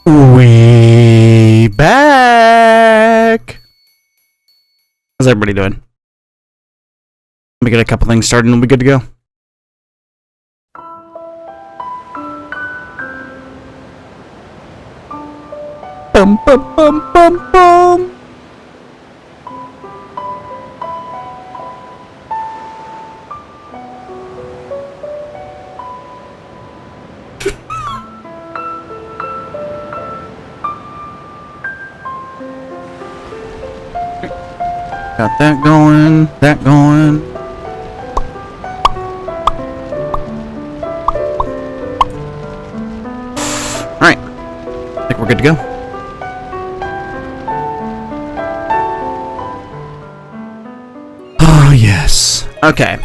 We back. How's everybody doing? Let me get a couple things started and we'll be good to go. Bum bum bum bum bum. Got that going, that going. Alright. I think we're good to go. Oh, yes. Okay.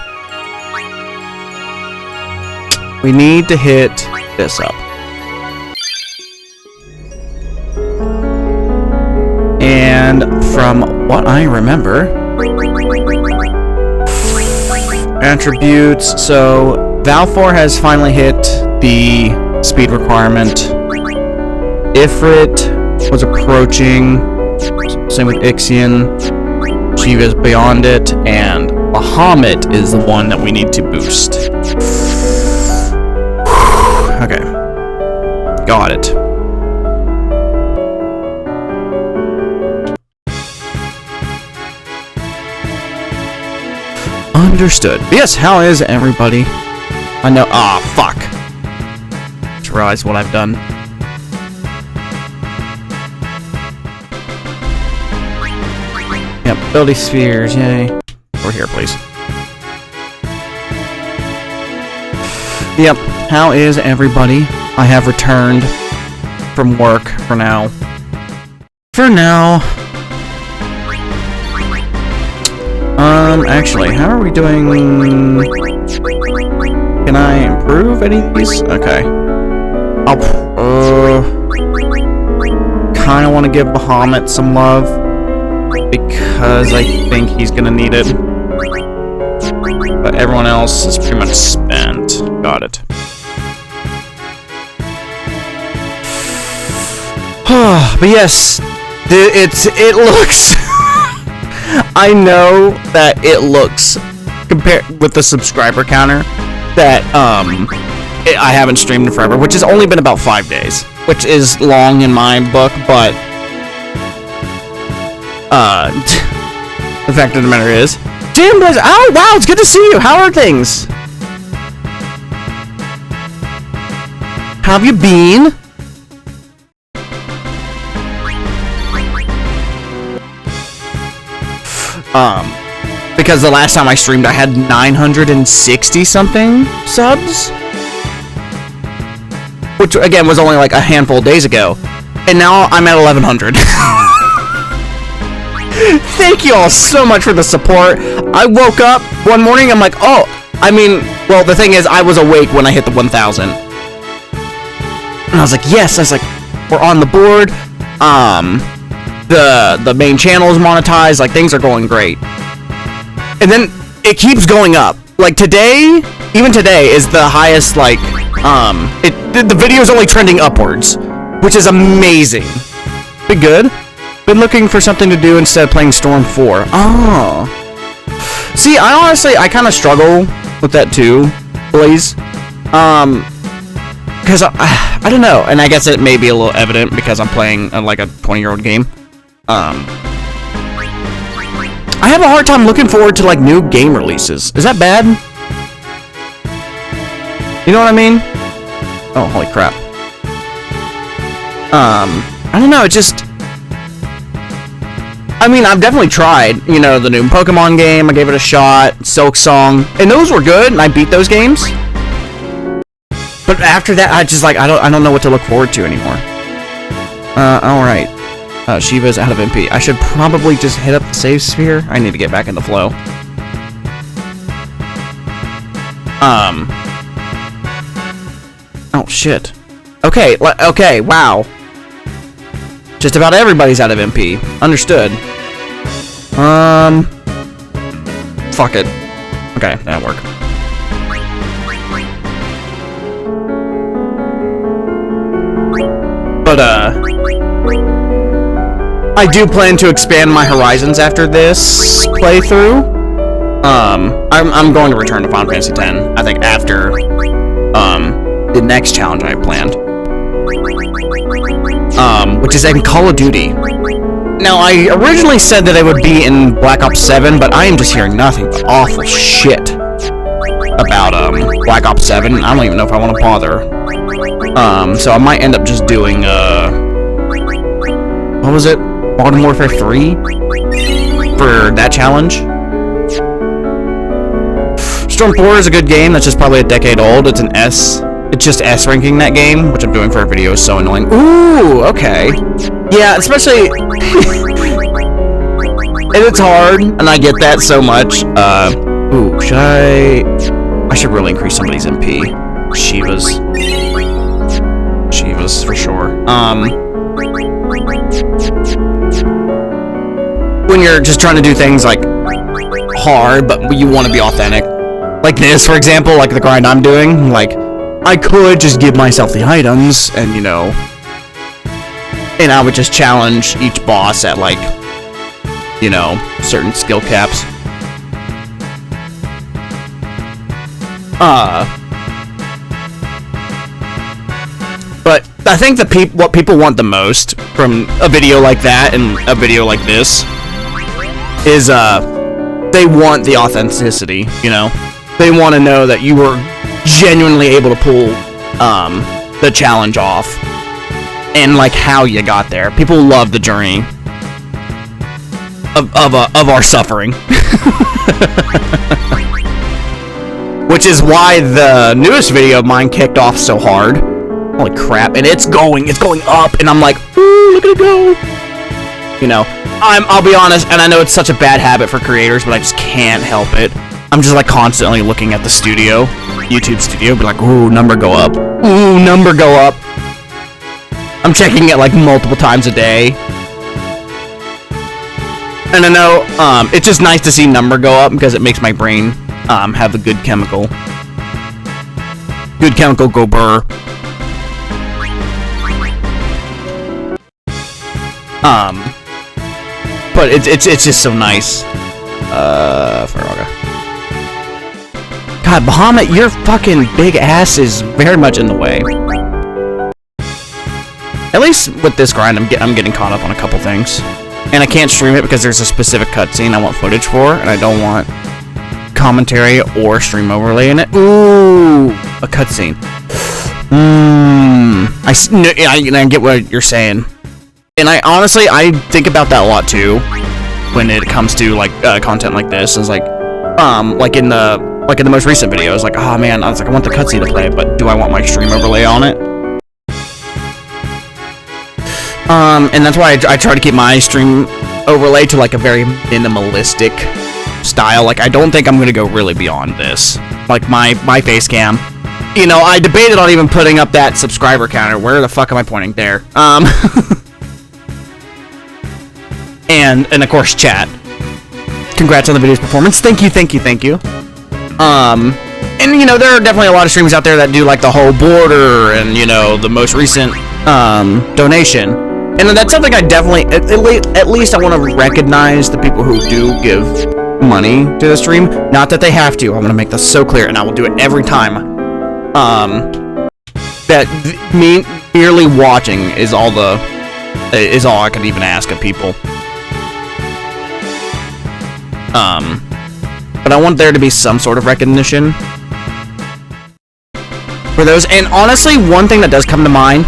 We need to hit this up. And from what I remember, attributes, so Valfor has finally hit the speed requirement. Ifrit was approaching, same with Aeon. Shiva's beyond it, and Bahamut is the one that we need to boost. Okay. Got it. Understood. Yes, how is everybody? I know. Ah, fuck. Just realized what I've done. Yep, ability spheres, yay. Over here, please. Yep, how is everybody? I have returned from work for now. For now. Actually, how are we doing? Can I improve any of these? Okay. I'll, kinda want to give Bahamut some love, because I think he's gonna need it. But everyone else is pretty much spent. Got it. But yes, it looks... I know that it looks, compared with the subscriber counter, that I haven't streamed in forever, which has only been about 5 days, which is long in my book, but the fact of the matter is, Jim Blaze, oh wow, it's good to see you. How are things? How have you been? Because the last time I streamed, I had 960 something subs, which again was only like a handful of days ago, and now I'm at 1100. Thank you all so much for the support. I woke up one morning, I'm like, oh, I mean, well, the thing is, I was awake when I hit the 1000, and I was like, yes, I was like, we're on the board. The main channel is monetized, like things are going great. And then it keeps going up. Like today, even today is the highest, like, the video is only trending upwards, which is amazing. Been good. Been looking for something to do instead of playing Storm 4. Oh. See, I honestly, I kind of struggle with that too, Blaze. Because I don't know, and I guess it may be a little evident because I'm playing like a 20-year-old game. I have a hard time looking forward to like new game releases. Is that bad? You know what I mean? Oh, holy crap. I don't know, it just... I mean, I've definitely tried, you know, the new Pokemon game, I gave it a shot, Silk Song, and those were good, and I beat those games. But after that, I just like, I don't know what to look forward to anymore. Alright. Shiva's out of MP. I should probably just hit up the save sphere. I need to get back in the flow. Oh, shit. Okay, okay, wow. Just about everybody's out of MP. Understood. Fuck it. Okay, that'll work. But But, I do plan to expand my horizons after this playthrough. I'm going to return to Final Fantasy X, I think, after, the next challenge I planned. Which is in Call of Duty. Now, I originally said that it would be in Black Ops 7, but I am just hearing nothing but awful shit about, Black Ops 7. I don't even know if I want to bother. So I might end up just doing, what was it? Modern Warfare 3? For that challenge? Storm 4 is a good game, that's just probably a decade old. It's an S. It's just S ranking that game, which I'm doing for a video is so annoying. Ooh, okay. Yeah, especially... and it's hard, and I get that so much. Ooh, should I should really increase somebody's MP. Shivas, for sure. When you're just trying to do things, like, hard, but you want to be authentic. Like this, for example, like the grind I'm doing, like... I could just give myself the items, and, you know... And I would just challenge each boss at, like... You know, certain skill caps. But I think what people want the most from a video like that and a video like this is, they want the authenticity, you know? They want to know that you were genuinely able to pull the challenge off and like how you got there. People love the journey of our suffering. Which is why the newest video of mine kicked off so hard. Holy crap, and it's going up, and I'm like, ooh, look at it go. You know, I'll be honest, and I know it's such a bad habit for creators, but I just can't help it. I'm just like constantly looking at the studio, YouTube studio, be like, ooh, number go up. Ooh, number go up. I'm checking it like multiple times a day. And I know, it's just nice to see number go up because it makes my brain, have a good chemical. Good chemical go burr. But it's just so nice. God, Bahamut, your fucking big ass is very much in the way. At least with this grind, I'm getting caught up on a couple things. And I can't stream it because there's a specific cutscene I want footage for, and I don't want commentary or stream overlay in it. Ooh, a cutscene. I get what you're saying. And I think about that a lot too, when it comes to like content like this. It's like in the most recent video, it's like, oh man, I was like, I want the cutscene to play, but do I want my stream overlay on it? And that's why I try to keep my stream overlay to like a very minimalistic style. Like, I don't think I'm gonna go really beyond this. Like my face cam. You know, I debated on even putting up that subscriber counter. Where the fuck am I pointing? There. And of course, chat. Congrats on the video's performance. Thank you. And you know, there are definitely a lot of streamers out there that do like the whole border and, you know, the most recent donation. And that's something I definitely, at least I want to recognize the people who do give money to the stream. Not that they have to. I want to make this so clear, and I will do it every time. That merely watching is all I could even ask of people. But I want there to be some sort of recognition for those. And honestly, one thing that does come to mind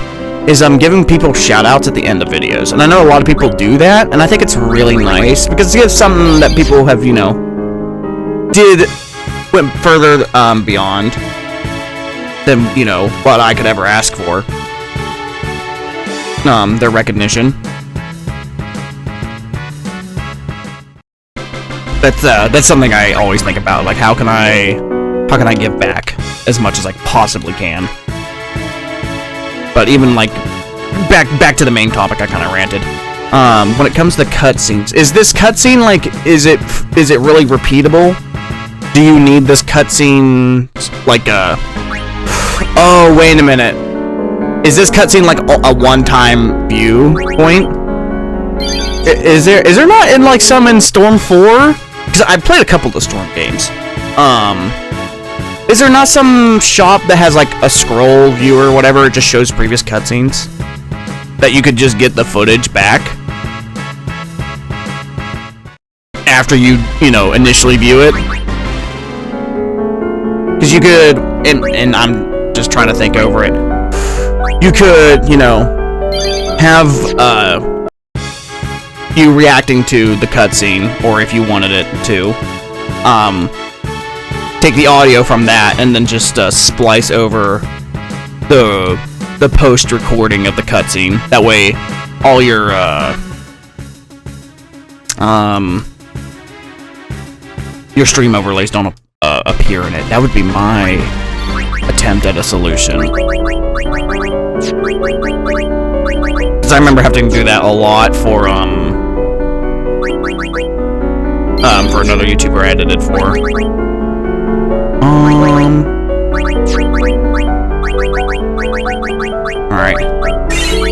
is giving people shout-outs at the end of videos. And I know a lot of people do that, and I think it's really nice, because it's something that people have, you know, went further beyond than, you know, what I could ever ask for. Their recognition. That's something I always think about. Like, how can I give back as much as I possibly can? But even like back to the main topic, I kind of ranted. When it comes to cutscenes, is this cutscene like is it really repeatable? Do you need this cutscene like oh, wait a minute. is this cutscene like a one-time view point? Is there not in like some in Storm 4? Because I played a couple of the Storm games. Is there not some shop that has like a scroll view or whatever? It just shows previous cutscenes that you could just get the footage back after you know, initially view it. Because you could, and I'm just trying to think over it. You could, you know, have you reacting to the cutscene, or if you wanted it to, take the audio from that and then just splice over the post recording of the cutscene. That way, all your stream overlays don't appear in it. That would be my attempt at a solution. Because I remember having to do that a lot for another YouTuber I edited for. Alright.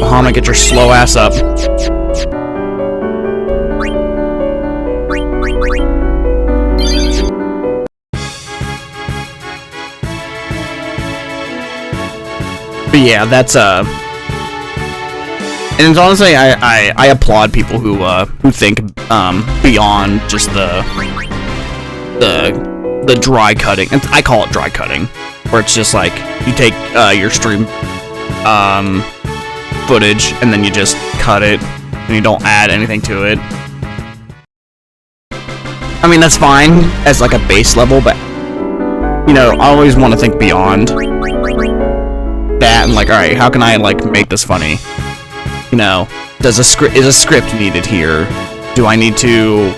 Bahama, get your slow ass up. But yeah, that's and it's honestly, I applaud people who think beyond just the dry cutting. I call it dry cutting, where it's just like you take your stream footage and then you just cut it and you don't add anything to it. I mean, that's fine as like a base level, but you know, I always want to think beyond that and like, all right, how can I like make this funny? You know, is a script needed here? Do I need to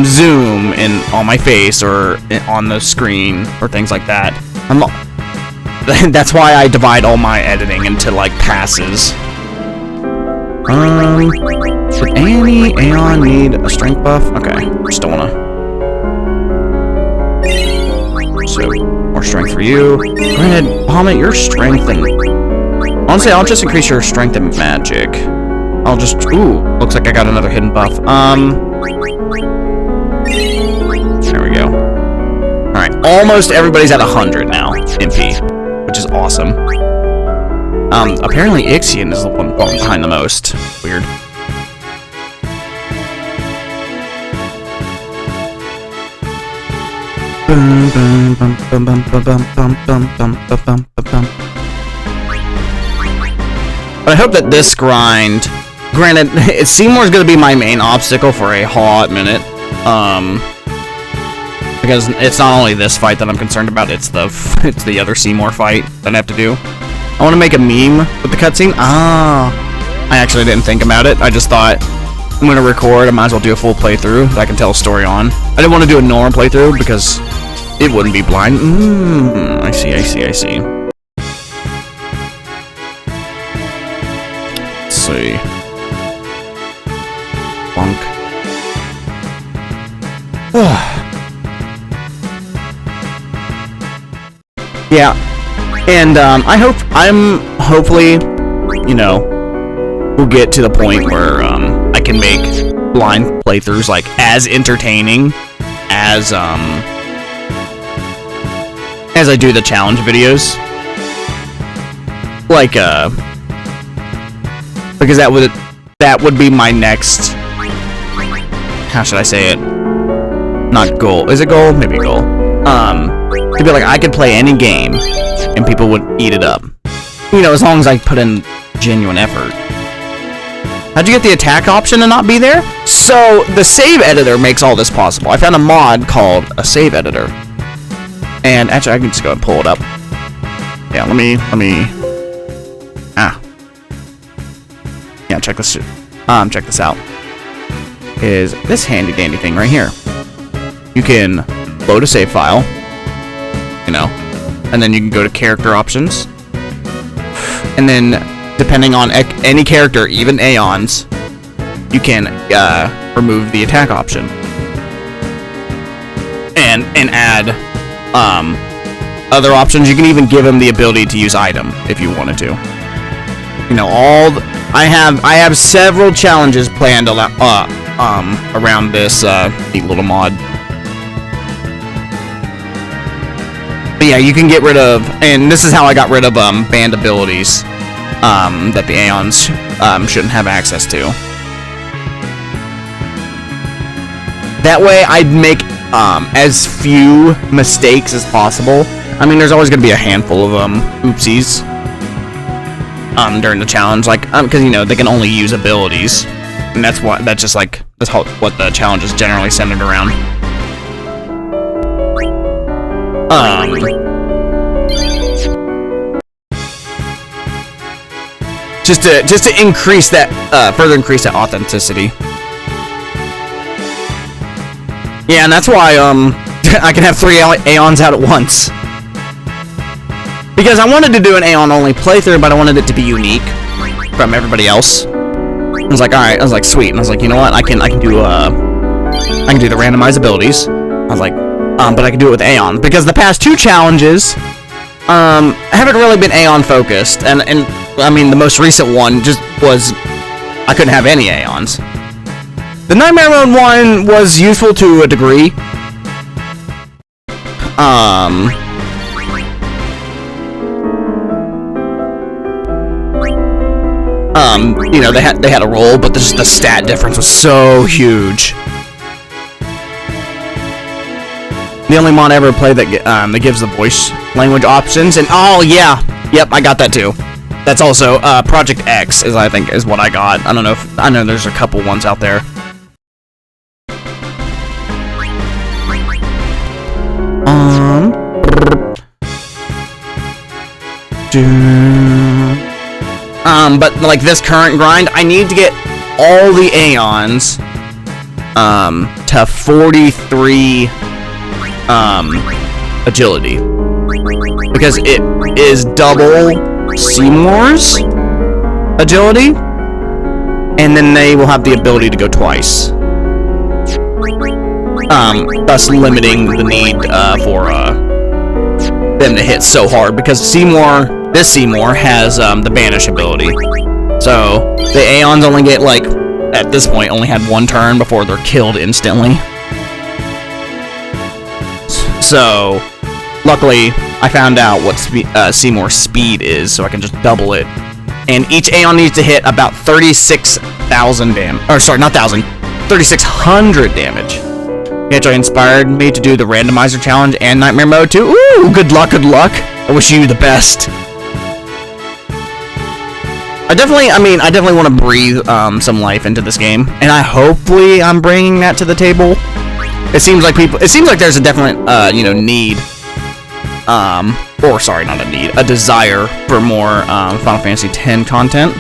zoom in on my face or on the screen or things like that? That's why I divide all my editing into like passes. Should Aeon need a strength buff? Okay, just don't wanna. So, more strength for you. Granted, Bahama, your strength and... Honestly, I'll just increase your strength and magic. I'll just... Ooh, looks like I got another hidden buff. There we go. Alright, almost everybody's at 100 now, MP, which is awesome. Apparently Aeon is the one falling behind the most. Weird. But I hope that this grind... Granted, Seymour's gonna be my main obstacle for a hot minute. Because it's not only this fight that I'm concerned about, it's the other Seymour fight that I have to do. I want to make a meme with the cutscene. I actually didn't think about it. I just thought, I'm gonna record, I might as well do a full playthrough that I can tell a story on. I didn't want to do a normal playthrough because it wouldn't be blind. I see. Let's see. Bonk. Yeah, and hopefully, you know, we'll get to the point where I can make blind playthroughs like as entertaining as I do the challenge videos. Like because that would be my next, how should I say it? Not goal. Is it goal? Maybe goal. To be like, I could play any game and people would eat it up. You know, as long as I put in genuine effort. How'd you get the attack option to not be there? So, the save editor makes all this possible. I found a mod called a save editor. And actually, I can just go and pull it up. Yeah, let me... Yeah, check this out. Is this handy dandy thing right here. You can load a save file, you know, and then you can go to character options, and then depending on any character, even Aeon's, you can remove the attack option and add other options. You can even give him the ability to use item if you wanted to. You know, I have several challenges planned around this neat little mod. But yeah, you can get rid of, and this is how I got rid of banned abilities that the Aeons shouldn't have access to. That way, I'd make as few mistakes as possible. I mean, there's always going to be a handful of oopsies during the challenge, like because you know they can only use abilities, and that's what what the challenge is generally centered around. Just to increase that, further increase that authenticity. Yeah, and that's why I can have 3 Aeons out at once. Because I wanted to do an Aeon only playthrough, but I wanted it to be unique from everybody else. I was like, all right, I was like, sweet, and I was like, you know what, I can do the randomized abilities. I was like, but I can do it with Aeon because the past 2 challenges haven't really been Aeon focused, and I mean the most recent one just was I couldn't have any Aeons. The Nightmare Mode one was useful to a degree. You know, they had a roll, but the stat difference was so huge. The only mod I ever played that gives the voice language options, and oh yeah, yep, I got that too. That's also Project X I think is what I got. I don't know if I know there's a couple ones out there. But like this current grind, I need to get all the Aeons to 43 agility, because it is double Seymour's agility, and then they will have the ability to go twice, thus limiting the need for them to hit so hard, because this Seymour has the banish ability. So the Aeons only get, like, at this point only had 1 turn before they're killed instantly. So luckily I found out what Seymour's speed is, so I can just double it. And each Aeon needs to hit about 36,000 damage. Or sorry, not 1,000, 3,600 damage. Which inspired me to do the randomizer challenge and Nightmare Mode too. Ooh, good luck, good luck. I wish you the best. I definitely want to breathe some life into this game, and hopefully I'm bringing that to the table. It seems like there's a definite need, or sorry, not a need, a desire for more Final Fantasy X content.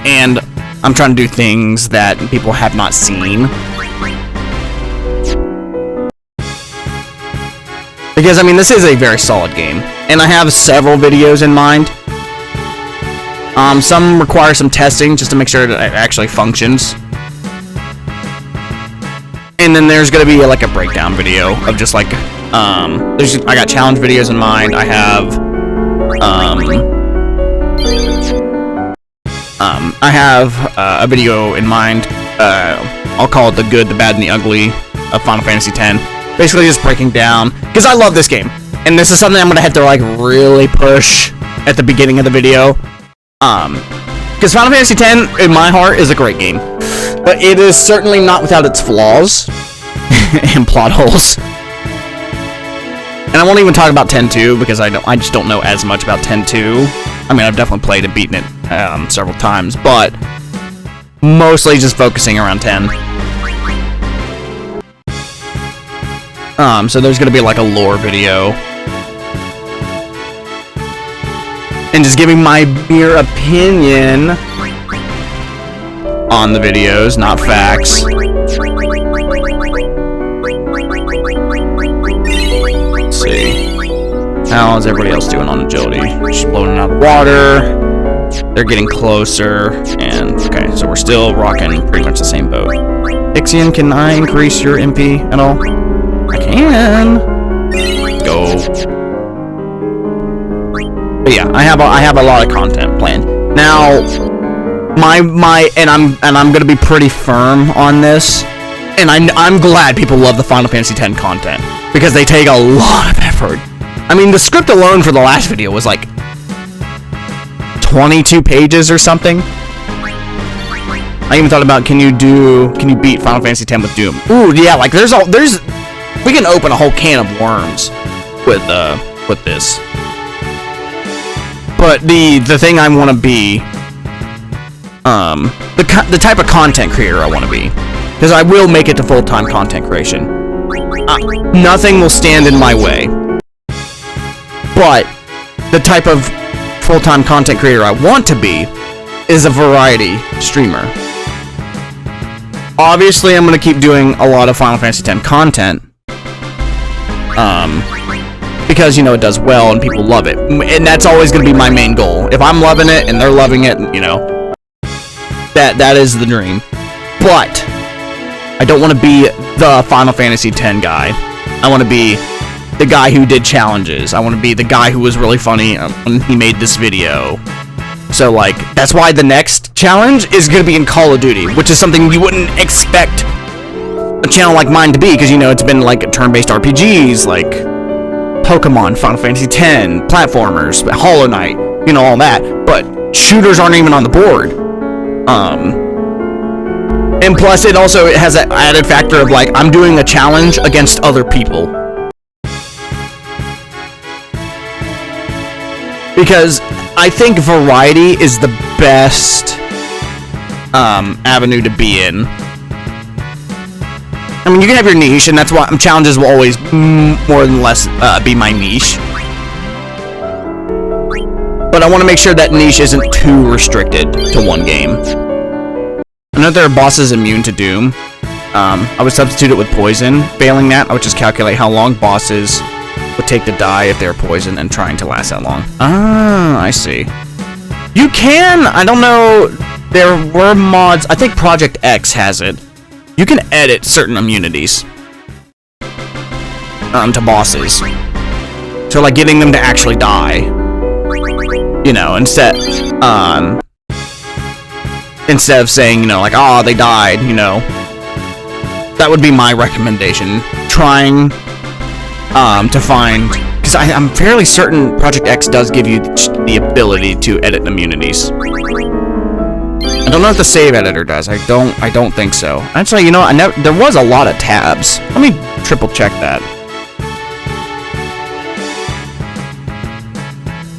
And I'm trying to do things that people have not seen. Because, I mean, this is a very solid game, and I have several videos in mind. Some require some testing just to make sure that it actually functions. And then there's gonna be like a breakdown video of just like, I got challenge videos in mind. I have a video in mind. I'll call it the good, the bad, and the ugly of Final Fantasy X. Basically just breaking down, because I love this game, and this is something I'm gonna have to like really push at the beginning of the video. Because Final Fantasy X, in my heart, is a great game, but it is certainly not without its flaws and plot holes. And I won't even talk about 10-2 because I just don't know as much about 10-2. I mean, I've definitely played and beaten it several times, but mostly just focusing around 10. So there's gonna be like a lore video. And just giving my mere opinion on the videos, not facts. Let's see. How is everybody else doing on agility? Just floating out of the water. They're getting closer. And, okay, so we're still rocking pretty much the same boat. Ixion, can I increase your MP at all? I can. go. But yeah, I have a lot of content planned. Now, and I'm gonna be pretty firm on this. And I'm glad people love the Final Fantasy X content, because they take a lot of effort. I mean, the script alone for the last video was like 22 pages or something. I even thought about, can you beat Final Fantasy X with Doom? Ooh, yeah, like we can open a whole can of worms with this. But the thing I want to be, the type of content creator I want to be, because I will make it to full-time content creation. Nothing will stand in my way. But the type of full-time content creator I want to be is a variety streamer. Obviously, I'm going to keep doing a lot of Final Fantasy X content. Because, you know, it does well and people love it. And that's always going to be my main goal. If I'm loving it and they're loving it, you know, that is the dream. But I don't want to be the Final Fantasy X guy. I want to be the guy who did challenges. I want to be the guy who was really funny when he made this video. So, like, that's why the next challenge is going to be in Call of Duty, which is something you wouldn't expect a channel like mine to be, because, you know, it's been, like, turn-based RPGs, like Pokemon, Final Fantasy X, platformers, Hollow Knight, you know, all that, but shooters aren't even on the board. And plus, it has that added factor of, like, I'm doing a challenge against other people. Because I think variety is the best avenue to be in. I mean, you can have your niche, and that's why challenges will always more than less be my niche. But I want to make sure that niche isn't too restricted to one game. I know there are bosses immune to Doom. I would substitute it with poison. Failing that, I would just calculate how long bosses would take to die if they're poisoned and trying to last that long. Ah, I see. You can, I don't know, there were mods, I think Project X has it. You can edit certain immunities to bosses. So, like, getting them to actually die. You know, instead of saying, you know, like, oh, they died, you know. That would be my recommendation. Trying to find, because I'm fairly certain Project X does give you the ability to edit immunities. I don't know if the save editor does. I don't think so. Actually, you know, there was a lot of tabs. Let me triple check that.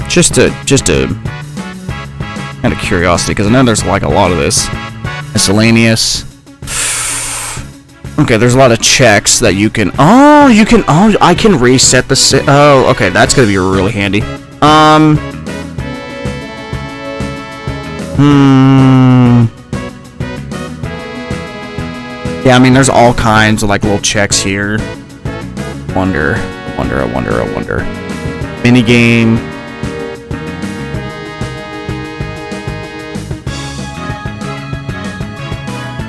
Just a kind of curiosity, because I know there's like a lot of this. Miscellaneous. Okay, there's a lot of checks that you can. Oh, I can reset the. Oh, okay, that's gonna be really handy. Yeah, I mean, there's all kinds of like little checks here. I wonder. Minigame.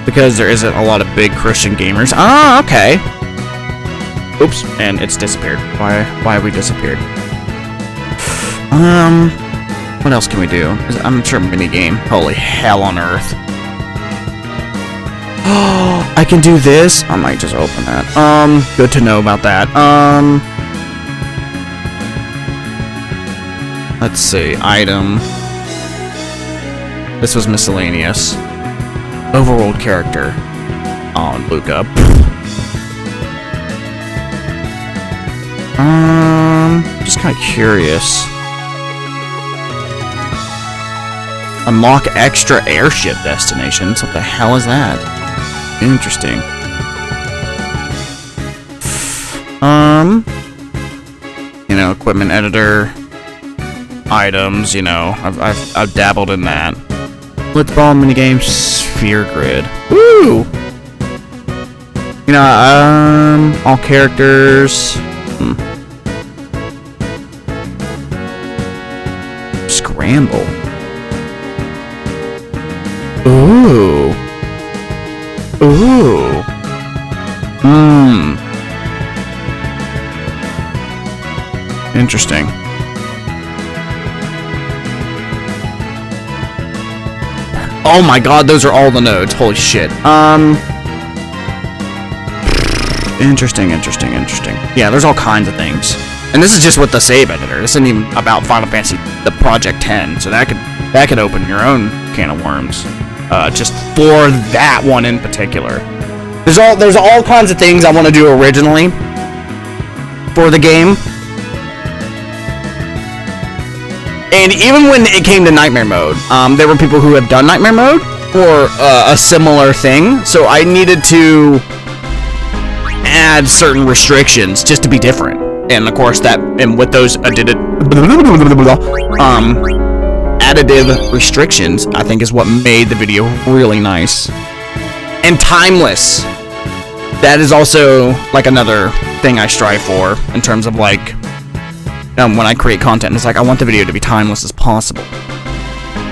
Because there isn't a lot of big Christian gamers. Ah, okay. Oops, and it's disappeared. Why have we disappeared? What else can we do? I'm sure minigame. Holy hell on earth. Oh, I can do this? I might just open that. Good to know about that. Let's see. Item. This was miscellaneous. Overworld character. Oh, Luca. Just kind of curious. Unlock extra airship destinations. What the hell is that? Interesting. You know, equipment editor, items. You know, I've dabbled in that. Blitzball minigame, sphere grid. Woo! You know, all characters. Scramble. Ooh. Interesting. Oh my god, those are all the nodes. Holy shit. Interesting. Yeah, there's all kinds of things. And this is just with the save editor. This isn't even about Final Fantasy, the Project 10. So that could open your own can of worms. Just for that one in particular. There's all kinds of things I want to do originally for the game. And even when it came to Nightmare Mode, there were people who have done Nightmare Mode or a similar thing. So I needed to add certain restrictions just to be different. And of course and with those additive restrictions, I think is what made the video really nice. And timeless. That is also like another thing I strive for in terms of like when I create content. It's like I want the video to be timeless as possible.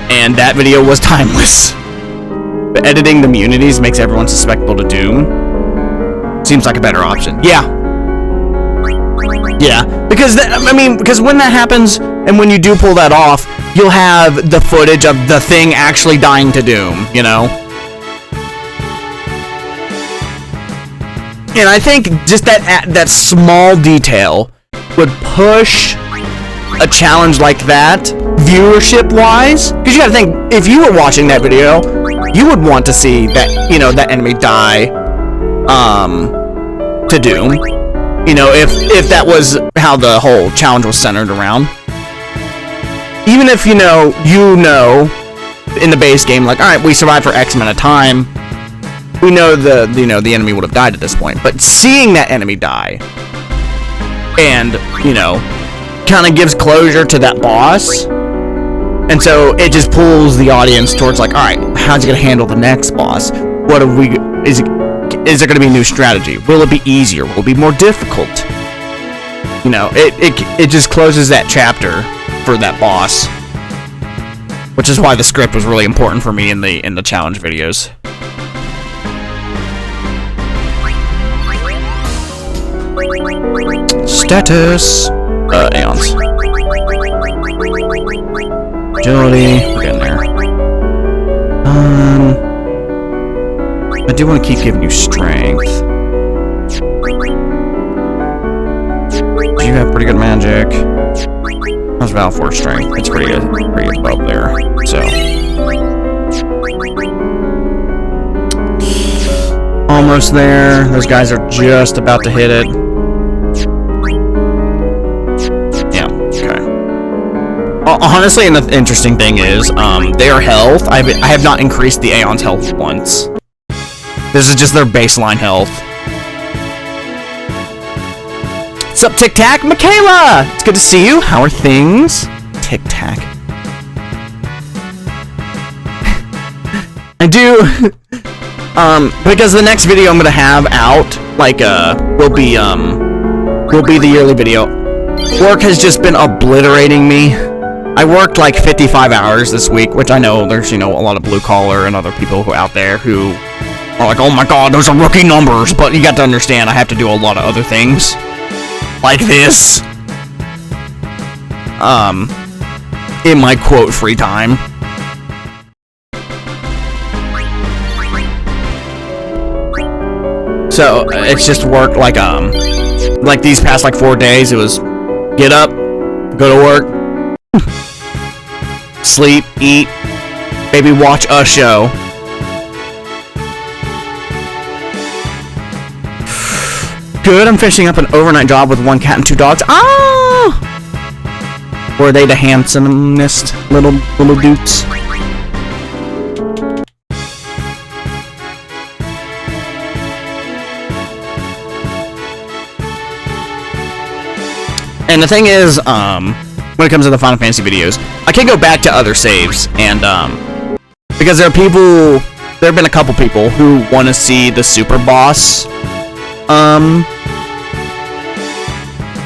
And that video was timeless. But editing the immunities makes everyone susceptible to doom. Seems like a better option. Yeah, because because when that happens, and when you do pull that off, you'll have the footage of the thing actually dying to doom, you know? And I think just that small detail would push a challenge like that, viewership-wise. Because you gotta think, if you were watching that video, you would want to see that, that enemy die, to doom. If that was how the whole challenge was centered around. Even if in the base game, like, alright, we survived for X amount of time, we know the enemy would have died at this point. But seeing that enemy die, and, kind of gives closure to that boss, and so it just pulls the audience towards, like, alright, how's it gonna handle the next boss? Is there going to be a new strategy? Will it be easier? Will it be more difficult? It just closes that chapter for that boss, which is why the script was really important for me in the challenge videos. Status. Aeons. Agility. We're getting there. I do want to keep giving you strength. You have pretty good magic. How's Val for strength? It's pretty above there. So almost there. Those guys are just about to hit it. Yeah. Okay. Honestly, and the interesting thing is, their health. I have not increased the Aeon's health once. This is just their baseline health. What's up, Tic Tac? Michaela! It's good to see you. How are things? Tic Tac. I do... because the next video I'm gonna have out, like, will be the yearly video. Work has just been obliterating me. I worked like 55 hours this week, which I know there's, a lot of blue collar and other people who out there who are like, oh my god, those are rookie numbers, but you got to understand, I have to do a lot of other things. Like this. In my, quote, free time. So, it's just work, like these past, 4 days, it was get up, go to work, sleep, eat, maybe watch a show. Good, I'm finishing up an overnight job with 1 cat and 2 dogs. Ah! Were they the handsomest little dudes? And the thing is, when it comes to the Final Fantasy videos, I can go back to other saves, and, because there have been a couple people who want to see the super boss,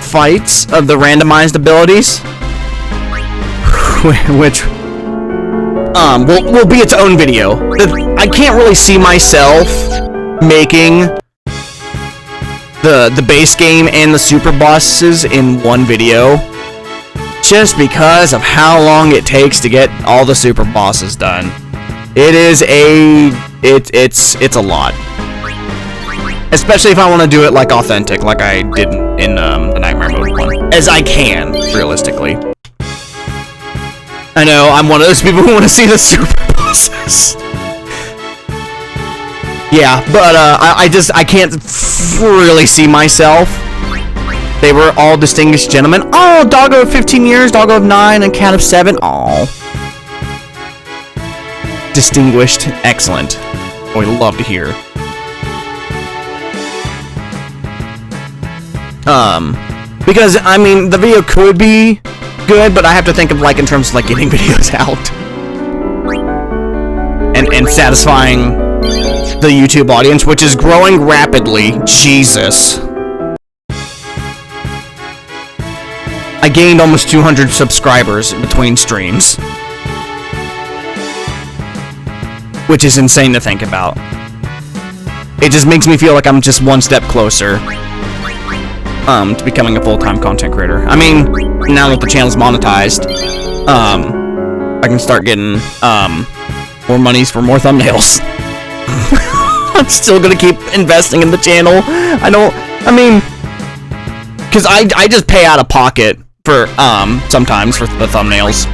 fights of the randomized abilities, which, will be its own video. I can't really see myself making the base game and the super bosses in one video, just because of how long it takes to get all the super bosses done. It's a lot, especially if I want to do it like authentic, like I did in the Nightmare Mode one, as I can realistically. I know I'm one of those people who want to see the super bosses. Yeah, but I can't really see myself. They were all distinguished gentlemen. Oh, doggo of 15 years, doggo of 9, and cat of 7. Oh. Distinguished. Excellent. Oh, we love to hear. Because, I mean, the video could be good, but I have to think of, like, in terms of, like, getting videos out. And satisfying the YouTube audience, which is growing rapidly. Jesus. I gained almost 200 subscribers between streams. Which is insane to think about. It just makes me feel like I'm just one step closer to becoming a full-time content creator. I mean, now that the channel's monetized, I can start getting more monies for more thumbnails. I'm still gonna keep investing in the channel. Because I just pay out of pocket for sometimes for the thumbnails.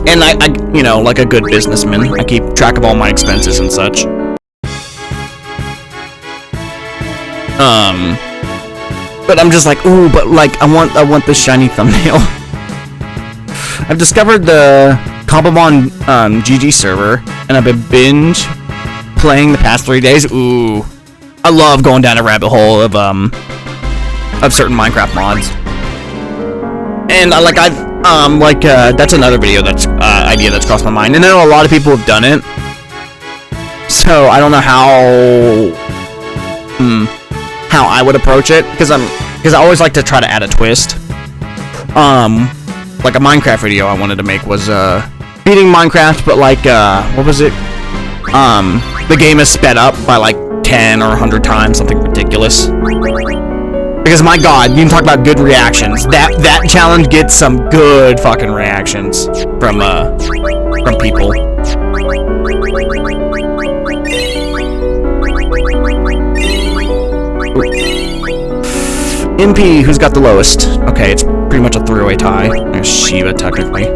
And I, you know, like a good businessman, I keep track of all my expenses and such. But I'm just like, ooh, but like, I want this shiny thumbnail. I've discovered the Kabamon GG server, and I've been binge playing the past 3 days. Ooh, I love going down a rabbit hole of certain Minecraft mods. And that's another video idea that's crossed my mind. And I know a lot of people have done it. So I don't know how I would approach it, because I always like to try to add a twist. Like a Minecraft video I wanted to make was beating Minecraft, but like what was it? The game is sped up by like 10 or 100 times, something ridiculous. Because my god, you can talk about good reactions. That challenge gets some good fucking reactions from people. MP, who's got the lowest? Okay, it's pretty much a three-way tie. There's Shiva, technically.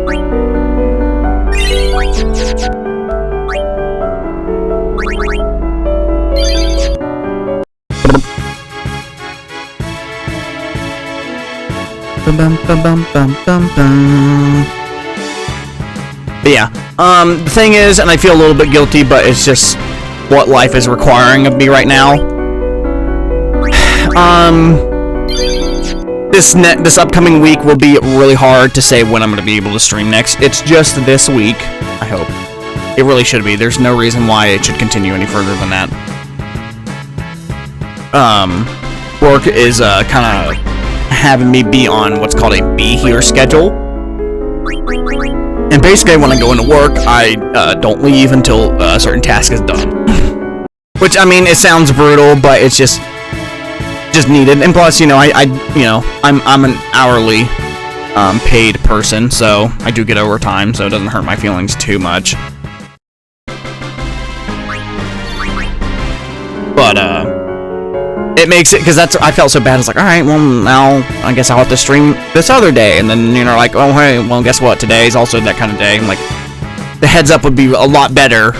But yeah, the thing is, and I feel a little bit guilty, but it's just what life is requiring of me right now. This upcoming week will be really hard to say when I'm going to be able to stream next. It's just this week, I hope. It really should be. There's no reason why it should continue any further than that. Work is kind of having me be on what's called a be here schedule. And basically when I go into work, I don't leave until a certain task is done. Which, I mean, it sounds brutal, but it's just needed. And plus, you know, I'm an hourly paid person, so I do get overtime, so it doesn't hurt my feelings too much. But it makes it, because I felt so bad. It's like, all right, well, now I guess I'll have to stream this other day. And then, you know, like, oh, hey, well, guess what? Today's also that kind of day. I'm like, the heads up would be a lot better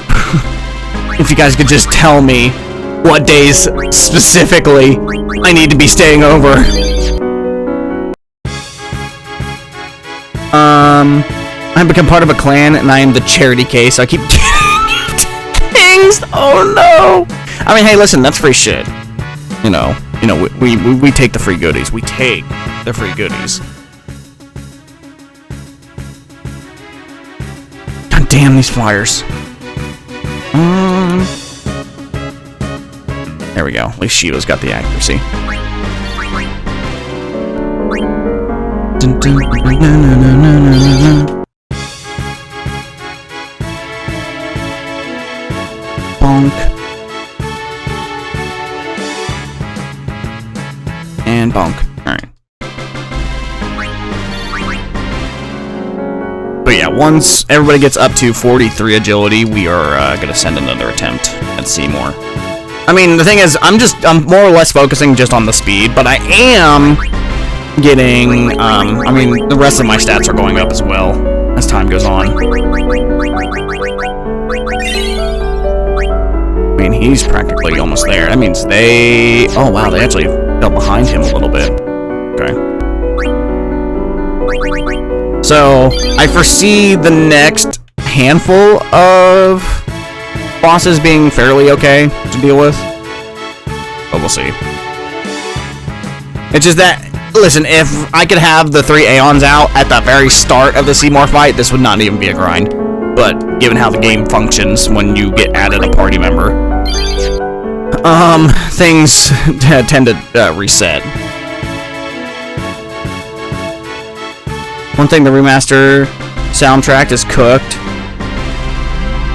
if you guys could just tell me what days specifically I need to be staying over. I've become part of a clan, and I am the charity case. So I keep getting things. Oh no! I mean, hey, listen, that's free shit. You know, we take the free goodies. We take the free goodies. God damn these flyers. There we go. At least Shiva's got the accuracy. Bonk. fine, bunk. Alright. But yeah, once everybody gets up to 43 agility, we are gonna send another attempt at Seymour. I mean, the thing is, I'm more or less focusing just on the speed, but I am getting, I mean, the rest of my stats are going up as well as time goes on. I mean, he's practically almost there. That means they... Oh, wow, they actually fell behind him a little bit. Okay. So, I foresee the next handful of bosses being fairly okay to deal with. But we'll see. It's just that... Listen, if I could have the 3 Aeons out at the very start of the Seymour fight, this would not even be a grind. But, given how the game functions when you get added a party member, things tend to reset. One thing the remaster soundtrack is cooked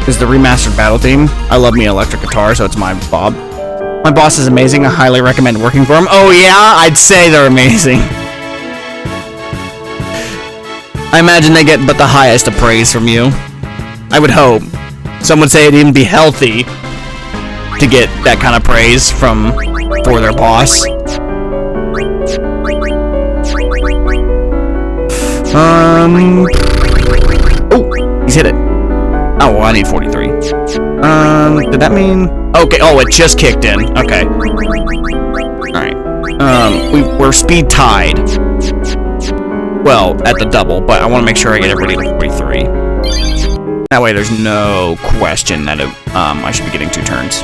is the remastered battle theme. I love me electric guitar, so it's my Bob. My boss is amazing. I highly recommend working for him. Oh yeah, I'd say they're amazing. I imagine they get but the highest of praise from you. I would hope. Some would say it'd even be healthy to get that kind of praise for their boss. Oh, he's hit it. Oh, well, I need 43. Did that mean... Okay, oh, it just kicked in. Okay. Alright. We're speed tied. Well, at the double, but I want to make sure I get everybody to 43. That way there's no question that I should be getting 2 turns.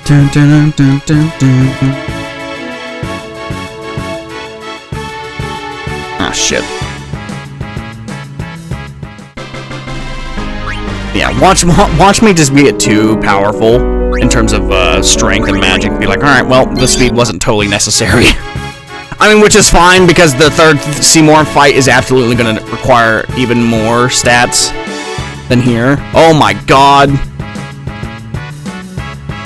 Dun, dun, dun, dun, dun. Ah, shit. Yeah, watch me just get too powerful in terms of strength and magic. Be like, alright, well, the speed wasn't totally necessary. I mean, which is fine, because the third Seymour fight is absolutely going to require even more stats than here. Oh my god.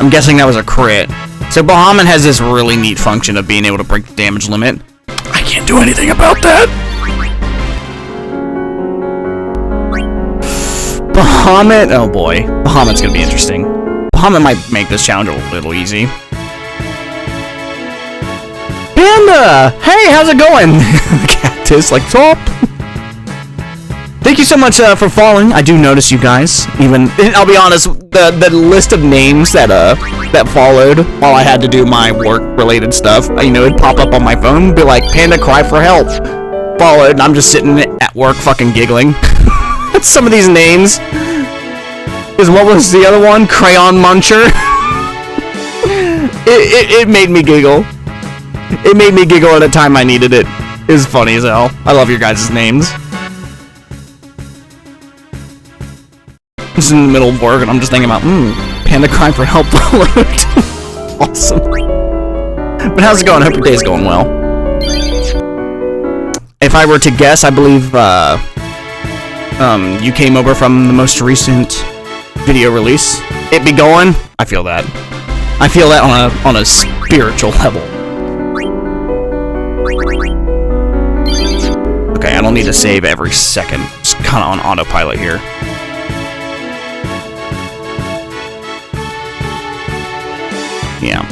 I'm guessing that was a crit. So Bahamut has this really neat function of being able to break the damage limit. I can't do anything about that. Bahamut, oh boy. Bahamut's gonna be interesting. Bahamut might make this challenge a little easy. Panda! Hey, how's it going? Cactus, like, top. Thank you so much for following. I do notice you guys. Even, I'll be honest, the list of names that followed while I had to do my work-related stuff, you know, it'd pop up on my phone, be like, Panda cry for help. Followed, and I'm just sitting at work fucking giggling. Some of these names. Is what was the other one? Crayon Muncher? it made me giggle. It made me giggle at a time I needed it. It was funny as hell. I love your guys' names. I'm just in the middle of work and I'm just thinking about, Panda crying for help. Awesome. But how's it going? I hope your day's going well. If I were to guess, I believe, you came over from the most recent video release. It be going? I feel that. I feel that on a spiritual level. Okay, I don't need to save every second. Just kind of on autopilot here. Yeah.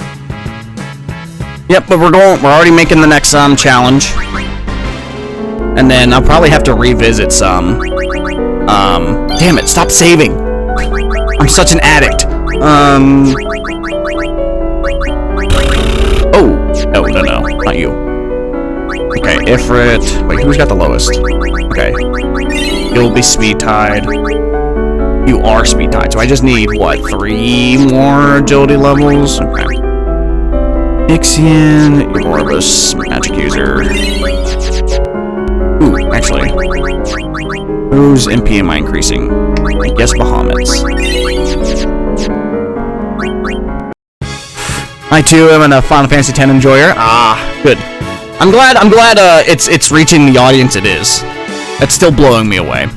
Yep, but we're already making the next challenge. And then I'll probably have to revisit some. Damn it, stop saving. I'm such an addict. Oh, no, not you. Okay, Ifrit. Wait, who's got the lowest? Okay. You'll be speed tied. You are speed tied, so I just need, what, 3 more agility levels? Okay. Ixion, Erebus, magic user. Ooh, actually. Whose MP am I increasing? I guess Bahamut's. I too am a Final Fantasy X enjoyer. Ah, good. I'm glad it's reaching the audience it is. It's still blowing me away.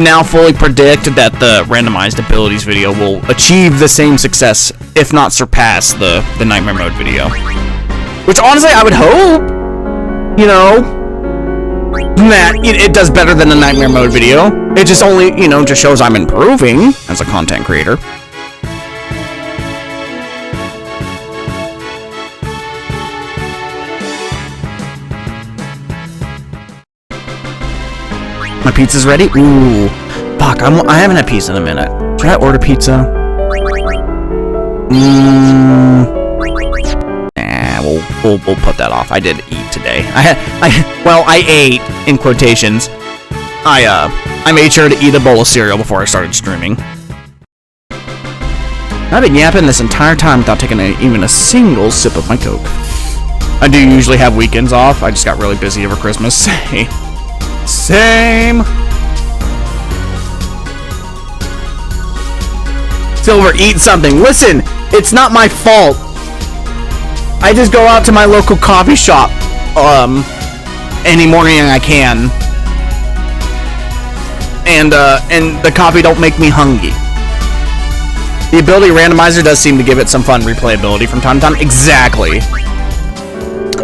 now fully predict that the randomized abilities video will achieve the same success, if not surpass the nightmare mode video. Which honestly, I would hope, you know, that it does better than the nightmare mode video. It just only, you know, just shows I'm improving as a content creator. My pizza's ready? Ooh. Fuck, I haven't had pizza in a minute. Should I order pizza? Nah, we'll put that off. I did eat today. I ate, in quotations. I made sure to eat a bowl of cereal before I started streaming. I've been yapping this entire time without taking even a single sip of my Coke. I do usually have weekends off. I just got really busy over Christmas. Same. Silver, eat something. Listen, it's not my fault. I just go out to my local coffee shop any morning I can. And the coffee don't make me hungry. The ability randomizer does seem to give it some fun replayability from time to time. Exactly.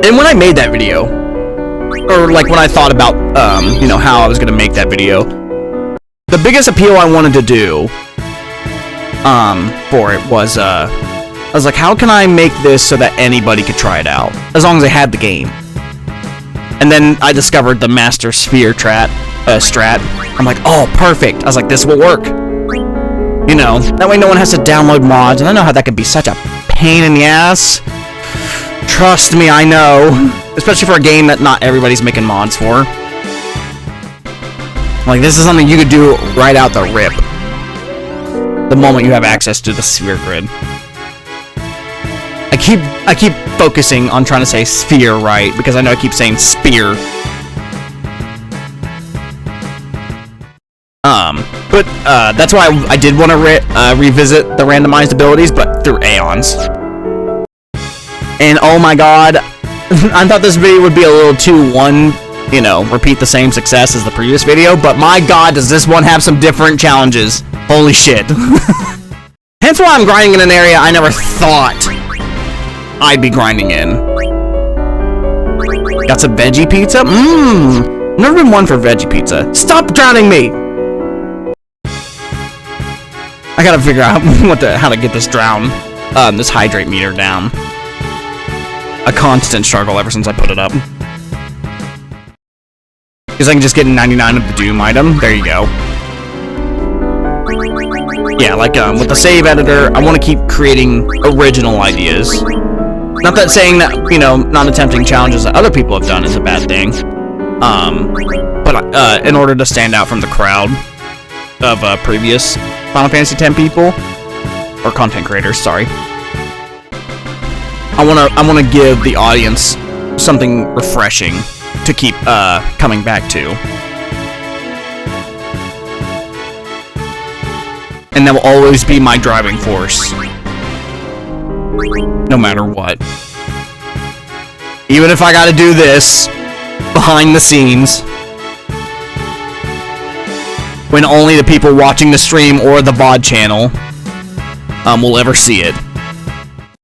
And when I made that video, or like when I thought about you know, how I was gonna make that video, the biggest appeal I wanted to do for it was I was like, how can I make this so that anybody could try it out as long as they had the game? And then I discovered the master sphere strat. I'm like, oh, perfect. I was like, this will work. You know, that way no one has to download mods, and I know how that can be such a pain in the ass. Trust me, I know. Especially for a game that not everybody's making mods for. Like, this is something you could do right out the rip. The moment you have access to the sphere grid. I keep focusing on trying to say sphere right, because I know I keep saying spear. But that's why I did want to revisit the randomized abilities, but through Aeons. And oh my god, I thought this video would be a little too you know, repeat the same success as the previous video, but my god, does this one have some different challenges. Holy shit. Hence why I'm grinding in an area I never thought I'd be grinding in. Got some veggie pizza? Never been one for veggie pizza. Stop drowning me! I gotta figure out how to get this this hydrate meter down. A constant struggle ever since I put it up. Because I can just get 99 of the Doom item. There you go. Yeah, like with the save editor, I want to keep creating original ideas. Not that saying that, you know, not attempting challenges that other people have done is a bad thing. But in order to stand out from the crowd of previous Final Fantasy X people, or content creators, sorry. I wanna give the audience something refreshing to keep coming back to. And that will always be my driving force. No matter what. Even if I gotta do this behind the scenes, when only the people watching the stream or the VOD channel will ever see it.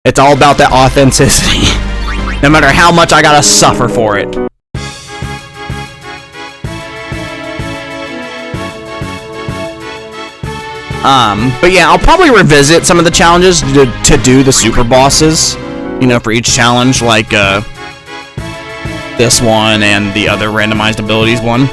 It's all about that authenticity. No matter how much I gotta suffer for it. But yeah, I'll probably revisit some of the challenges to do the super bosses. You know, for each challenge, like this one and the other randomized abilities one.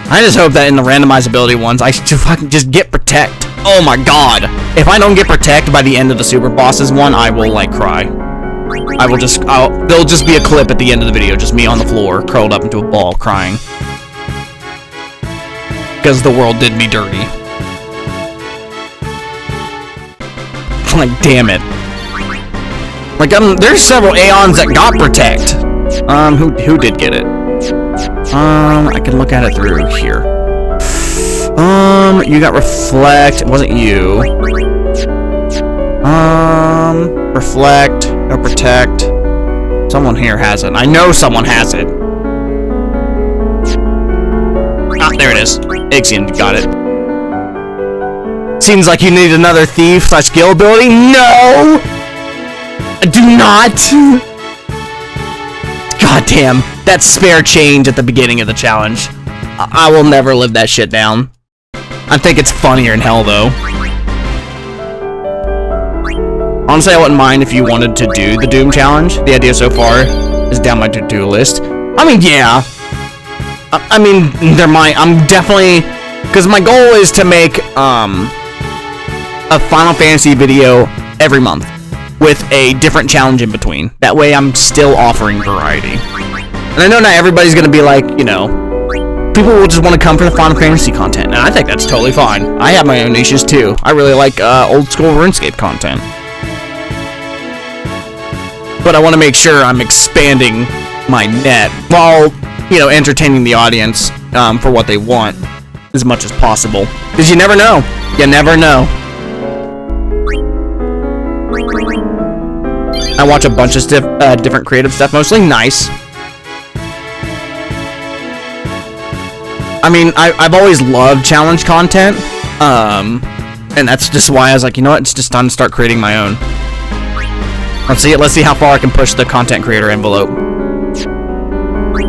I just hope that in the randomized ability ones, I fucking just get protect. Oh my god! If I don't get protect by the end of the super bosses one, I will like cry. There'll just be a clip at the end of the video, just me on the floor, curled up into a ball, crying. Because the world did me dirty. Like, damn it. Like, there's several Aeons that got protect. Who did get it? I can look at it through here. You got reflect. It wasn't you. Reflect. No protect. Someone here has it. I know someone has it. is. Aeon got it. Seems like you need another thief/skill ability. No! I do not! God damn, that spare change at the beginning of the challenge. I will never live that shit down. I think it's funnier in hell, though. Honestly, I wouldn't mind if you wanted to do the Doom challenge. The idea so far is down my to-do list. I mean, yeah. I mean, I'm definitely... Because my goal is to make, a Final Fantasy video every month with a different challenge in between. That way I'm still offering variety. And I know not everybody's gonna be like, you know, people will just want to come for the Final Fantasy content, and I think that's totally fine. I have my own niches too. I really like old school RuneScape content. But I want to make sure I'm expanding my net while, you know, entertaining the audience for what they want as much as possible. Because you never know. You never know. I watch a bunch of different creative stuff, mostly nice. I mean, I've always loved challenge content, and that's just why I was like, you know what, it's just time to start creating my own. Let's see how far I can push the content creator envelope,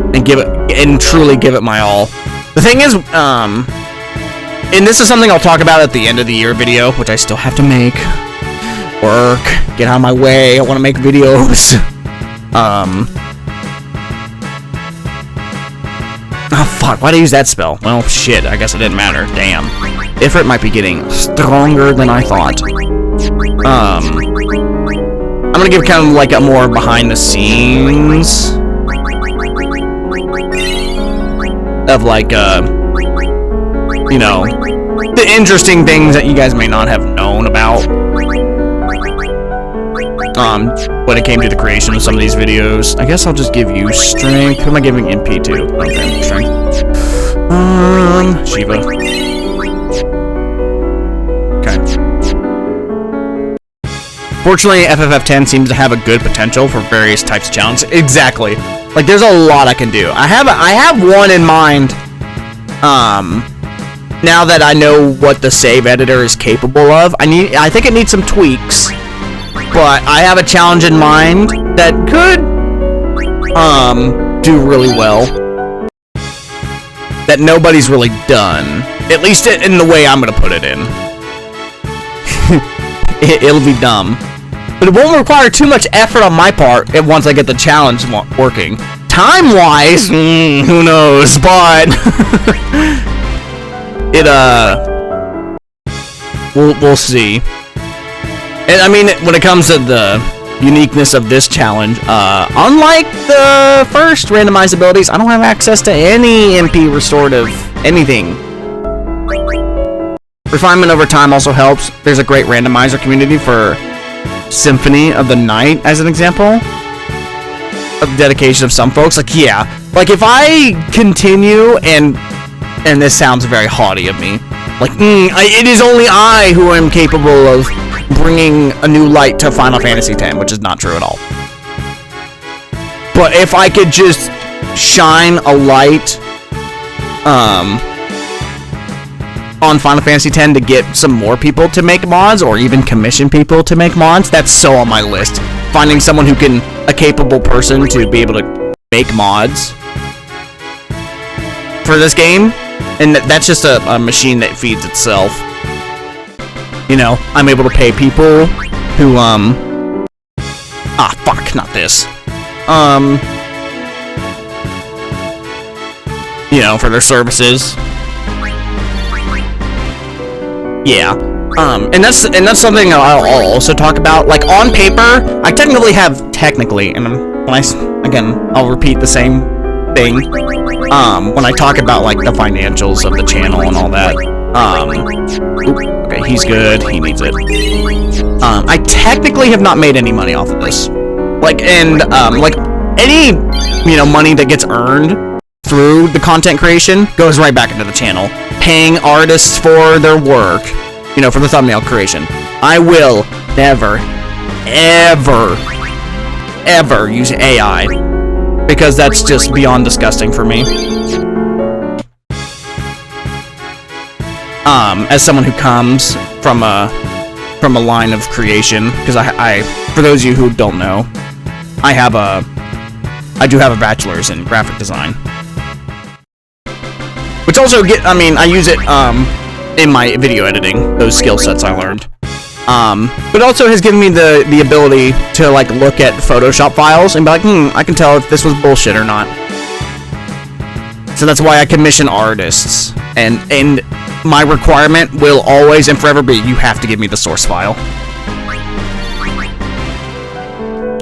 and truly give it my all. The thing is, and this is something I'll talk about at the end of the year video, which I still have to make. Work, get out of my way, I want to make videos. Oh fuck, why'd I use that spell? Well, shit, I guess it didn't matter. Damn. Ifrit might be getting stronger than I thought. I'm gonna give kind of like a more behind the scenes of like, you know, the interesting things that you guys may not have known about. When it came to the creation of some of these videos. I guess I'll just give you strength. Who am I giving MP to? Okay, strength. Shiva. Okay. Fortunately, FFF10 seems to have a good potential for various types of challenges. Exactly. Like, there's a lot I can do. I have one in mind, now that I know what the save editor is capable of. I think it needs some tweaks. But I have a challenge in mind that could, do really well. That nobody's really done. At least in the way I'm gonna put it in. It'll be dumb. But it won't require too much effort on my part once I get the challenge working. Time-wise, who knows, but... We'll see. And I mean, when it comes to the uniqueness of this challenge, unlike the first randomized abilities, I don't have access to any MP restorative anything. Refinement over time also helps. There's a great randomizer community for Symphony of the Night, as an example of dedication of some folks. Like, yeah, like if I continue and this sounds very haughty of me, like, it is only I who am capable of bringing a new light to Final Fantasy X, which is not true at all. But if I could just shine a light on Final Fantasy X to get some more people to make mods, or even commission people to make mods, that's so on my list. Finding someone who can, a capable person to be able to make mods for this game, and that's just a machine that feeds itself. You know, I'm able to pay people who, fuck, not this. You know, for their services. Yeah. And that's something I'll also talk about. Like, on paper, I technically, and I'll repeat the same thing, when I talk about, like, the financials of the channel and all that. Okay, he's good. He needs it. I technically have not made any money off of this. Like, and, like, any, you know, money that gets earned through the content creation goes right back into the channel. Paying artists for their work, you know, for the thumbnail creation. I will never, ever use AI, because that's just beyond disgusting for me. as someone who comes from a line of creation, because I for those of you who don't know, I do have a bachelor's in graphic design, which also I use it in my video editing, those skill sets I learned. But also has given me the ability to like look at Photoshop files and be like, I can tell if this was bullshit or not. So that's why I commission artists, and my requirement will always and forever be, you have to give me the source file.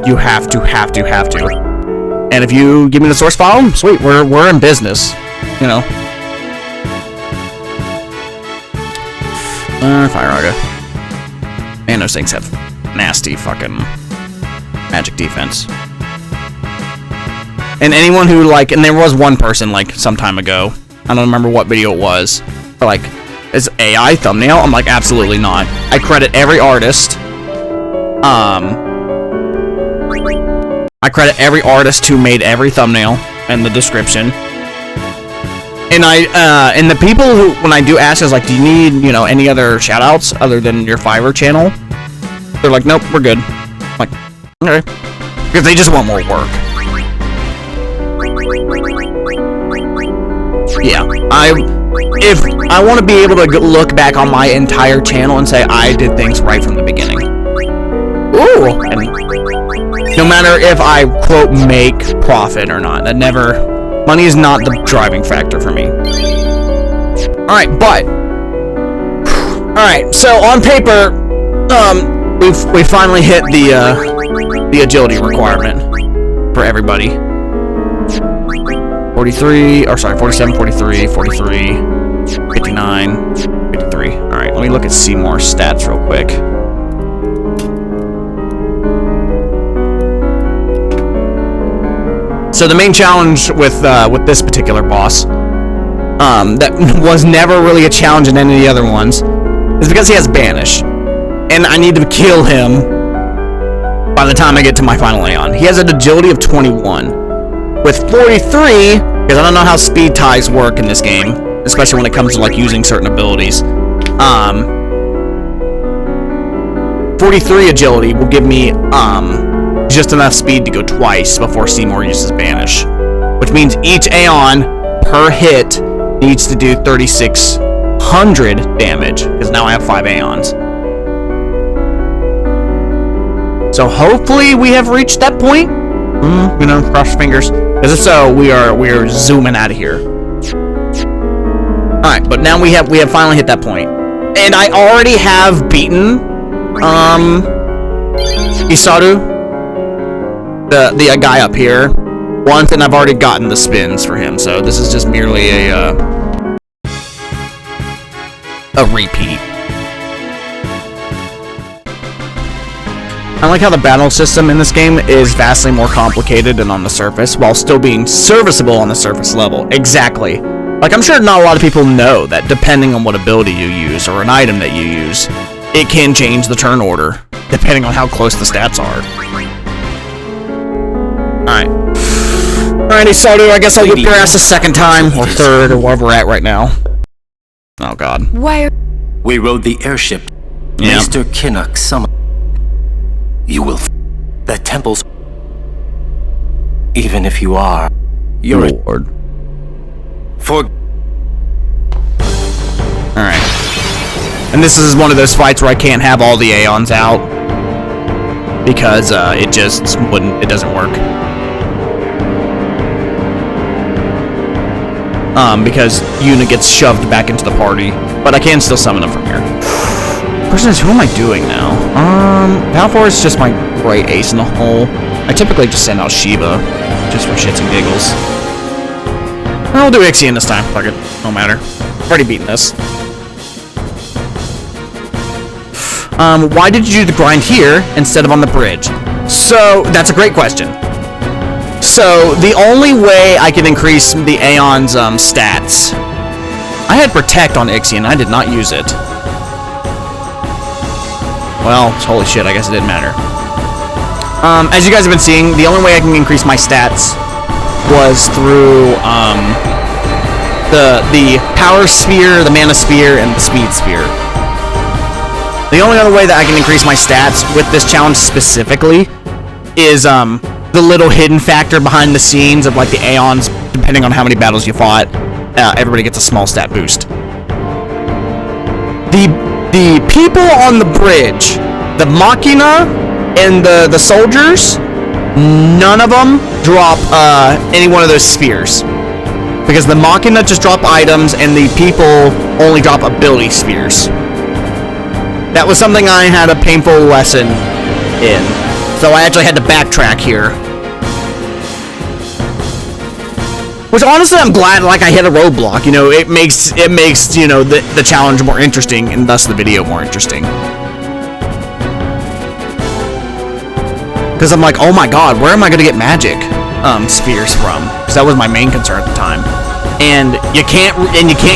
You have to. And if you give me the source file, sweet, we're in business, you know. Fire Arga. Man, those things have nasty fucking magic defense. And anyone who and there was one person some time ago, I don't remember what video it was, but is AI thumbnail? I'm like, absolutely not. I credit every artist. I credit every artist who made every thumbnail and the description. And and the people who, when I do ask, is do you need, any other shoutouts other than your Fiverr channel? They're like, nope, we're good. I'm like, okay. Because they just want more work. Yeah, if I want to be able to look back on my entire channel and say I did things right from the beginning. Ooh! And no matter if I, quote, make profit or not, money is not the driving factor for me. Alright, alright, so on paper, we finally hit the agility requirement for everybody. 47, 43, 59, 53. Alright, let me look at Seymour's stats real quick. So the main challenge with this particular boss, that was never really a challenge in any of the other ones, is because he has Banish. And I need to kill him by the time I get to my final Aeon. He has an agility of 21. With 43, because I don't know how speed ties work in this game, especially when it comes to using certain abilities. 43 agility will give me just enough speed to go twice before Seymour uses Banish, which means each Aeon per hit needs to do 3,600 damage, because now I have 5 Aeons. So hopefully we have reached that point. Cross fingers. Because if so, we are zooming out of here. Alright, but now we have finally hit that point. And I already have beaten Isaru, the guy up here, once, and I've already gotten the spins for him, so this is just merely a repeat. I like how the battle system in this game is vastly more complicated than on the surface, while still being serviceable on the surface level. Exactly. I'm sure not a lot of people know that depending on what ability you use, or an item that you use, it can change the turn order, depending on how close the stats are. Alright. Alrighty, Sodu, I guess I'll whip your ass a second time, or third, or wherever we're at right now. Oh god. Why? We rode the airship. Yeah. Mr. Kinnock summoned. You will the temples. Even if you are, you're Lord. For. Alright. And this is one of those fights where I can't have all the Aeons out, because it just wouldn't. It doesn't work. Because Yuna gets shoved back into the party, but I can still summon him from here. Question is, who am I doing now? Valfor is just my great ace in the hole. I typically just send out Shiva, just for shits and giggles. I'll do Ixion this time. Fuck it, no matter. I've already beaten this. Why did you do the grind here instead of on the bridge? So, that's a great question. So, the only way I can increase the Aeon's stats... I had Protect on Ixion, I did not use it. Well, holy shit, I guess it didn't matter. As you guys have been seeing, the only way I can increase my stats was through, the power sphere, the mana sphere, and the speed sphere. The only other way that I can increase my stats with this challenge specifically is the little hidden factor behind the scenes of like the Aeons. Depending on how many battles you fought, everybody gets a small stat boost. The people on the bridge, the Machina and the soldiers, none of them drop any one of those spheres. Because the Machina just drop items and the people only drop ability spheres. That was something I had a painful lesson in. So I actually had to backtrack here. Which honestly I'm glad like I hit a roadblock. You know, it makes you know the challenge more interesting and thus the video more interesting. Because I'm like, oh my god, where am I gonna get magic spheres from? Because that was my main concern at the time. And you can't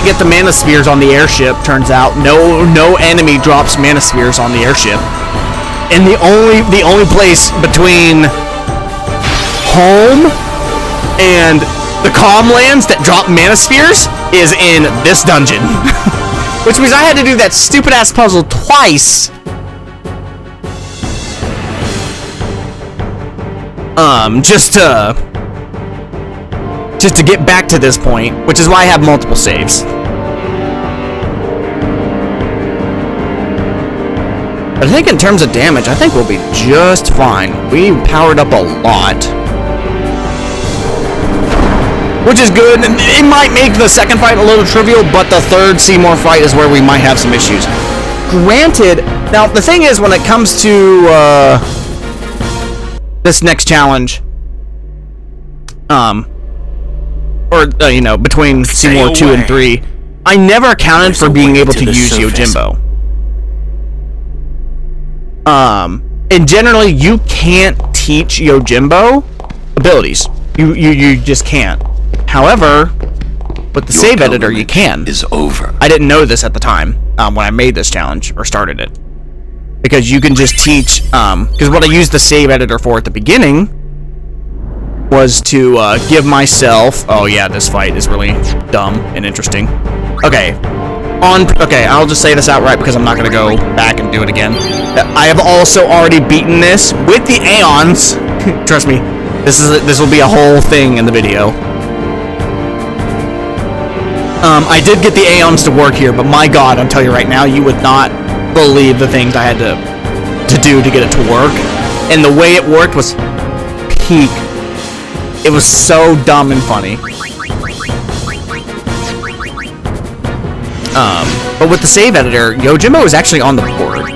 get the mana spheres on the airship. Turns out no enemy drops mana spheres on the airship. And the only place between home and the calm lands that drop mana spheres is in this dungeon. Which means I had to do that stupid ass puzzle twice. Just to get back to this point, which is why I have multiple saves. But I think in terms of damage, I think we'll be just fine. We powered up a lot. Which is good. It might make the second fight a little trivial, but the third Seymour fight is where we might have some issues. Granted, now the thing is when it comes to this next challenge, you know, between Seymour 2 and 3, I never accounted for being able to use Yojimbo. And generally, you can't teach Yojimbo abilities. You just can't. However, with the save editor, you can. Is over. I didn't know this at the time when I made this challenge or started it, because you can just teach. Because what I used the save editor for at the beginning was to give myself. Oh yeah, this fight is really dumb and interesting. Okay, I'll just say this outright because I'm not gonna go back and do it again. I have also already beaten this with the Aeons. Trust me, this will be a whole thing in the video. I did get the Aeons to work here, but my god, I'll tell you right now, you would not believe the things I had to do to get it to work. And the way it worked was peak. It was so dumb and funny. But with the save editor, Yojimbo is actually on the board.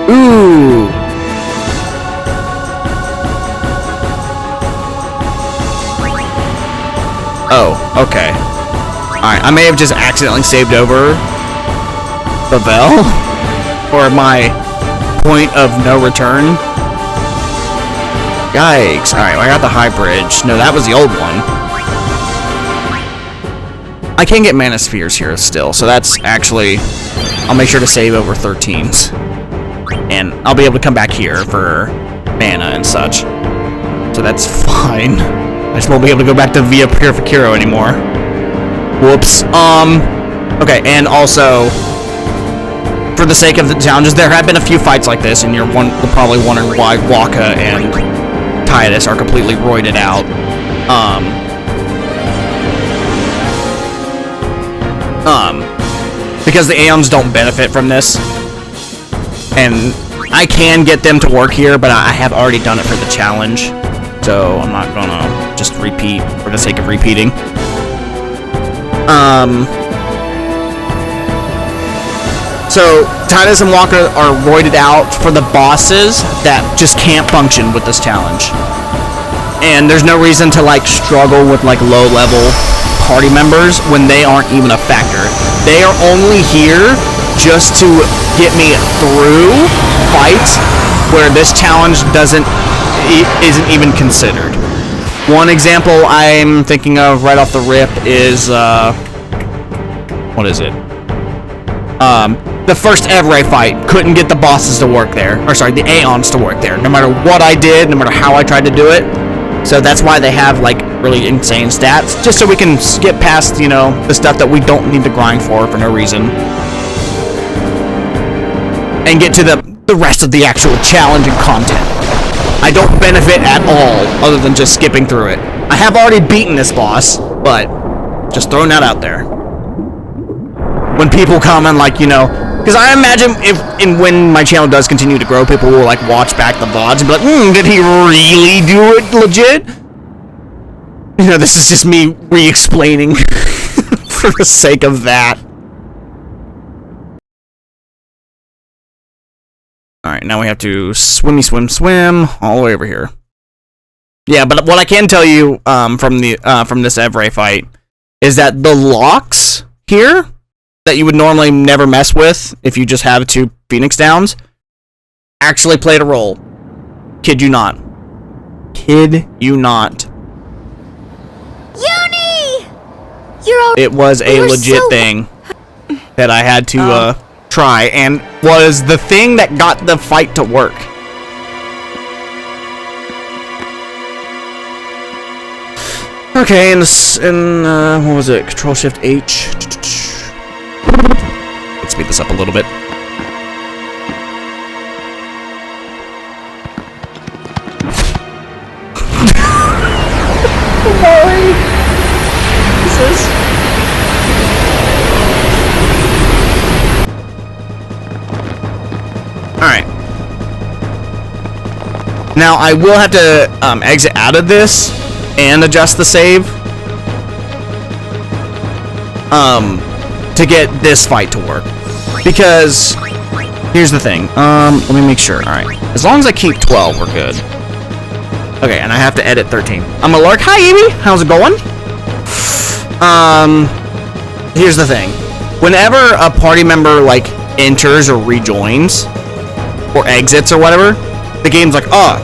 Ooh. Oh, okay. Alright, I may have just accidentally saved over the bell, or my point of no return. Yikes. Alright, well, I got the high bridge. No, that was the old one. I can get mana spheres here still, so that's actually... I'll make sure to save over 13s. And I'll be able to come back here for mana and such. So that's fine. I just won't be able to go back to Via Purificuro anymore. Whoops. Okay, and also, for the sake of the challenges, there have been a few fights like this, and you're probably wondering why Waka and Titus are completely roided out. Because the Aeons don't benefit from this. And I can get them to work here, but I have already done it for the challenge. So I'm not gonna just repeat for the sake of repeating. So Titus and Walker are roided out for the bosses that just can't function with this challenge. And there's no reason to like struggle with like low level party members when they aren't even a factor. They are only here just to get me through fights where this challenge isn't even considered. One example I'm thinking of right off the rip is what is it? The first Evray fight, couldn't get the bosses to work there, or sorry, the Aeons to work there. No matter what I did, no matter how I tried to do it, So that's why they have like really insane stats, just so we can skip past, you know, the stuff that we don't need to grind for no reason. And get to the rest of the actual challenge and content. I don't benefit at all, other than just skipping through it. I have already beaten this boss, but just throwing that out there. When people comment, like, you know, because I imagine when my channel does continue to grow, people will like watch back the VODs and be like, did he really do it legit? You know, this is just me re-explaining for the sake of that. Alright, now we have to swim all the way over here. Yeah, but what I can tell you from this Evray fight is that the locks here that you would normally never mess with if you just have 2 Phoenix Downs actually played a role. Kid you not. Kid you not. Uni! You're it was a legit thing that I had to try, and was the thing that got the fight to work. Okay, and what was it? Control Shift H. Let's speed this up a little bit. Alright. Now, I will have to exit out of this and adjust the save to get this fight to work. Because, here's the thing. Let me make sure. Alright. As long as I keep 12, we're good. Okay, and I have to edit 13. I'm a lark. Hi, Amy! How's it going? Here's the thing. Whenever a party member, like, enters or rejoins, or exits or whatever, the game's like, oh,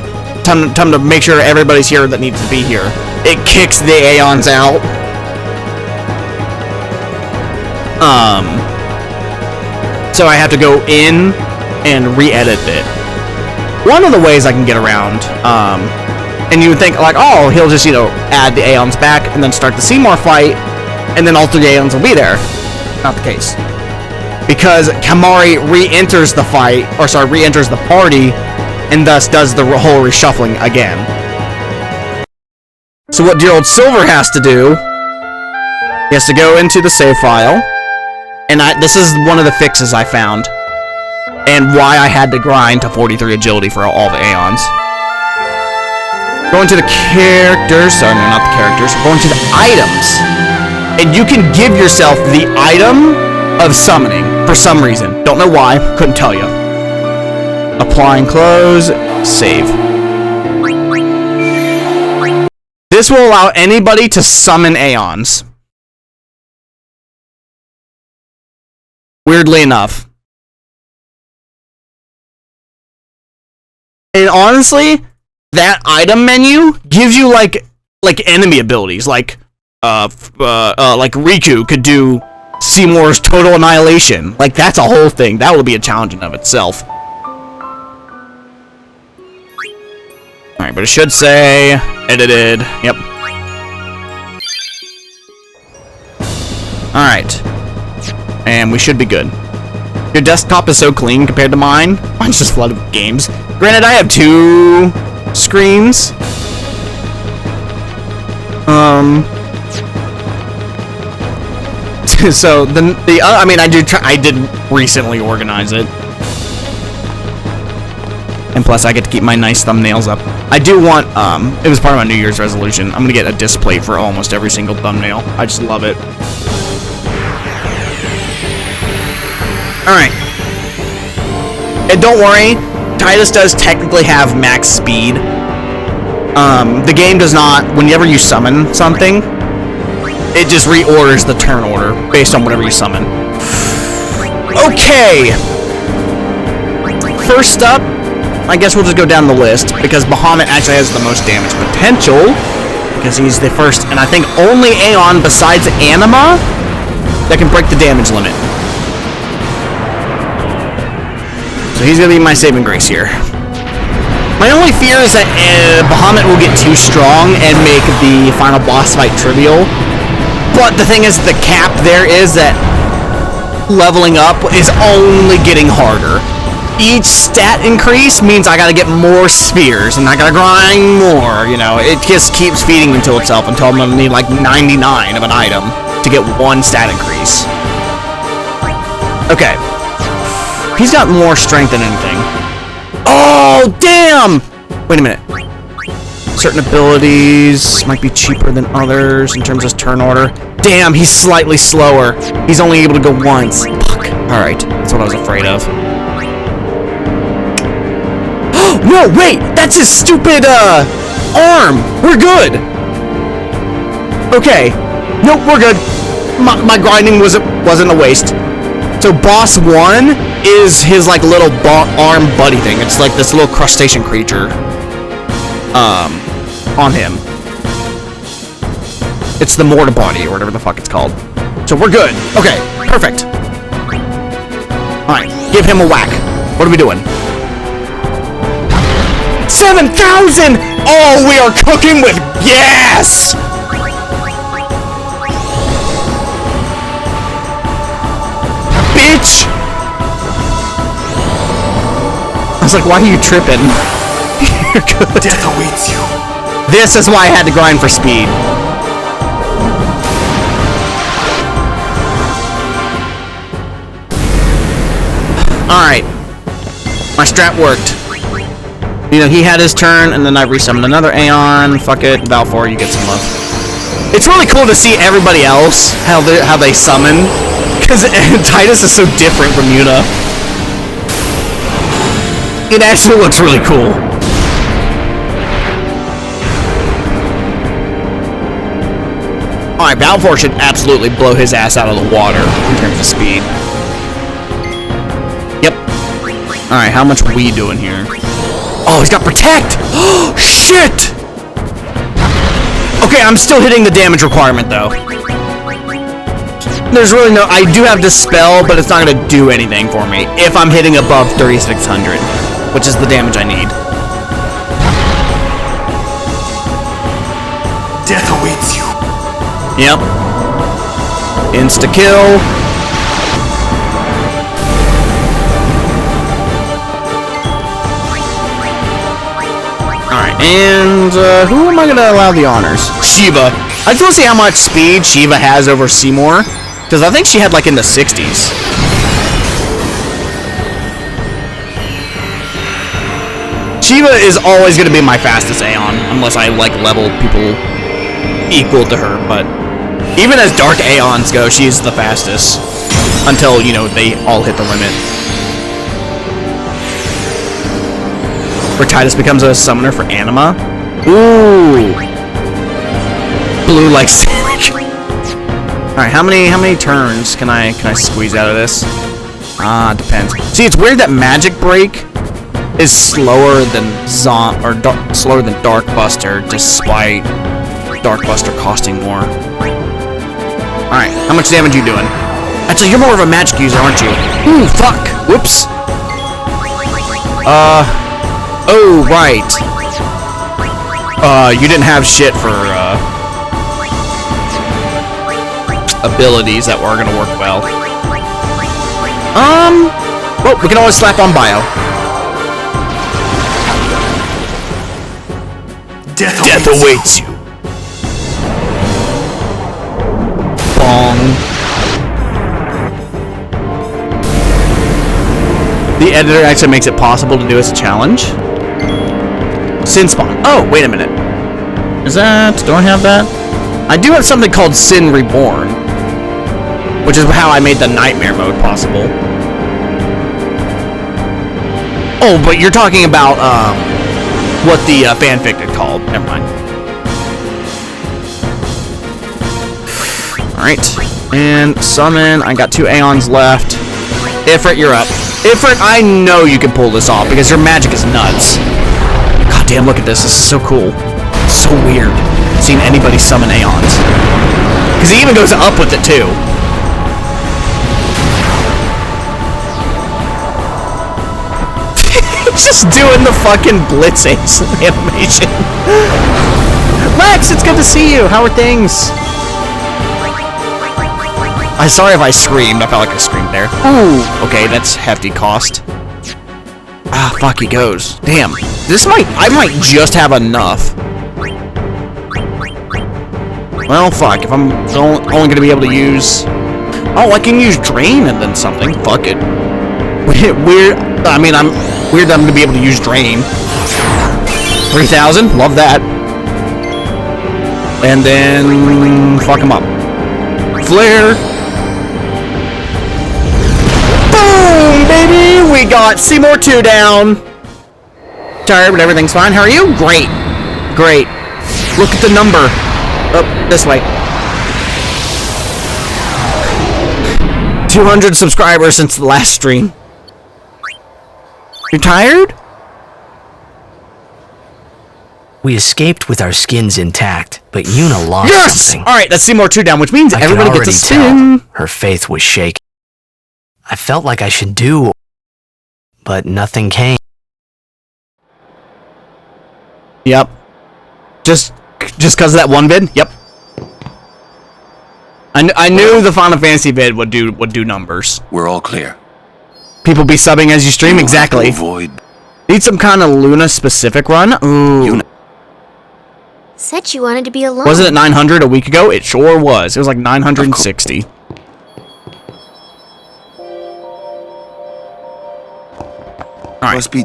time to make sure everybody's here that needs to be here. It kicks the Aeons out. So I have to go in and re-edit it. One of the ways I can get around, and you would think, like, oh, he'll just, you know, add the Aeons back and then start the Seymour fight, and then all 3 Aeons will be there. Not the case. Because Kamari re-enters the fight, or sorry, re-enters the party, and thus does the whole reshuffling again. So what dear old Silver has to do, he has to go into the save file, and this is one of the fixes I found, and why I had to grind to 43 agility for all the Aeons. Going to the characters, sorry, no, not the characters, going to the items, and you can give yourself the item of summoning for some reason. Don't know why, couldn't tell you. Apply and close, save. This will allow anybody to summon Aeons. Weirdly enough. And honestly, that item menu gives you like enemy abilities, like Riku could do Seymour's total annihilation. Like, that's a whole thing. That will be a challenge in of itself. Alright, but it should say edited. Yep. Alright. And we should be good. Your desktop is so clean compared to mine. Mine's just flooded with games. Granted, I have 2 screens. So I mean, I did recently organize it, and plus I get to keep my nice thumbnails up. I do want it was part of my New Year's resolution. I'm gonna get a display for almost every single thumbnail. I just love it. All right, and don't worry, Titus does technically have max speed. The game does not. Whenever you summon something, it just reorders the turn order based on whatever you summon. Okay. First up, I guess we'll just go down the list, because Bahamut actually has the most damage potential, because he's the first, and I think only Aeon besides Anima that can break the damage limit. So he's gonna be my saving grace here. My only fear is that Bahamut will get too strong and make the final boss fight trivial. But the thing is, the cap there is that leveling up is only getting harder. Each stat increase means I gotta get more spheres, and I gotta grind more, you know. It just keeps feeding into itself until I'm gonna need like 99 of an item to get one stat increase. Okay. He's got more strength than anything. Oh, damn! Wait a minute. Certain abilities might be cheaper than others in terms of turn order. Damn, he's slightly slower. He's only able to go once. Fuck. Alright, that's what I was afraid of. No, wait! That's his stupid, arm! We're good! Okay. Nope, we're good. My grinding wasn't a waste. So boss 1 is his, like, little arm buddy thing. It's like this little crustacean creature. On him. It's the mortar body, or whatever the fuck it's called. So we're good. Okay, perfect. Alright, give him a whack. What are we doing? 7,000! Oh, we are cooking with gas! Bitch! I was like, why are you tripping? You're good. Death awaits you. This is why I had to grind for speed. Alright. My strat worked. You know, he had his turn, and then I resummoned another Aeon. Fuck it, Balfour, you get some love. It's really cool to see everybody else, how they summon. Because Titus is so different from Yuna. It actually looks really cool. Alright, Balfour should absolutely blow his ass out of the water in terms of speed. Yep. Alright, how much are we doing here? Oh, he's got Protect! Oh, shit! Okay, I'm still hitting the damage requirement, though. There's really no... I do have Dispel, but it's not going to do anything for me if I'm hitting above 3,600, which is the damage I need. Death awaits you. Yep. Insta-kill. Alright, and who am I going to allow the honors? Shiva. I just want to see how much speed Shiva has over Seymour, because I think she had like in the 60s. Shiva is always going to be my fastest Aeon, unless I like level people equal to her, but even as Dark Aeons go, she's the fastest. Until, you know, they all hit the limit. Where Titus becomes a summoner for Anima. Ooh. Blue like Sonic. Alright, how many turns can I squeeze out of this? Depends. See, it's weird that Magic Break is slower than slower than Dark Buster, despite Dark Buster costing more. Alright, how much damage you doing? Actually, you're more of a magic user, aren't you? Ooh, fuck! Whoops! Oh, right. You didn't have shit for, abilities that were gonna work well. Well, we can always slap on Bio. Death awaits you. Bong. The editor actually makes it possible to do as a challenge. Sin Spawn. Oh, wait a minute. Is that... do I have that? I do have something called Sin Reborn, which is how I made the Nightmare mode possible. Oh, but you're talking about, what the fanfic had called. Never mind. Alright. And summon. I got 2 Aeons left. Ifrit, you're up. Ifrit, I know you can pull this off because your magic is nuts. God damn, look at this. This is so cool. So weird. Seeing anybody summon Aeons. Because he even goes up with it, too. Just doing the fucking Blitz Ace animation. Lex, it's good to see you. How are things? I'm sorry if I screamed. I felt like I screamed there. Ooh. Okay, that's hefty cost. Ah, fuck, he goes. Damn. I might just have enough. Well, fuck. If I'm only gonna be able to use... Oh, I can use Drain and then something. Fuck it. Weird. I mean, I'm weird that I'm gonna be able to use Drain. 3,000. Love that. And then... Fuck him up. Flare. Boom, baby! We got Seymour 2 down. Tired, but everything's fine. How are you? Great. Great. Look at the number. Oh, this way. 200 subscribers since the last stream. You're tired? We escaped with our skins intact, but Yuna lost something. Alright, that's Seymour 2 down, which means everybody gets a spin. Her faith was shaken. I felt like I should do, but nothing came. Yep. Just because of that one vid? Yep. I knew the Final Fantasy vid would do numbers. We're all clear. People be subbing as you stream? You exactly. have to avoid... Need some kind of Luna specific run? Ooh. Said you wanted to be alone. Wasn't it 900 a week ago? It sure was. It was like 960. Alright. Must be...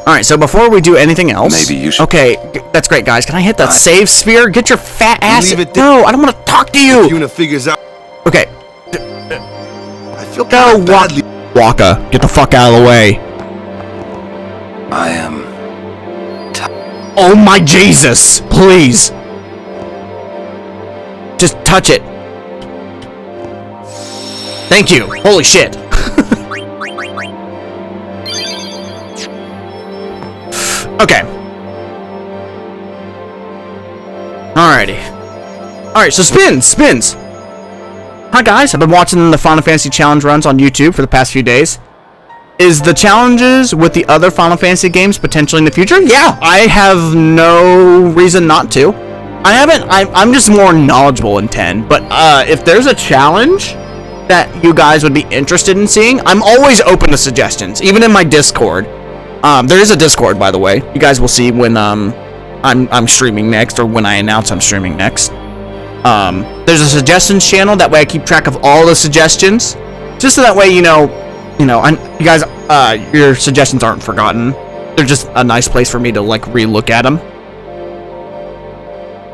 Alright, so before we do anything else... Maybe you should... Okay, that's great, guys. Can I hit that save sphere? Get your fat ass... Leave it No, I don't want to talk to you! Yuna figures out... Okay. I feel Go, kind of badly... Waka, get the fuck out of the way. I am... Oh my Jesus! Please! Just touch it. Thank you. Holy shit. Okay. Alrighty. Alright, so spins. Hi guys, I've been watching the Final Fantasy challenge runs on YouTube for the past few days. Is the challenges with the other Final Fantasy games potentially in the future? Yeah, I have no reason not to. I'm just more knowledgeable in 10, but if there's a challenge that you guys would be interested in seeing, I'm always open to suggestions, even in my Discord. There is a Discord, by the way. You guys will see when I'm streaming next, or when I announce I'm streaming next. There's a suggestions channel. That way I keep track of all the suggestions, just so that way you guys, your suggestions aren't forgotten. They're just a nice place for me to like re-look at them.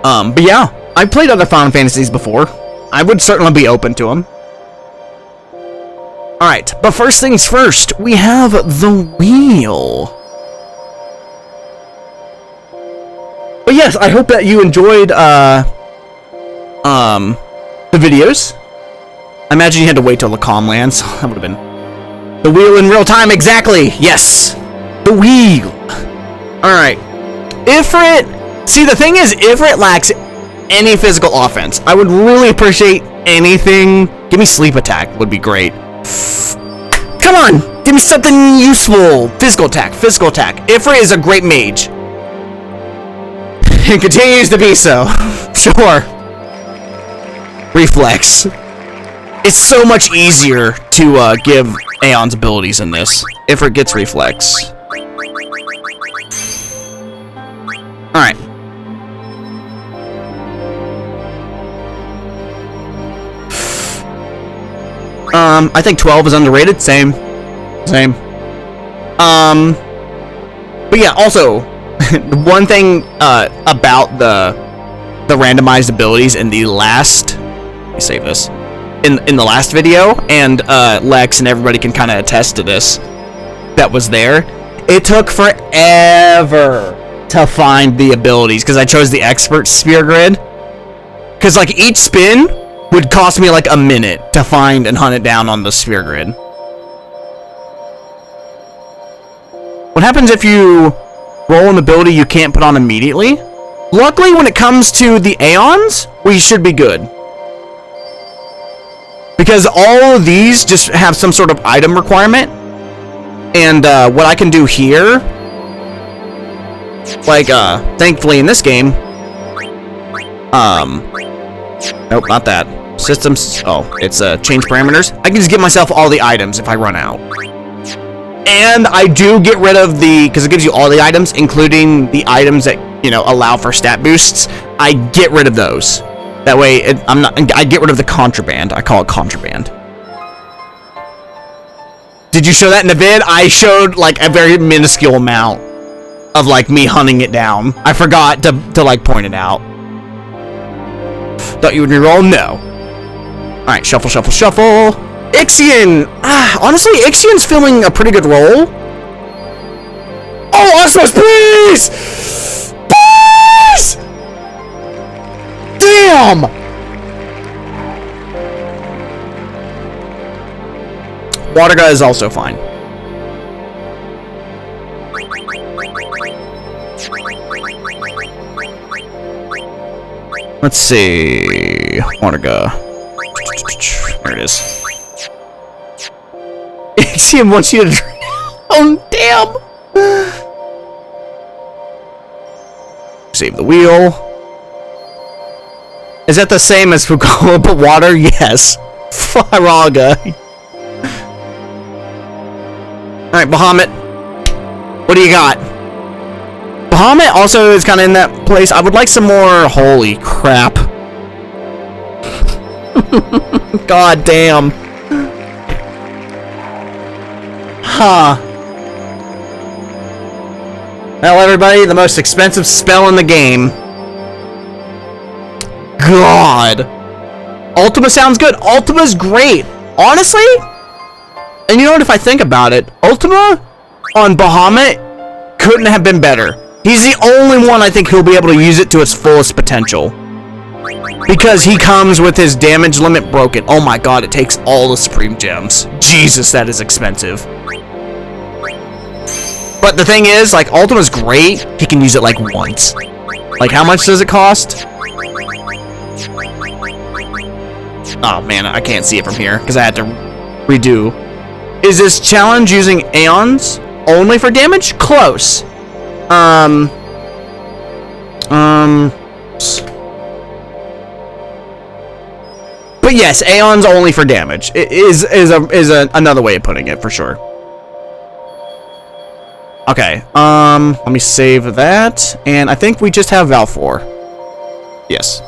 But yeah, I've played other Final Fantasies before. I would certainly be open to them. Alright, but first things first, we have the wheel. But yes, I hope that you enjoyed, the videos. I imagine you had to wait till the calm lands. That would have been... The wheel in real time, exactly! Yes! The wheel! Alright. Ifrit... See, the thing is, Ifrit lacks any physical offense. I would really appreciate anything... Give me sleep attack, would be great. Come on! Give me something useful! Physical attack. Ifrit is a great mage. It continues to be so. Sure. Reflex. It's so much easier to give Aeon's abilities in this. Ifrit gets reflex. Alright. I think 12 is underrated. Same. But yeah, also, one thing about the randomized abilities in the last... Let me save this. In the last video, and Lex and everybody can kind of attest to this, that was there. It took forever to find the abilities, because I chose the expert sphere grid. Because like each spin would cost me like a minute to find and hunt it down on the sphere grid. What happens if you roll an ability you can't put on immediately? Luckily, when it comes to the Aeons, we should be good. Because all of these just have some sort of item requirement. And what I can do here, like thankfully in this game, nope, not that. Systems, oh, it's change parameters. I can just give myself all the items if I run out. And I do get rid of the, because it gives you all the items, including the items that, you know, allow for stat boosts. I get rid of those. That way, I get rid of the contraband. I call it contraband. Did you show that in the vid? I showed, like, a very minuscule amount of, like, me hunting it down. I forgot to like, point it out. Thought you would reroll? No. Alright, shuffle, shuffle, shuffle. Aeon! Honestly, Aeon's filming a pretty good role. Oh, Osmos, please! Please! Damn! Water guy is also fine. Let's see. Water guy. There it is. Aeon wants you to drink. Oh, damn! Save the wheel. Is that the same as Fukuoka but water? Yes. Faraga. Alright, Bahamut. What do you got? Bahamut also is kind of in that place. I would like some more. Holy crap. God damn. Huh. Well, everybody, the most expensive spell in the game. God. Ultima sounds good. Ultima's great. Honestly, and you know what, if I think about it, Ultima on Bahamut couldn't have been better. He's the only one I think who'll be able to use it to its fullest potential. Because he comes with his damage limit broken. Oh my god, it takes all the Supreme Gems. Jesus, that is expensive. But the thing is, like, Ultima's great. He can use it, like, once. Like, how much does it cost? Oh, man, I can't see it from here, because I had to redo. Is this challenge using Aeons only for damage? Close. But yes, Aeon's only for damage. It is another way of putting it, for sure. Okay, let me save that, and I think we just have Val 4. Yes.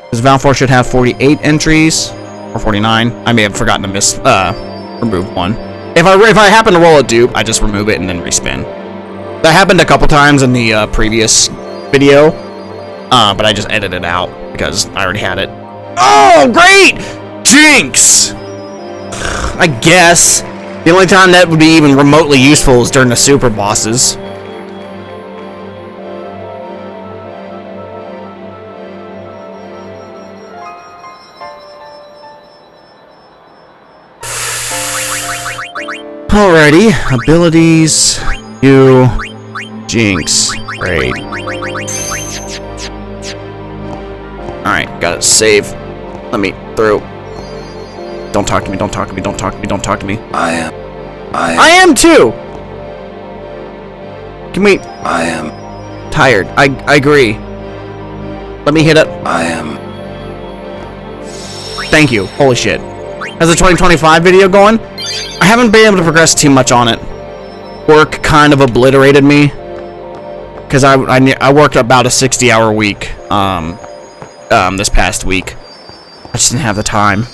Because Val 4 should have 48 entries, or 49. I may have forgotten to remove one. If I happen to roll a dupe, I just remove it and then respin. That happened a couple times in the previous video, but I just edited it out because I already had it. Oh, great! Jinx! I guess. The only time that would be even remotely useful is during the super bosses. Alrighty, abilities, you, Jinx, great. Alright, gotta save. Let me through. Don't talk to me, don't talk to me, don't talk to me, don't talk to me. I am too! Can we... I am tired. I agree. Let me hit it. I am. Thank you. Holy shit. How's the 2025 video going? I haven't been able to progress too much on it. Work kind of obliterated me. Because I worked about a 60-hour week this past week. I just didn't have the time.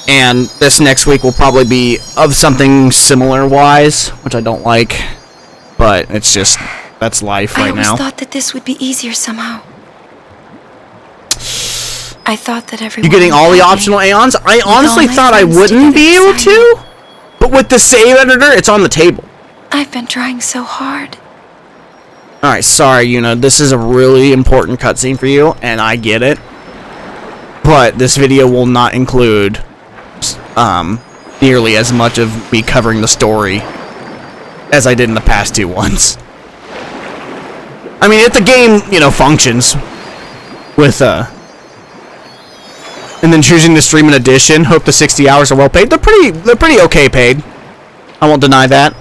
And this next week will probably be of something similar-wise, which I don't like. But it's just, that's life right now. I always thought that this would be easier somehow. I thought that everyone... You getting all the optional Aeons? I honestly thought I wouldn't be able to. But with the save editor, it's on the table. I've been trying so hard. Alright, sorry, Yuna. This is a really important cutscene for you, and I get it. But this video will not include nearly as much of me covering the story as I did in the past two ones. I mean, if the game, you know, functions with And then choosing to stream an edition. Hope the 60 hours are well paid. They're pretty okay paid. I won't deny that.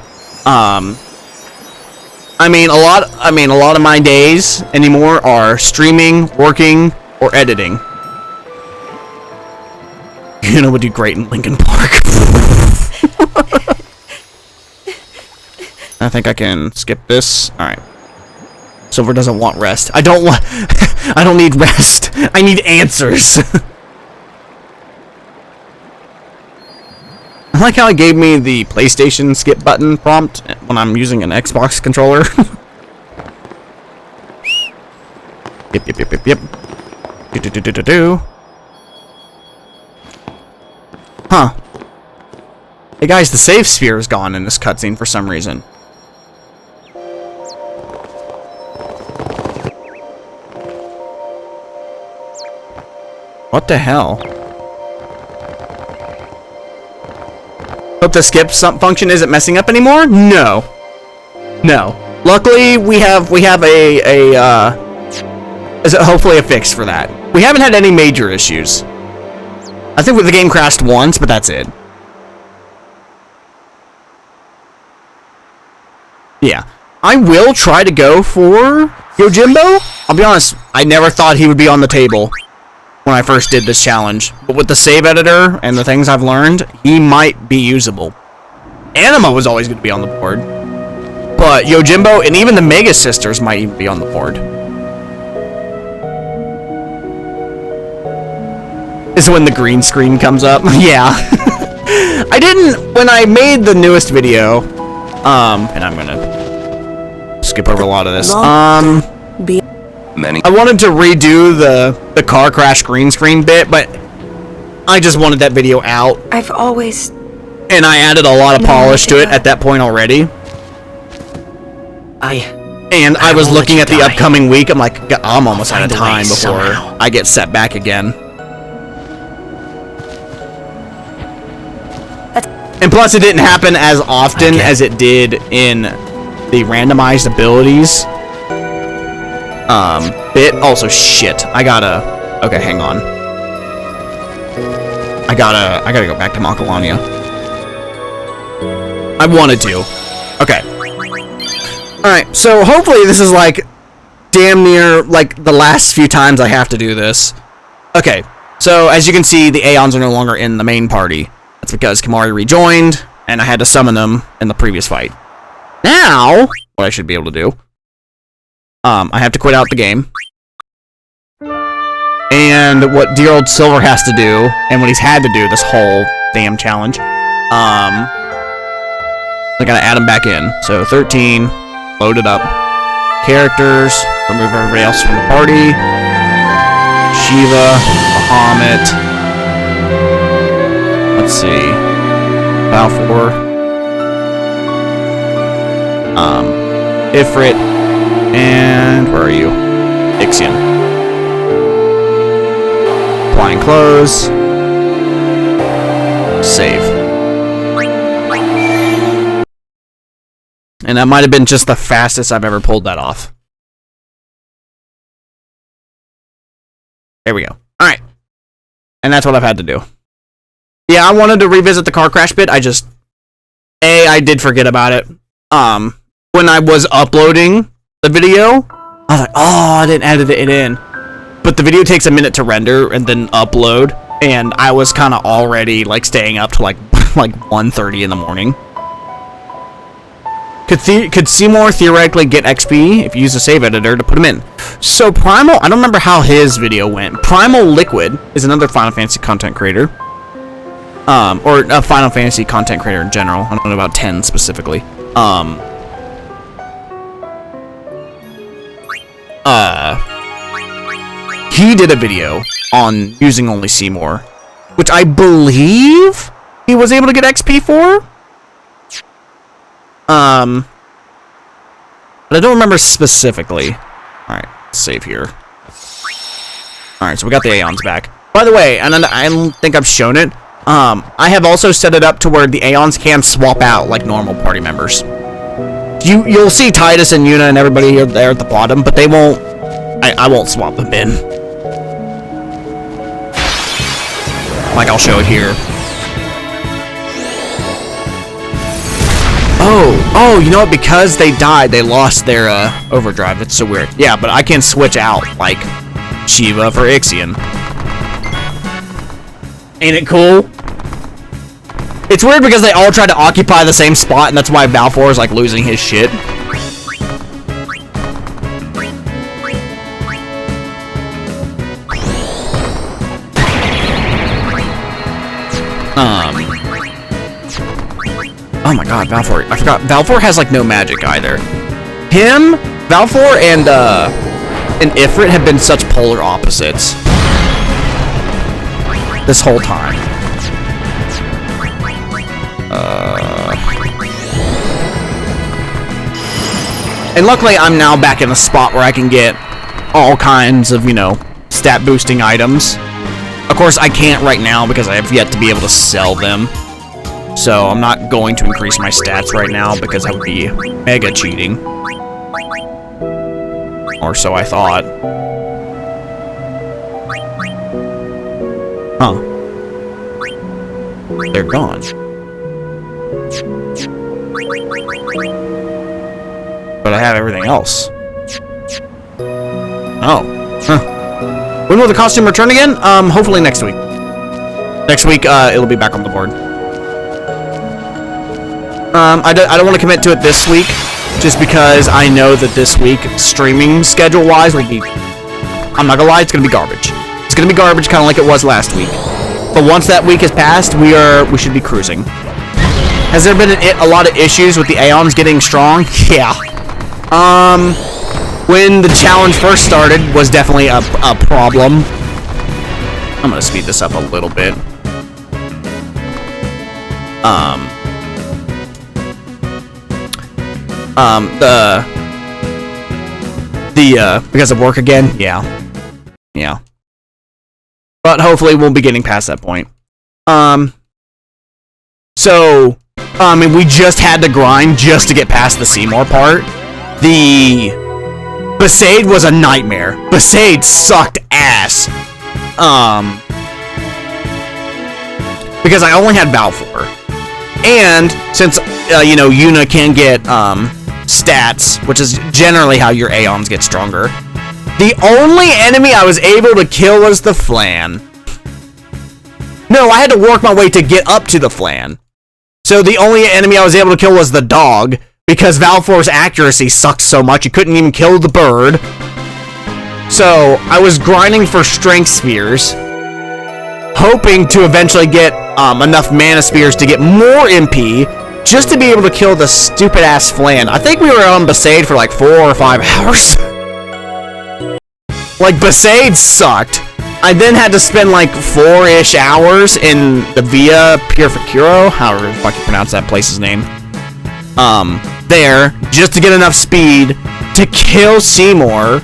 I mean, a lot of my days anymore are streaming, working, or editing. You know, would do great in Lincoln Park. I think I can skip this. All right. Silver doesn't want rest. I don't want. I don't need rest. I need answers. I like how it gave me the PlayStation skip button prompt when I'm using an Xbox controller. Yep. Do. Huh. Hey guys, the save sphere is gone in this cutscene for some reason. What the hell? Hope the skip function isn't messing up anymore? No. Luckily, we have hopefully a fix for that. We haven't had any major issues. I think the game crashed once, but that's it. Yeah. I will try to go for Yojimbo. I'll be honest, I never thought he would be on the table when I first did this challenge. But with the save editor and the things I've learned, he might be usable. Anima was always going to be on the board. But Yojimbo and even the Mega Sisters might even be on the board. Is when the green screen comes up. Yeah. I didn't, when I made the newest video, and I'm gonna skip over a lot of this. I wanted to redo the car crash green screen bit, but I just wanted that video out. I've always... And I added a lot of polish to it at that point already. I was looking at the upcoming week, I'm like, I'm almost out of time before I get set back again. And plus, it didn't happen as often as it did in the randomized abilities bit. Also, shit. I gotta... Okay, hang on. I gotta go back to Macalania. I wanted to. Okay. Alright, so hopefully this is like damn near like the last few times I have to do this. Okay, so as you can see, the Aeons are no longer in the main party. That's because Kimari rejoined, and I had to summon them in the previous fight. Now, what I should be able to do, I have to quit out the game. And what dear old Silver has to do, and what he's had to do this whole damn challenge, I gotta add him back in. So 13, load it up. Characters, remove everybody else from the party. Shiva, Bahamut. Let's see. Balfour. Ifrit. And where are you? Ixion. Applying close. Save. And that might have been just the fastest I've ever pulled that off. There we go. Alright. And that's what I've had to do. Yeah, I wanted to revisit the car crash bit. I did forget about it. When I was uploading the video, I was like, oh, I didn't edit it in. But the video takes a minute to render and then upload. And I was kind of already, like, staying up to, like 1:30 in the morning. Could Seymour theoretically get XP if you use a save editor to put him in? So Primal, I don't remember how his video went. Primal Liquid is another Final Fantasy content creator. Or a Final Fantasy content creator in general. I don't know about 10 specifically. He did a video on using only Seymour, which I believe he was able to get XP for. But I don't remember specifically. Alright, save here. Alright, so we got the Aeons back. By the way, and I don't think I've shown it, I have also set it up to where the Aeons can swap out like normal party members. You'll see Titus and Yuna and everybody there at the bottom, but they won't... I won't swap them in. Like, I'll show it here. Oh, you know what? Because they died, they lost their overdrive. That's so weird. Yeah, but I can switch out, like, Shiva for Ixion. Ain't it cool? It's weird because they all try to occupy the same spot, and that's why Balfour is, like, losing his shit. Oh my god, Balfour. I forgot. Balfour has, like, no magic either. Him, Balfour, and Ifrit have been such polar opposites. This whole time. And luckily, I'm now back in a spot where I can get all kinds of, you know, stat boosting items. Of course, I can't right now because I have yet to be able to sell them. So I'm not going to increase my stats right now because that would be mega cheating. Or so I thought. Huh. They're gone. But I have everything else. Oh. Huh. When will the costume return again? Hopefully next week. Next week, it'll be back on the board. I don't want to commit to it this week, just because I know that this week, streaming schedule-wise, will be... I'm not gonna lie, it's gonna be garbage. It's gonna be garbage, kind of like it was last week. But once that week has passed, we should be cruising. Has there been a lot of issues with the Aeons getting strong? Yeah. When the challenge first started, was definitely a problem. I'm gonna speed this up a little bit. Because of work again? Yeah. But hopefully we'll be getting past that point. So, I mean, we just had to grind just to get past the Seymour part. The Besaid was a nightmare. Besaid sucked ass. Because I only had Balfour. And since, you know, Yuna can get, stats, which is generally how your Aeons get stronger, the only enemy I was able to kill was the Flan. No, I had to work my way to get up to the Flan. So the only enemy I was able to kill was the dog, because Balfour's accuracy sucked so much you couldn't even kill the bird. So I was grinding for strength spears, hoping to eventually get enough mana spears to get more MP, just to be able to kill the stupid-ass Flan. I think we were on Besaid for like 4 or 5 hours. Like, Besaid sucked. I then had to spend like 4-ish hours in the Via Purificuro, however the fuck you pronounce that place's name. There, just to get enough speed to kill Seymour.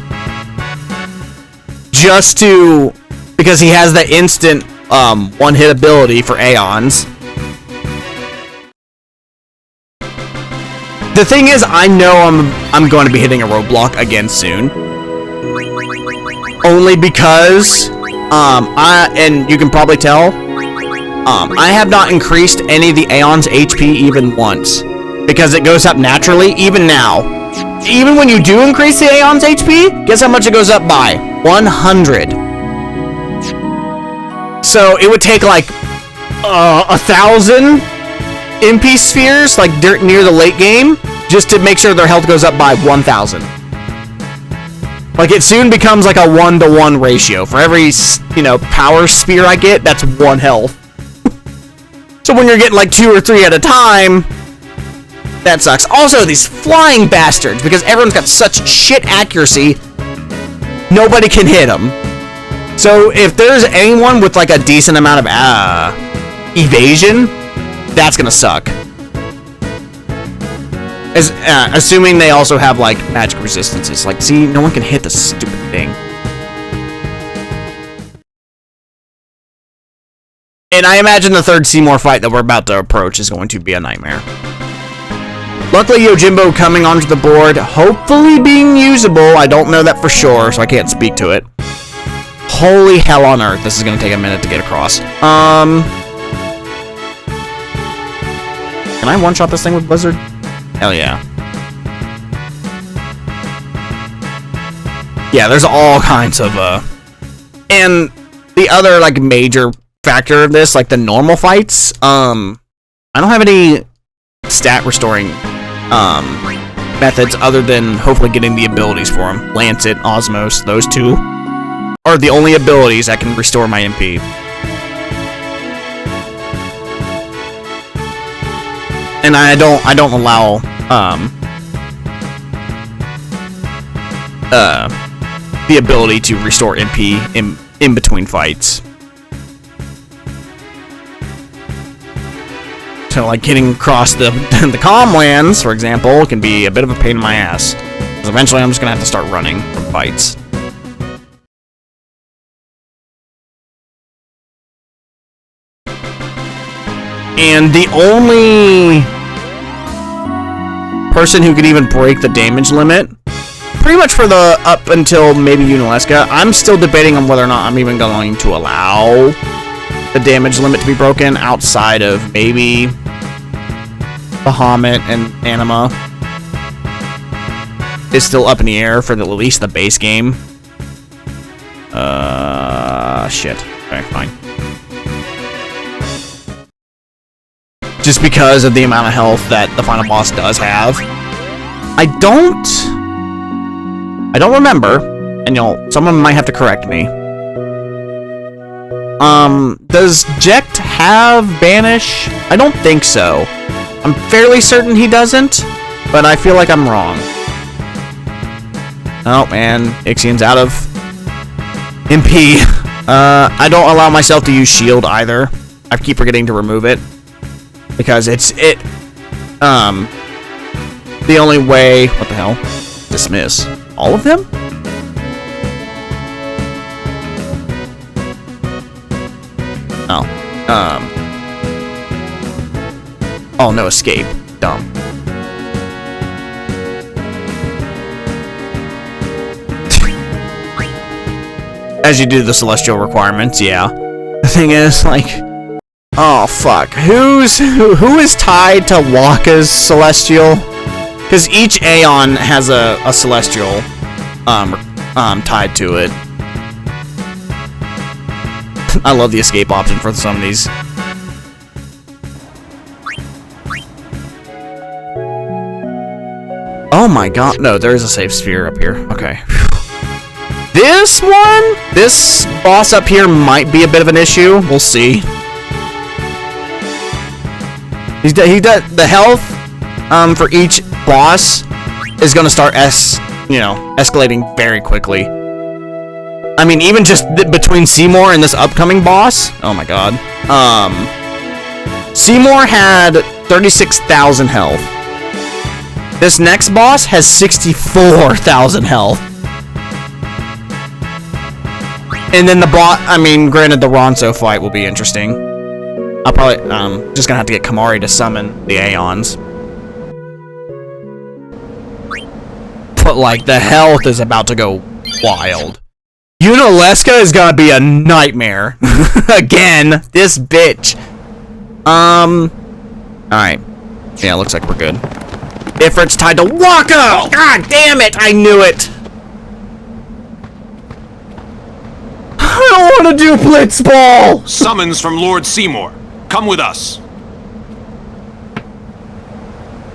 Just to... because he has that instant, one-hit ability for Aeons. The thing is, I know I'm going to be hitting a roadblock again soon. Only because, and you can probably tell, I have not increased any of the Aeon's HP even once. Because it goes up naturally, even now. Even when you do increase the Aeon's HP, guess how much it goes up by? 100. So it would take like 1,000 MP spheres, like near the late game, just to make sure their health goes up by 1,000. Like, it soon becomes like a 1-to-1 ratio. For every, you know, power sphere I get, that's 1 health. So when you're getting like 2 or 3 at a time, that sucks. Also, these flying bastards, because everyone's got such shit accuracy, nobody can hit them. So if there's anyone with like a decent amount of evasion, that's gonna suck. Assuming they also have like magic resistances. Like, see, no one can hit this stupid thing. And I imagine the third Seymour fight that we're about to approach is going to be a nightmare. Luckily, Yojimbo coming onto the board, hopefully being usable. I don't know that for sure, so I can't speak to it. Holy hell on earth, this is gonna take a minute to get across. Can I one-shot this thing with Blizzard? Hell yeah. Yeah, there's all kinds of, and the other, like, major factor of this, like, the normal fights, I don't have any stat restoring, methods other than hopefully getting the abilities for them. Lancet, Osmos, those two are the only abilities that can restore my MP. And I don't allow, the ability to restore MP in between fights. So, like, getting across the Calmlands, for example, can be a bit of a pain in my ass. Because eventually I'm just gonna have to start running from fights. And the only person who could even break the damage limit, pretty much for the up until maybe Unalesca, I'm still debating on whether or not I'm even going to allow the damage limit to be broken outside of maybe Bahamut and Anima. It's still up in the air for at least the base game. Shit. Okay, fine. Just because of the amount of health that the final boss does have. I don't remember, and someone might have to correct me. Does Jecht have Banish? I don't think so. I'm fairly certain he doesn't, but I feel like I'm wrong. Oh man, Ixion's out of MP. I don't allow myself to use shield either. I keep forgetting to remove it. Because it's the only way. What the hell? Dismiss all of them? Oh. Oh, no escape. Dumb. As you do the celestial requirements, yeah. The thing is, like, oh fuck, who is tied to Wakka's celestial? Because each Aeon has a celestial tied to it. I love the escape option for some of these. Oh my god, no, there is a safe sphere up here. Okay. This boss up here might be a bit of an issue. We'll see. He does the health for each boss is gonna start escalating very quickly. I mean, even just between Seymour and this upcoming boss. Oh my god. Seymour had 36,000 health. This next boss has 64,000 health. And then granted, the Ronso fight will be interesting. I'll probably, just gonna have to get Kamari to summon the Aeons. But, like, the health is about to go wild. Unalesca is gonna be a nightmare. Again, this bitch. Alright. Yeah, looks like we're good. Ifrit's tied to Wakka! God damn it! I knew it! I don't want to do Blitzball! Summons from Lord Seymour. Come with us.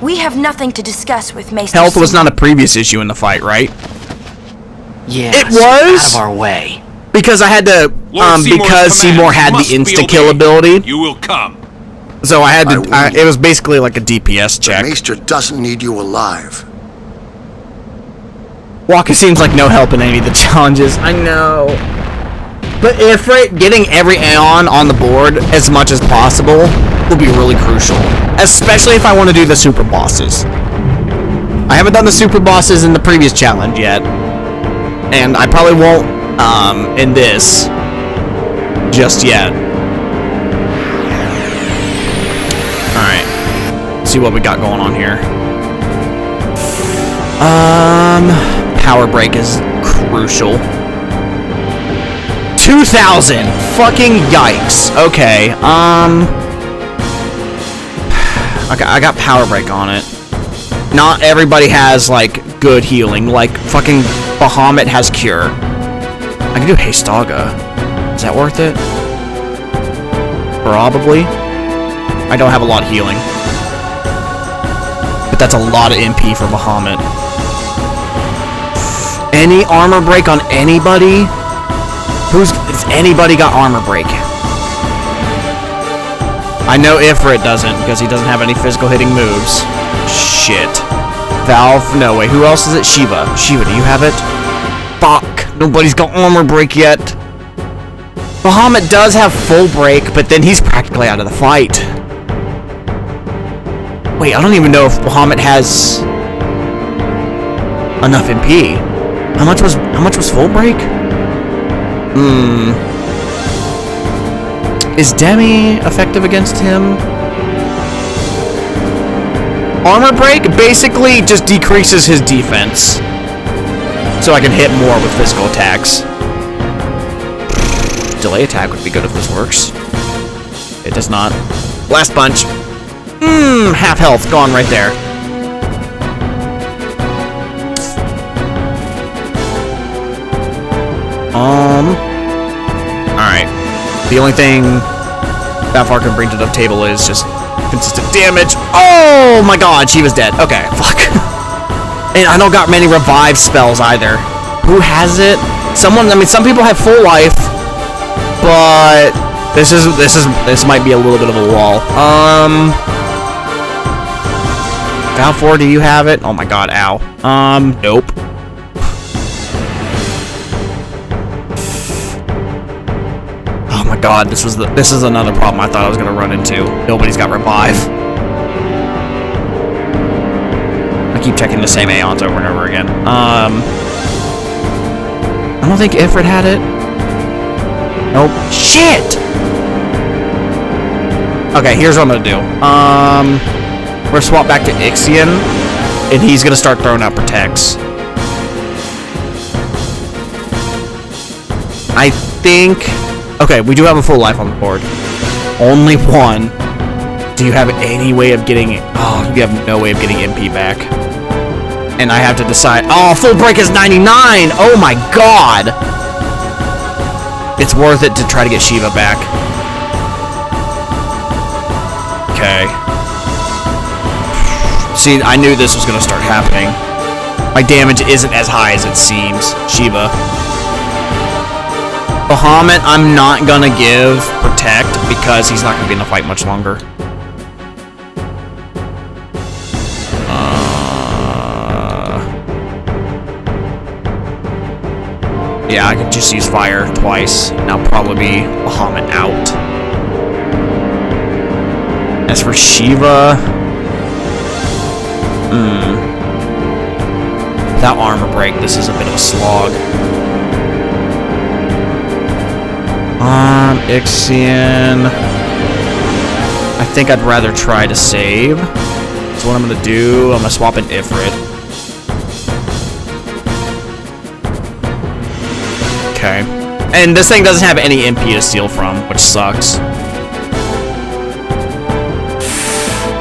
We have nothing to discuss with Maester Health was Seymour. not a previous issue in the fight, right? Yeah, it was out of our way. Because I had to, because Seymour had the insta-kill ability. You will come. So I had to, it was basically like a DPS check. Maester doesn't need you alive. Wakka seems like no help in any of the challenges. I know. But Ifrit, getting every Aeon on the board as much as possible will be really crucial. Especially if I want to do the super bosses. I haven't done the super bosses in the previous challenge yet. And I probably won't, in this just yet. Alright. See what we got going on here. Power break is crucial. 2,000! Fucking yikes. Okay, okay, I got Power Break on it. Not everybody has, like, good healing. Like, fucking Bahamut has Cure. I can do Hastaga. Is that worth it? Probably. I don't have a lot of healing. But that's a lot of MP for Bahamut. Any armor break on anybody? Has anybody got armor break? I know Ifrit doesn't, because he doesn't have any physical hitting moves. Shit. Valve? No way. Who else is it? Shiva. Shiva, do you have it? Fuck. Nobody's got armor break yet. Bahamut does have full break, but then he's practically out of the fight. Wait, I don't even know if Bahamut has enough MP. How much was full break? Is Demi effective against him? Armor break basically just decreases his defense, so I can hit more with physical attacks. Delay attack would be good if this works. It does not. Blast punch. Half health gone right there. Alright. The only thing Balfour can bring to the table is just consistent damage. Oh my god, she was dead. Okay, fuck. And I don't got many revive spells either. Who has it? Someone, I mean, some people have full life, but this might be a little bit of a wall. Balfour, do you have it? Oh my god, ow. Nope. Oh my god, this is another problem I thought I was gonna run into. Nobody's got revive. I keep checking the same Aeons over and over again. I don't think Ifrit had it. Nope. Shit! Okay, here's what I'm gonna do. We're gonna swap back to Aeon, and he's gonna start throwing out protects. I think... Okay, we do have a full life on the board. Only one. Do you have any way of getting... Oh, you have no way of getting MP back. And I have to decide... Oh, full break is 99! Oh my god! It's worth it to try to get Shiva back. Okay. See, I knew this was going to start happening. My damage isn't as high as it seems. Shiva. Bahamut, I'm not going to give Protect because he's not going to be in the fight much longer. Yeah, I could just use Fire twice, and I'll probably be Bahamut out. As for Shiva... Without armor break, this is a bit of a slog. Aeon... I think I'd rather try to save. So what I'm gonna do, I'm gonna swap in Ifrit. Okay. And this thing doesn't have any MP to steal from, which sucks.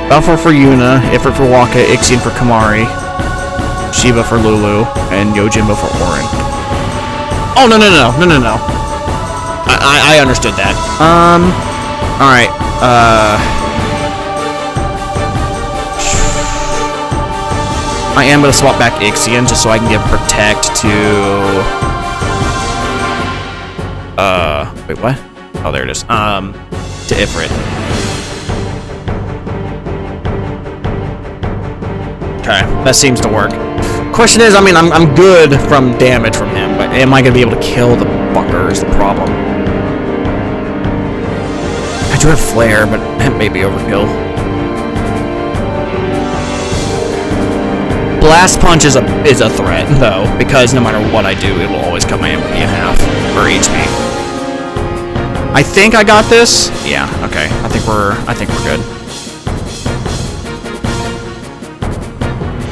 Balfour for Yuna, Ifrit for Waka, Aeon for Kamari, Shiva for Lulu, and Yojimbo for Orin. Oh, no. I understood that. Alright, I am gonna swap back Aeon just so I can give Protect to... wait, what? Oh, there it is. To Ifrit. Okay, that seems to work. Question is, I mean, I'm good from damage from him, but am I gonna be able to kill the fucker is the problem. I do have Flare, but that may be overkill. Blast Punch is a threat, though, because no matter what I do, it will always cut my MP in half, or HP. I think I got this. Yeah, okay. I think we're good.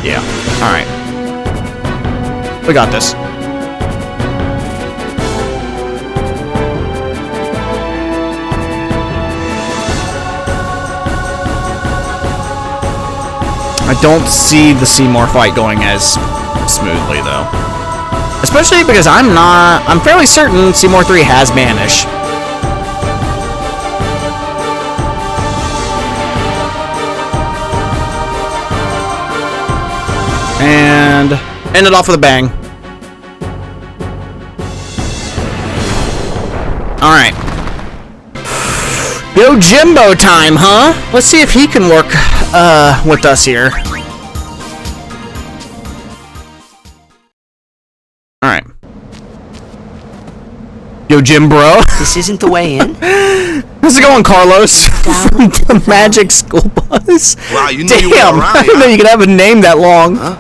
Yeah. Alright. We got this. I don't see the Seymour fight going as smoothly, though. Especially because I'm fairly certain Seymour 3 has Banish. And end it off with a bang. Alright. Yo Jimbo time, huh? Let's see if he can work with us here. Alright. Yo Jim bro. This isn't the way in? How's it going, Carlos? From the Magic School Bus. Wow, you knew Damn, you were around, I didn't know you could have a name that long. Huh?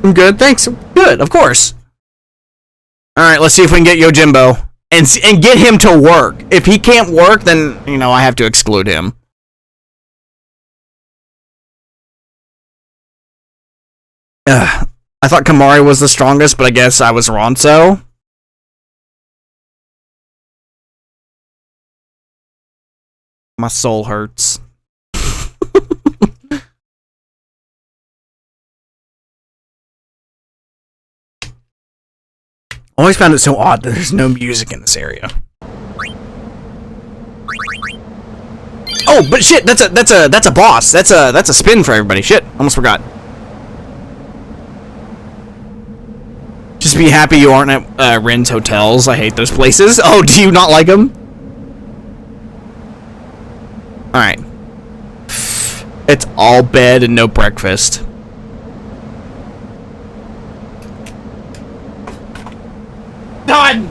I'm good, thanks. Good, of course. Alright, let's see if we can get Yojimbo. And get him to work. If he can't work, then, you know, I have to exclude him. I thought Kamari was the strongest, but I guess I was wrong, so. My soul hurts. Always found it so odd that there's no music in this area. Oh, but shit, that's a boss. That's a spin for everybody. Shit, almost forgot. Just be happy you aren't at Rin's hotels. I hate those places. Oh, do you not like them? All right. It's all bed and no breakfast. Done!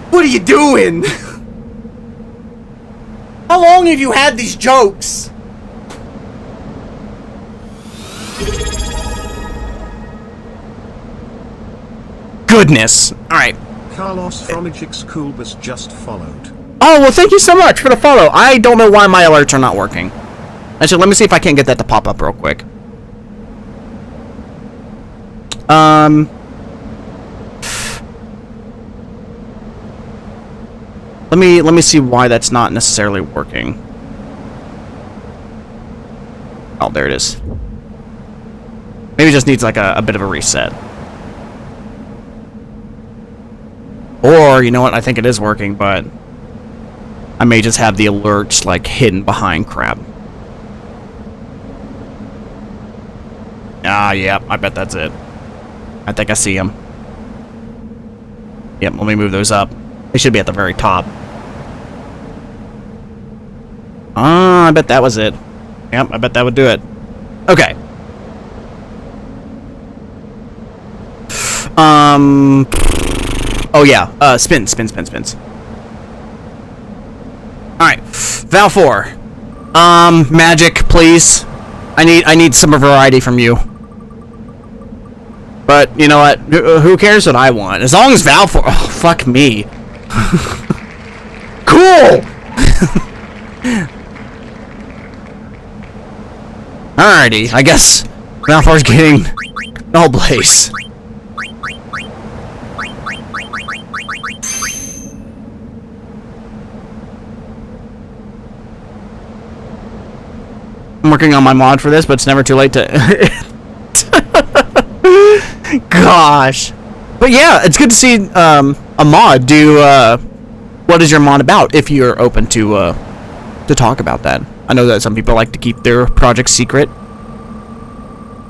What are you doing? How long have you had these jokes? Goodness. Alright. Carlos from Magic School Bus just followed. Oh, well, thank you so much for the follow. I don't know why my alerts are not working. Actually, let me see if I can't get that to pop up real quick. Let me see why that's not necessarily working. Oh, there it is. Maybe it just needs like a bit of a reset. Or, you know what, I think it is working, but I may just have the alerts like hidden behind crap. Ah, yeah, I bet that's it. I think I see them. Yep, let me move those up. They should be at the very top. Ah, I bet that was it. Yep, I bet that would do it. Okay. Oh yeah, spins. Alright, Val 4. Magic, please. I need some variety from you. But, you know what? Who cares what I want? As long as Val 4... Oh, fuck me. Cool! Alrighty, I guess Val 4's getting Null Blaze. I'm working on my mod for this, but it's never too late to... Gosh. But yeah, it's good to see a mod do what is your mod about, if you're open to talk about that. I know that some people like to keep their project secret.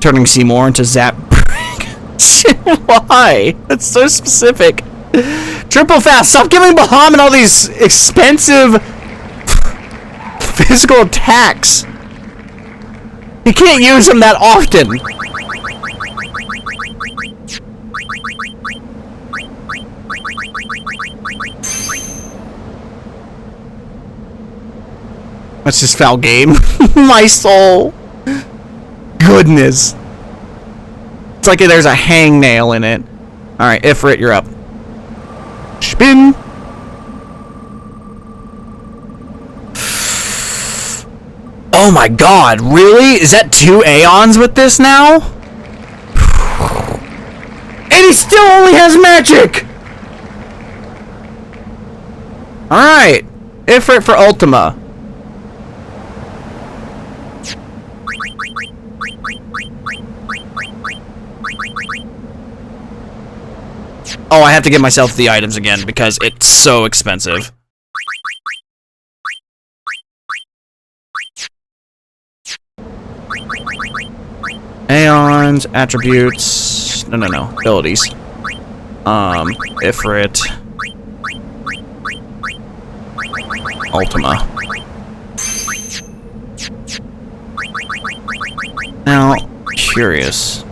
Turning Seymour into Zap. Why? That's so specific. Triple fast. Stop giving Bahamut all these expensive physical attacks. You can't use them that often. That's just foul game. My soul. Goodness. It's like there's a hangnail in it. Alright, Ifrit, you're up. Spin. Oh my god, really? Is that 2 Aeons with this now? And he still only has magic! Alright. Ifrit for Ultima. Oh, I have to get myself the items again because it's so expensive. Aeons, attributes. No. Abilities. Ifrit. Ultima. Now, curious.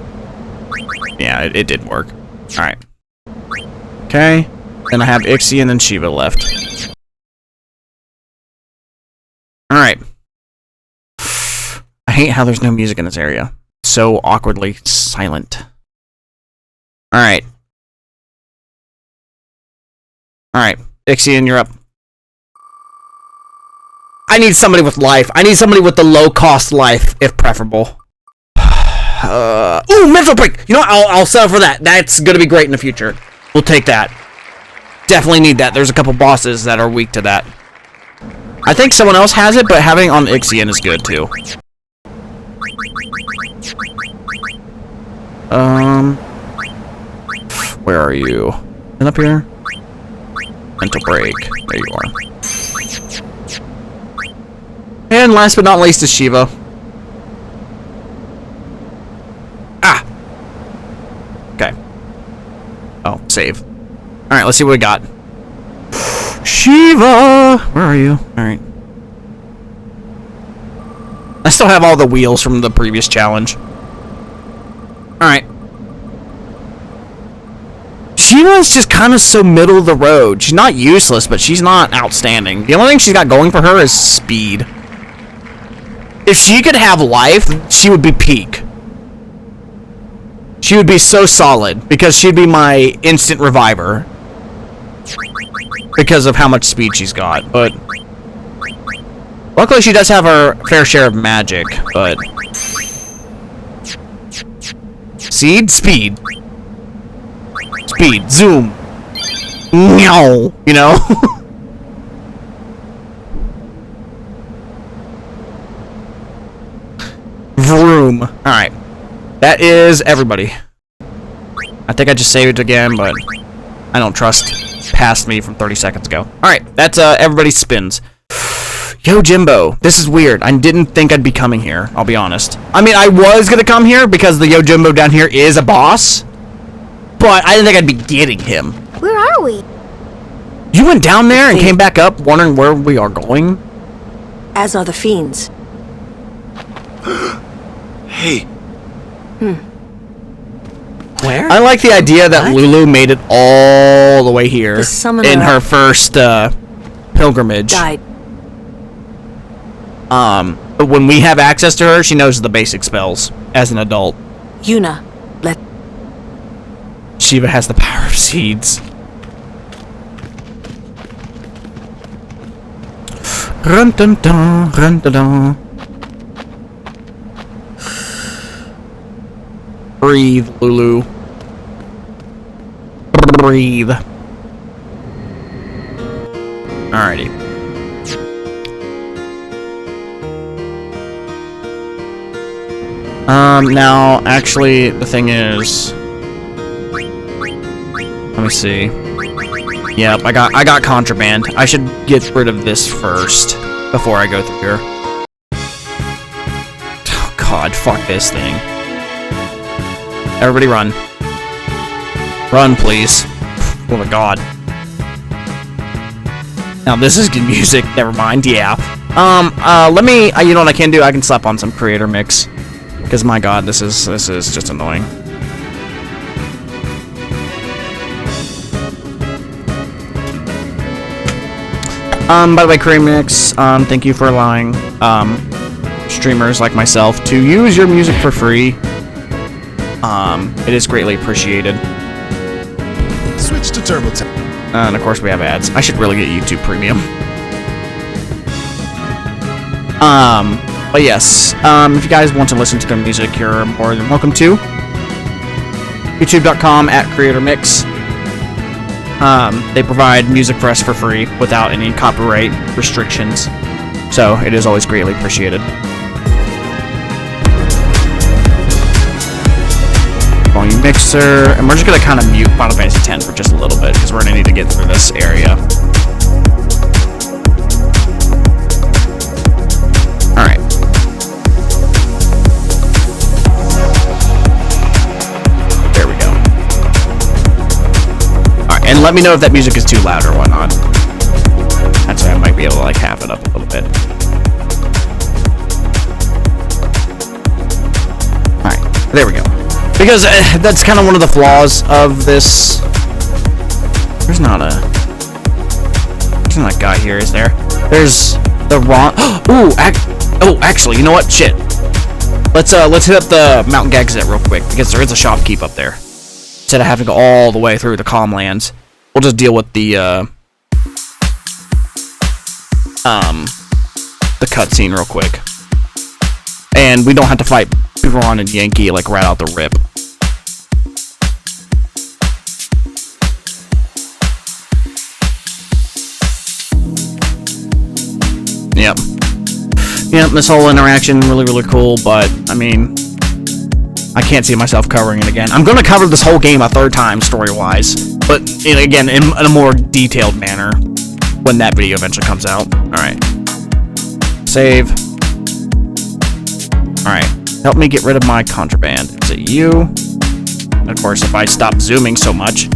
Yeah, it did work. Alright. Okay. Then I have Aeon and Shiva left. Alright. I hate how there's no music in this area. So awkwardly silent. Alright. Alright. Aeon, you're up. I need somebody with life. I need somebody with the low-cost life, if preferable. Ooh, mental break! You know what? I'll settle for that. That's gonna be great in the future. We'll take that. Definitely need that. There's a couple bosses that are weak to that. I think someone else has it, but having it on Aeon is good, too. Where are you? Is it up here? Mental break. There you are. And last but not least is Shiva. Ah! Okay. Oh, save. Alright, let's see what we got. Shiva! Where are you? Alright. I still have all the wheels from the previous challenge. Alright. Shiva's just kind of so middle of the road. She's not useless, but she's not outstanding. The only thing she's got going for her is speed. If she could have life, she would be peak. She would be so solid, because she'd be my instant reviver. Because of how much speed she's got, but... Luckily she does have her fair share of magic, but... Seed? Speed. Speed. Zoom. Meow. You know? Vroom. Alright. That is everybody. I think I just saved it again, but I don't trust past me from 30 seconds ago. Alright, that's everybody's spins. Yo, Jimbo. This is weird. I didn't think I'd be coming here, I'll be honest. I mean, I was gonna come here because the Yo Jimbo down here is a boss, but I didn't think I'd be getting him. Where are we? You went down there and came back up wondering where we are going? As are the fiends. Hey, Where? I like the idea that Lulu made it all the way here The summoner in her first pilgrimage. died. But when we have access to her, she knows the basic spells as an adult. Yuna, let Shiva has the power of seeds. Run dun dun, run dun dun. Breathe, Lulu. Breathe. Alrighty. Now, actually, the thing is... Let me see. Yep, I got contraband. I should get rid of this first, before I go through here. Oh god, fuck this thing. Everybody run. Run, please. Oh my god. Now this is good music. Never mind. Yeah. Let me. You know what I can do? I can slap on some creator mix. Because my god, this is just annoying. By the way, creator mix. Thank you for allowing streamers like myself to use your music for free. It is greatly appreciated. Switch to turbo tap. And of course we have ads. I should really get YouTube Premium. But yes, if you guys want to listen to their music, you're more than welcome to. YouTube.com/CreatorMix. They provide music for us for free without any copyright restrictions. So it is always greatly appreciated. Volume mixer, and we're just gonna kind of mute Final Fantasy X for just a little bit because we're gonna need to get through this area. All right. There we go. All right, and let me know if that music is too loud or whatnot. That's why I might be able to like half it up a little bit. All right, there we go. Because that's kind of one of the flaws of this. There's not a guy here, is there? There's the wrong. Actually, you know what? Shit. Let's hit up the Mount Gagzet real quick because there is a shopkeep up there. Instead of having to go all the way through the Calmlands, we'll just deal with the cutscene real quick, and we don't have to fight Biron and Yankee like right out the rip. Yep, this whole interaction really cool, but I mean, I can't see myself covering it again. I'm gonna cover this whole game a third time story-wise, but again in a more detailed manner when that video eventually comes out. Alright. Save. Alright. Help me get rid of my contraband. Is it you? And of course, if I stop zooming so much.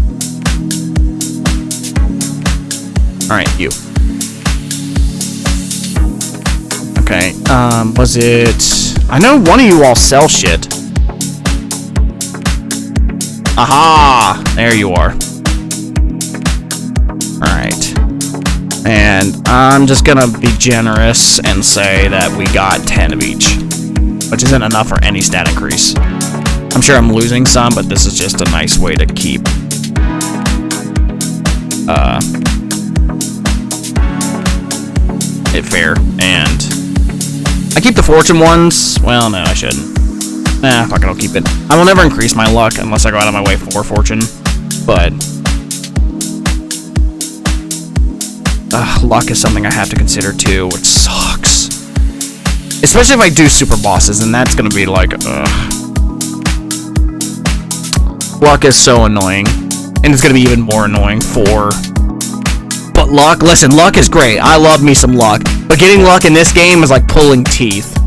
Alright, you. Okay, was it... I know one of you all sell shit. Aha! There you are. Alright. And I'm just gonna be generous and say that we got 10 of each, which isn't enough for any stat increase. I'm sure I'm losing some, but this is just a nice way to keep it fair. And I keep the fortune ones. Well, no, I shouldn't. Nah, fuck it, I'll keep it. I will never increase my luck unless I go out of my way for fortune, but luck is something I have to consider too, which sucks. Especially if I do super bosses, and that's gonna be like, luck is so annoying, and it's gonna be even more annoying for... But luck, listen, luck is great. I love me some luck, but getting luck in this game is like pulling teeth.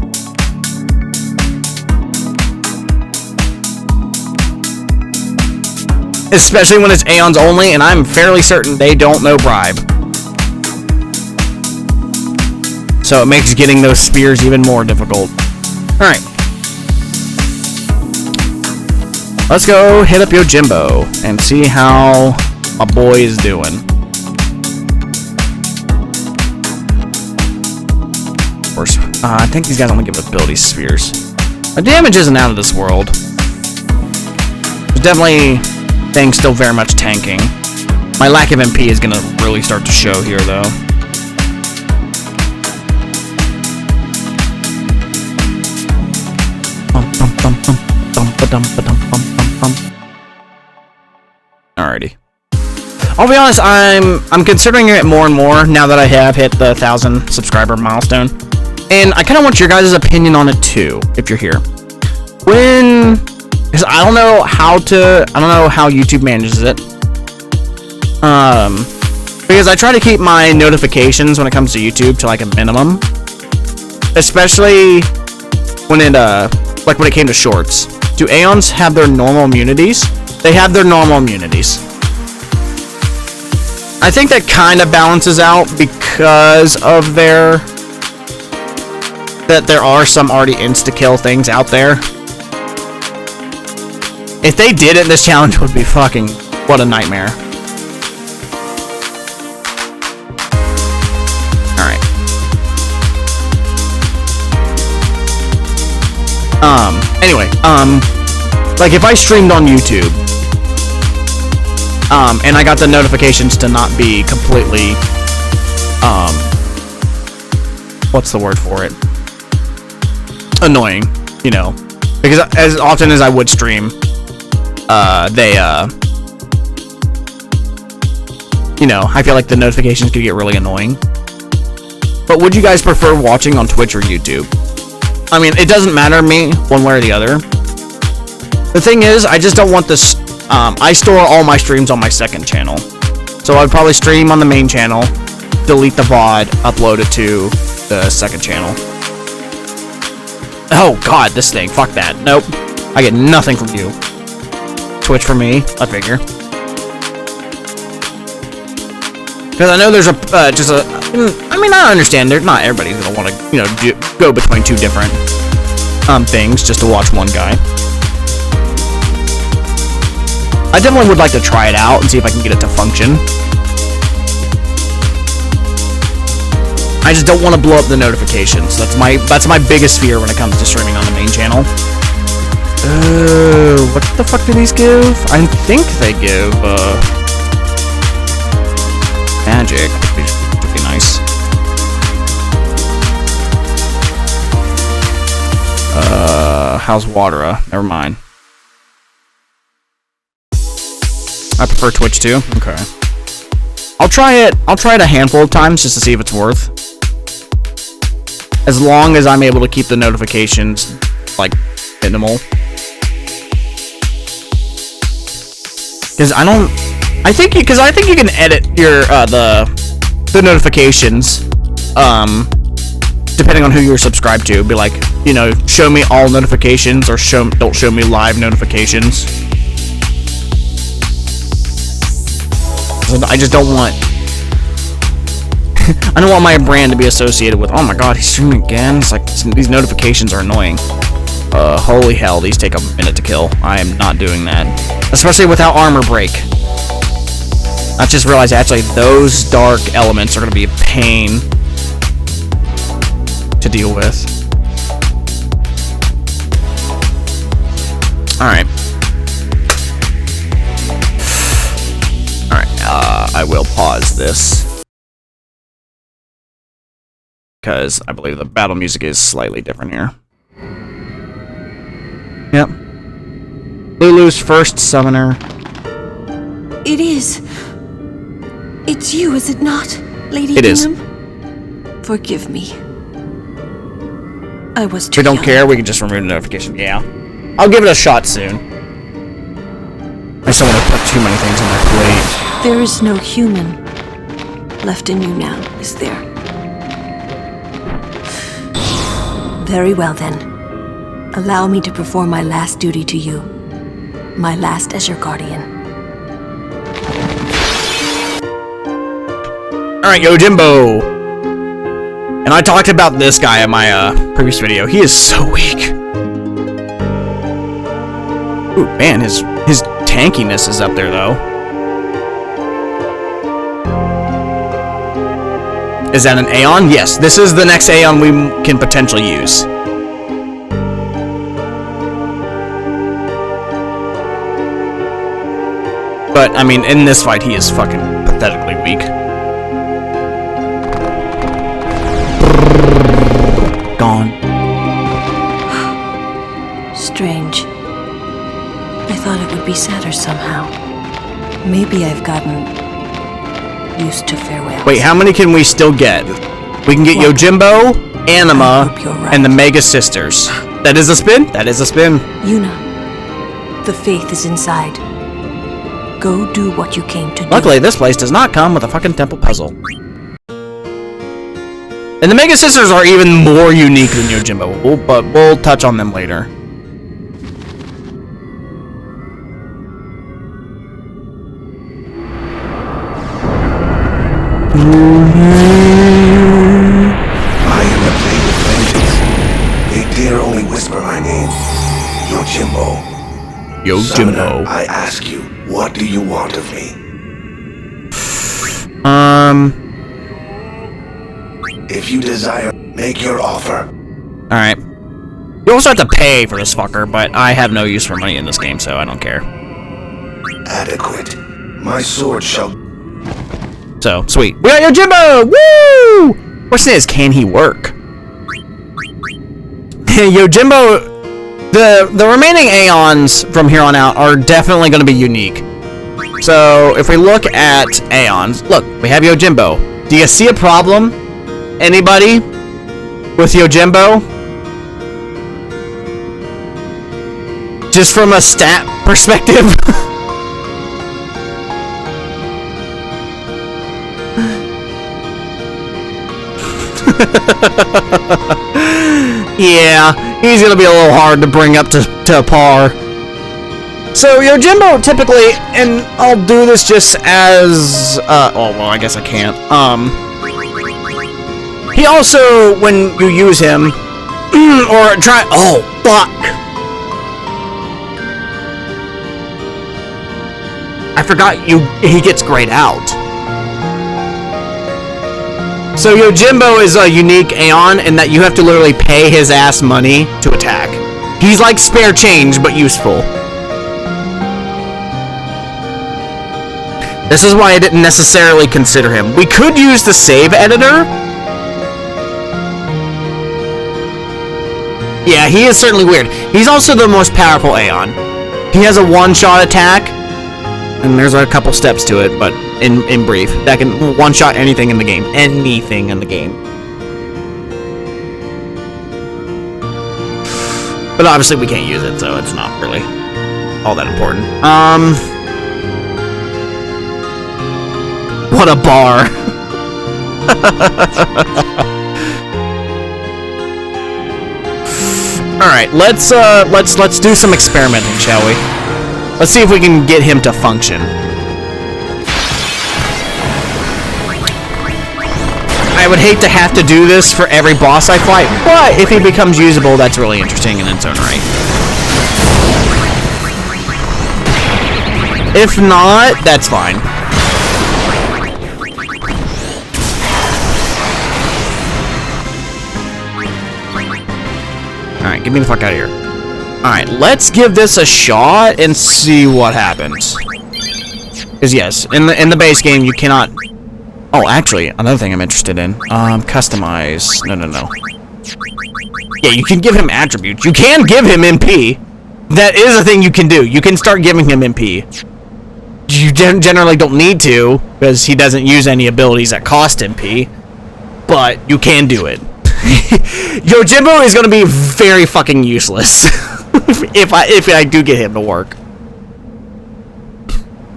Especially when it's Aeons only, and I'm fairly certain they don't know bribe. So it makes getting those spears even more difficult. Alright. Let's go hit up Yojimbo and see how my boy is doing. Of course, I think these guys only give ability spheres. My damage isn't out of this world. There's definitely things still very much tanking. My lack of MP is gonna really start to show here, though. Alrighty. I'll be honest, I'm considering it more and more now that I have hit the 1,000 subscriber milestone. And I kind of want your guys' opinion on it too, if you're here. Because I don't know how YouTube manages it. Because I try to keep my notifications when it comes to YouTube to like a minimum. Especially when it came to shorts. Do Aeons have their normal immunities? They have their normal immunities. I think that kind of balances out because of that there are some already insta-kill things out there. If they did it, this challenge would be fucking... What a nightmare. Alright. Anyway, like if I streamed on YouTube, and I got the notifications to not be completely, what's the word for it? Annoying, you know, because as often as I would stream, you know, I feel like the notifications could get really annoying. But would you guys prefer watching on Twitch or YouTube? I mean, it doesn't matter to me one way or the other. The thing is, I just don't want this. I store all my streams on my second channel. So I'd probably stream on the main channel, delete the VOD, upload it to the second channel. Oh god, this thing. Fuck that. Nope. I get nothing from you. Twitch for me, I figure. Because I know there's I mean, I understand. Not everybody's gonna want to, you know, go between two different things just to watch one guy. I definitely would like to try it out and see if I can get it to function. I just don't want to blow up the notifications. That's my biggest fear when it comes to streaming on the main channel. What the fuck do these give? I think they give magic, which would be nice. How's water? Never mind. I prefer Twitch too. Okay. I'll try it a handful of times just to see if it's worth. As long as I'm able to keep the notifications like minimal. Because I think you can edit your the notifications depending on who you're subscribed to. Be like, you know, show me all notifications or don't show me live notifications. So I just don't want I don't want my brand to be associated with, oh my god, he's streaming again. It's like, these notifications are annoying. Holy hell, these take a minute to kill. I am not doing that. Especially without armor break. I just realized actually those dark elements are going to be a pain to deal with. Alright. I will pause this. Because I believe the battle music is slightly different here. Yep. Lulu's first summoner. It is. It's you, is it not, Lady It is. Forgive me. I was too If we don't young. care, we can just remove the notification. Yeah. I'll give it a shot soon. I just don't want to put too many things on my plate. There is no human left in you now, is there? Very well then. Allow me to perform my last duty to you. My last as your guardian. Alright, Yojimbo! And I talked about this guy in my previous video. He is so weak. Ooh, man, his tankiness is up there, though. Is that an Aeon? Yes, this is the next Aeon we can potentially use. But, I mean, in this fight, he is fucking pathetically weak. Gone. Strange. I thought it would be sadder somehow. Maybe I've gotten used to farewells. Wait, how many can we still get? We can get What? Yojimbo, Anima, hope you're right. and the Mega Sisters. That is a spin? That is a spin. Yuna, the faith is inside. Go do what you came to do. Luckily, this place does not come with a fucking temple puzzle. And the Mega Sisters are even more unique than Yojimbo, but we'll touch on them later. I am the blade of vengeance. They dare only whisper my name. Yojimbo. Summoner, I ask you, what do you want of me? If you desire, make your offer. Alright. You also have to pay for this fucker, but I have no use for money in this game, so I don't care. Adequate. My sword shall... So, sweet. We got Yojimbo! Woo! Question is, can he work? Yojimbo, the remaining Aeons from here on out are definitely going to be unique. So if we look at Aeons, look, we have Yojimbo. Do you see a problem? Anybody with Yojimbo? Just from a stat perspective? Yeah, he's gonna be a little hard to bring up to par. So Yojimbo typically, and I'll do this just as, oh, well, I guess I can't. He also, when you use him, or try, oh, fuck. I forgot he gets grayed out. So Yojimbo is a unique Aeon in that you have to literally pay his ass money to attack. He's like spare change, but useful. This is why I didn't necessarily consider him. We could use the save editor. Yeah, he is certainly weird. He's also the most powerful Aeon. He has a one-shot attack, and there's a couple steps to it, but in brief, that can one-shot anything in the game. Anything in the game. But obviously we can't use it, so it's not really all that important. What a bar. Alright, let's do some experimenting, shall we? Let's see if we can get him to function. I would hate to have to do this for every boss I fight, but if he becomes usable, that's really interesting in its own right. If not, that's fine. Alright, get me the fuck out of here. Alright, let's give this a shot and see what happens. Because yes, in the base game you cannot... Oh, actually, another thing I'm interested in. Customize. No. Yeah, you can give him attributes. You can give him MP. That is a thing you can do. You can start giving him MP. You generally don't need to, because he doesn't use any abilities that cost MP. But you can do it. Yojimbo is gonna be very fucking useless if I do get him to work.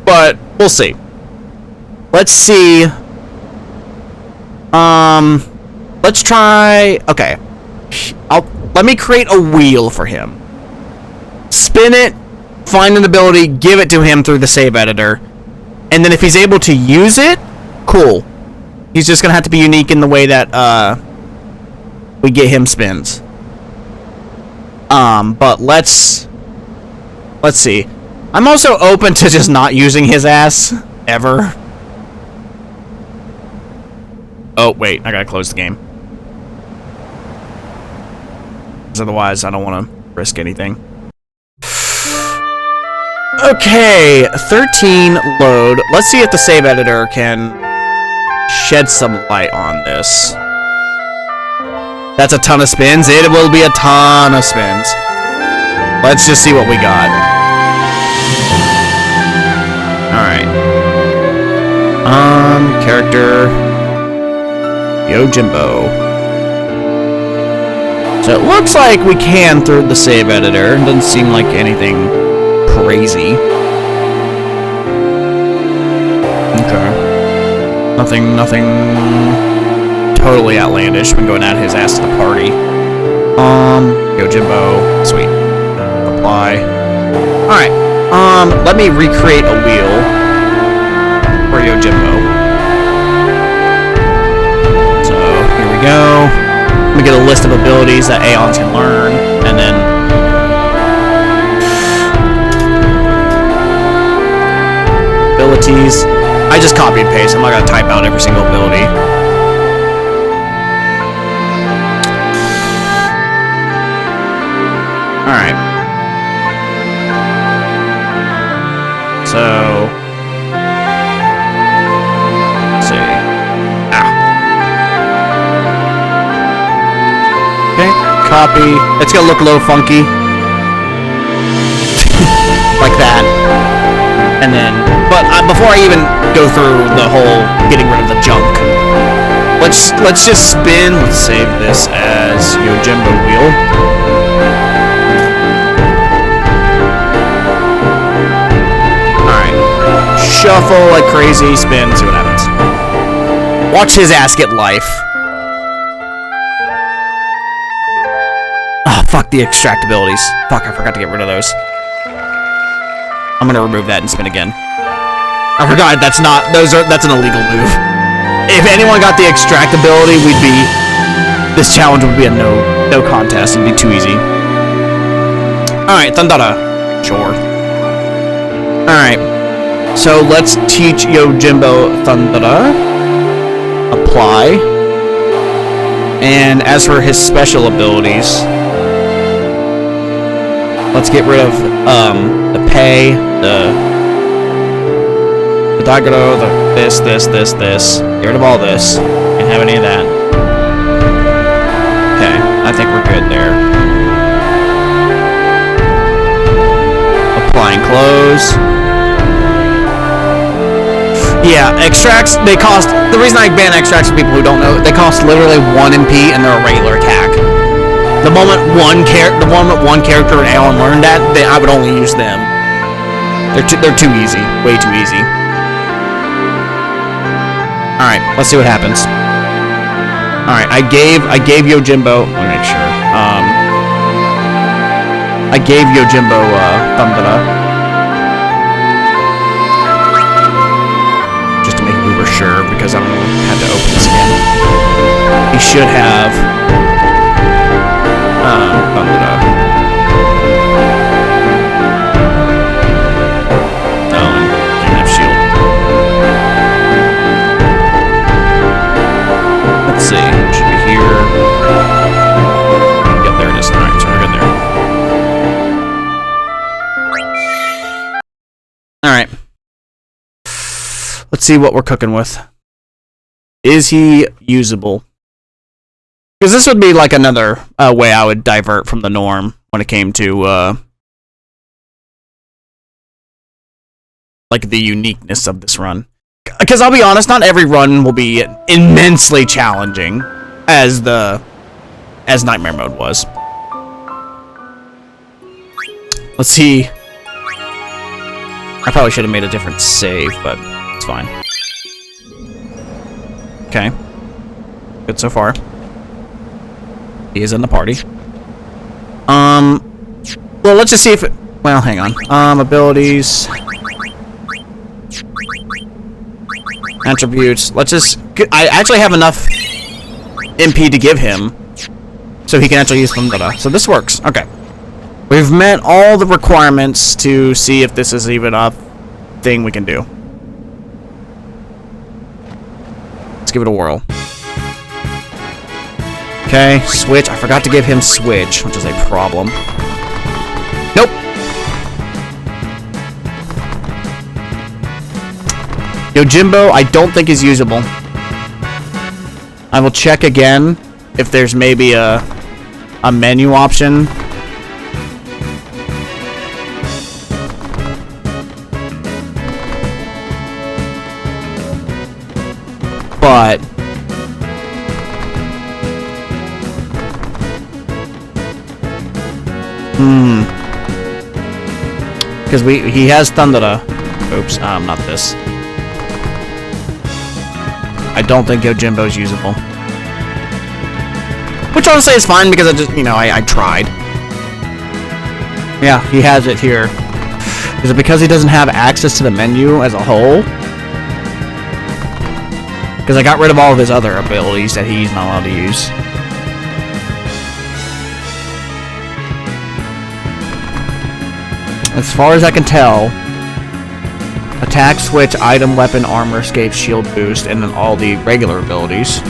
But we'll see. Let's see. Let's try. Okay, let me create a wheel for him. Spin it, find an ability, give it to him through the save editor, and then if he's able to use it, cool. He's just gonna have to be unique in the way that we get him spins. But let's see. I'm also open to just not using his ass ever. Oh wait, I gotta close the game. Because otherwise, I don't want to risk anything. Okay, 13 load. Let's see if the save editor can shed some light on this. That's a ton of spins. It will be a ton of spins. Let's just see what we got. Alright. Character Yojimbo. So it looks like we can through the save editor. It doesn't seem like anything crazy. Okay. Nothing totally outlandish. Been going at his ass to the party. Yojimbo. Sweet. Apply. Alright. Let me recreate a wheel for Yojimbo. So, here we go. Let me get a list of abilities that Aeons can learn, and then abilities. I just copy and paste. I'm not gonna type out every single ability. Alright. So... let's see. Okay, copy. It's gonna look a little funky. Like that. And then, but before I even go through the whole getting rid of the junk, let's just spin. Let's save this as Yojimbo wheel. Alright. Shuffle like crazy, spin, see what happens. Watch his ass get life. Oh, fuck the extract abilities. Fuck, I forgot to get rid of those. I'm gonna remove that and spin again. I forgot that's an illegal move. If anyone got the extract ability, this challenge would be a no contest. It'd be too easy. Alright, Thundara. Sure. Alright. So let's teach Yojimbo Thundara. Apply. And as for his special abilities, let's get rid of the pay, the Dagoro, this. Get rid of all this. Can't have any of that. Okay, I think we're good there. Applying clothes. Yeah, extracts, they cost... The reason I ban extracts for people who don't know, they cost literally 1 MP and they're a regular attack. The moment one character in Aeon learned that, I would only use them. They're too easy. Way too easy. Alright, let's see what happens. Alright, I gave Yojimbo... Let me make sure. I gave Yojimbo Thundara. Just to make uber sure, because I'm gonna have to open this again. He should have Thundara. Oh, and can't have shield. Let's see, it should be here. Yep, there it is. Alright, so we're good there. Alright. Let's see what we're cooking with. Is he usable? Because this would be like another way I would divert from the norm when it came to like the uniqueness of this run. Because I'll be honest, not every run will be immensely challenging as Nightmare Mode was. Let's see. I probably should have made a different save, but it's fine. Okay. Good so far. He is in the party. Well, let's just see if it... Well, hang on. Abilities... Attributes. Let's just... I actually have enough MP to give him, so he can actually use Thundara. So this works. Okay. We've met all the requirements to see if this is even a thing we can do. Let's give it a whirl. Okay, switch. I forgot to give him switch, which is a problem. Nope. Yojimbo, I don't think is usable. I will check again if there's maybe a menu option. But because he has Thundara. Oops, not this. I don't think Yojimbo's usable. Which honestly is fine because I just, I tried. Yeah, he has it here. Is it because he doesn't have access to the menu as a whole? Because I got rid of all of his other abilities that he's not allowed to use. As far as I can tell, attack, switch, item, weapon, armor, escape, shield boost, and then all the regular abilities.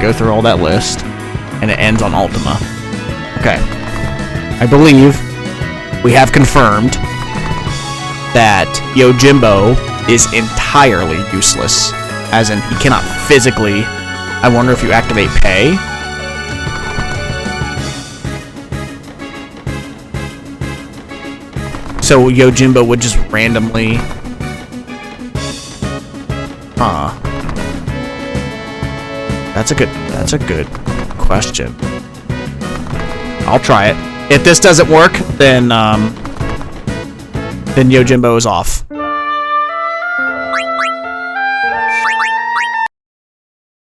Go through all that list, and it ends on Ultima. Okay. I believe we have confirmed that Yojimbo is entirely useless. As in, he cannot physically... I wonder if you activate pay. So Yojimbo would just randomly That's a good question. I'll try it. If this doesn't work, then Yojimbo is off.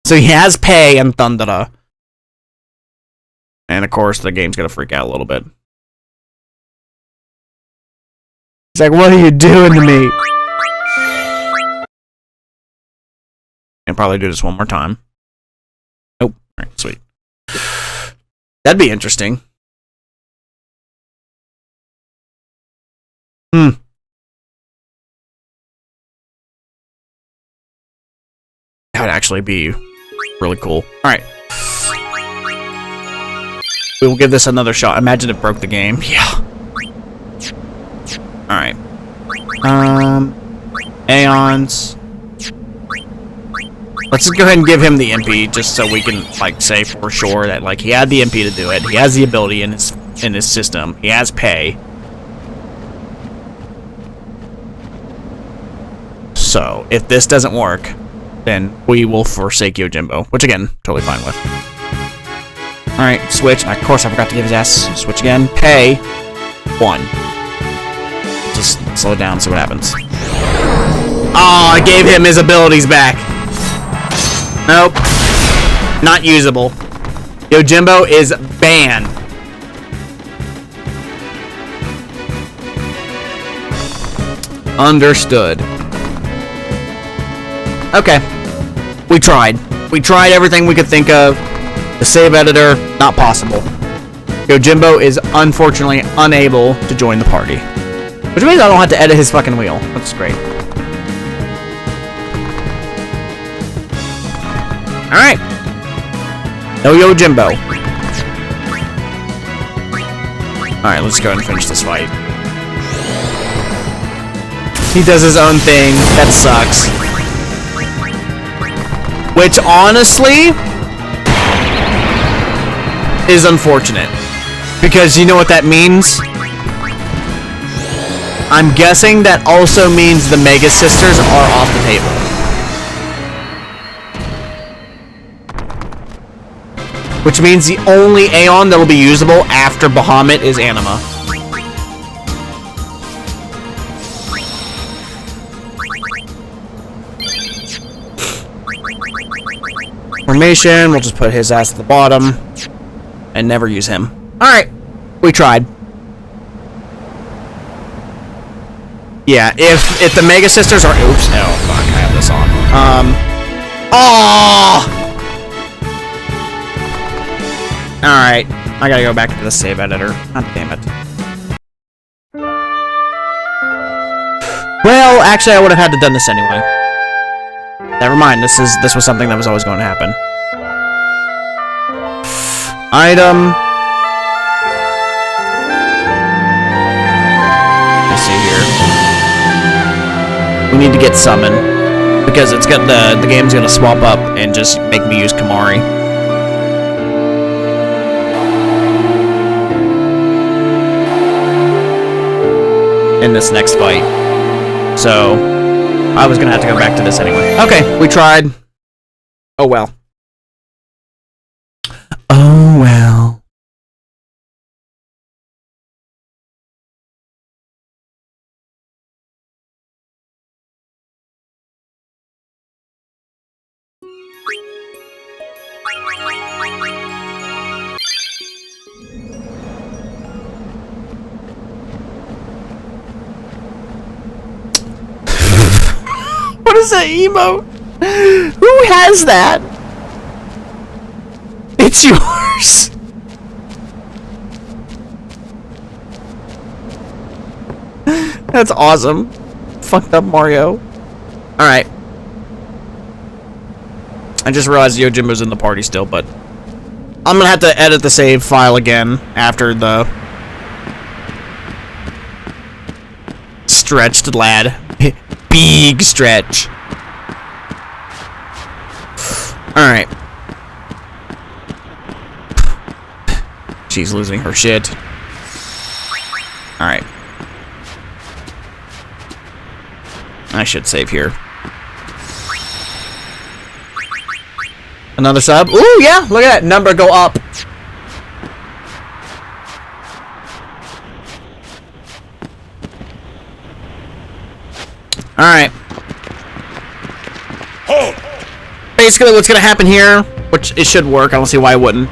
So he has Pei and Thundera. And of course, the game's gonna freak out a little bit. He's like, what are you doing to me? And probably do this one more time. Nope. Alright, sweet. That'd be interesting. That would actually be really cool. Alright. We will give this another shot. Imagine it broke the game. Yeah. Alright. Aeons. Let's just go ahead and give him the MP, just so we can, like, say for sure that, like, he had the MP to do it. He has the ability in his system. He has Pei. So, if this doesn't work, then we will forsake Yojimbo, which again, totally fine with. Alright, switch. Of course, I forgot to give his ass. Switch again. Pei. 1. Just slow it down, see what happens. Oh, I gave him his abilities back. Nope. Not usable. Yojimbo is banned. Understood. Okay. We tried. We tried everything we could think of. The save editor, not possible. Yojimbo is unfortunately unable to join the party. Which means I don't have to edit his fucking wheel. That's great. Alright. No Yojimbo. Alright, let's go ahead and finish this fight. He does his own thing. That sucks. Which, honestly, is unfortunate. Because you know what that means? I'm guessing that also means the Mega Sisters are off the table. Which means the only Aeon that will be usable after Bahamut is Anima. Formation, we'll just put his ass at the bottom and never use him. Alright, we tried. Yeah, if the Mega Sisters are... Oops, oh fuck, I have this on. Oh! Alright, I gotta go back to the save editor. God damn it. Well, actually, I would have had to done this anyway. Never mind, this was something that was always going to happen. Item. Let's see here. We need to get summon because it's got the game's gonna swap up and just make me use Kamari. In this next fight. So I was gonna have to go back to this anyway. Okay, we tried. Oh well. Oh well. What is that emote? Who has that? It's yours. That's awesome. Fucked up Mario. Alright. I just realized Yojimbo's in the party still, but I'm gonna have to edit the save file again after the stretched lad. Big stretch. Alright. She's losing her shit. Alright. I should save here. Another sub. Ooh, yeah. Look at that number go up. Alright. Basically, what's gonna happen here, which it should work, I don't see why it wouldn't.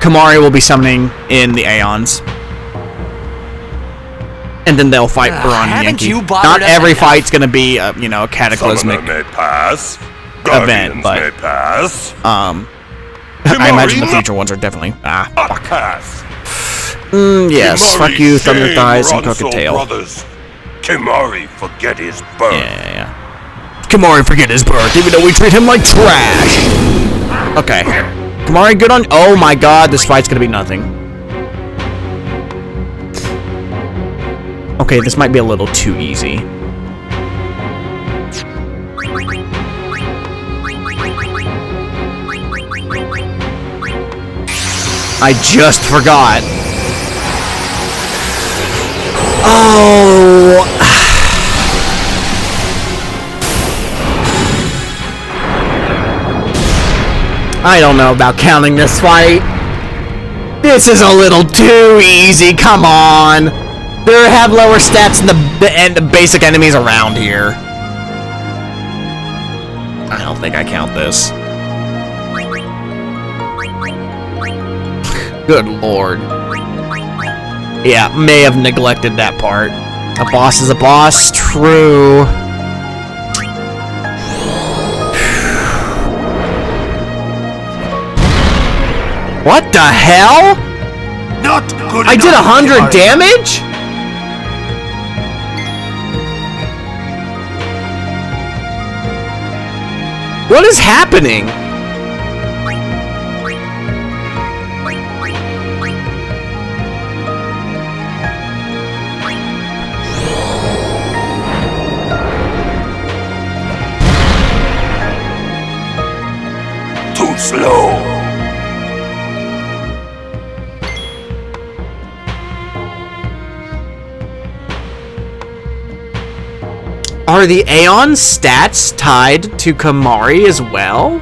Kamari will be summoning in the Aeons. And then they'll fight Baron and Yankee. Not every fight's gonna be, you know, a cataclysmic event, but I imagine the future ones are definitely fuck. Yes, fuck you, Thunder Thighs and Crooked Tail. Kamari forget his birth. Yeah. Kamari forget his birth, even though we treat him like trash. Okay. Kamari good on. Oh my god, this fight's gonna be nothing. Okay, this might be a little too easy. I just forgot. Oh. I don't know about counting this fight. This is a little too easy. Come on. They have lower stats than the basic enemies around here. I don't think I count this. Good lord. Yeah, may have neglected that part. A boss is a boss, true. What the hell? Not good. I did 100 damage? What is happening? Too slow. Are the Aeon stats tied to Kamari as well?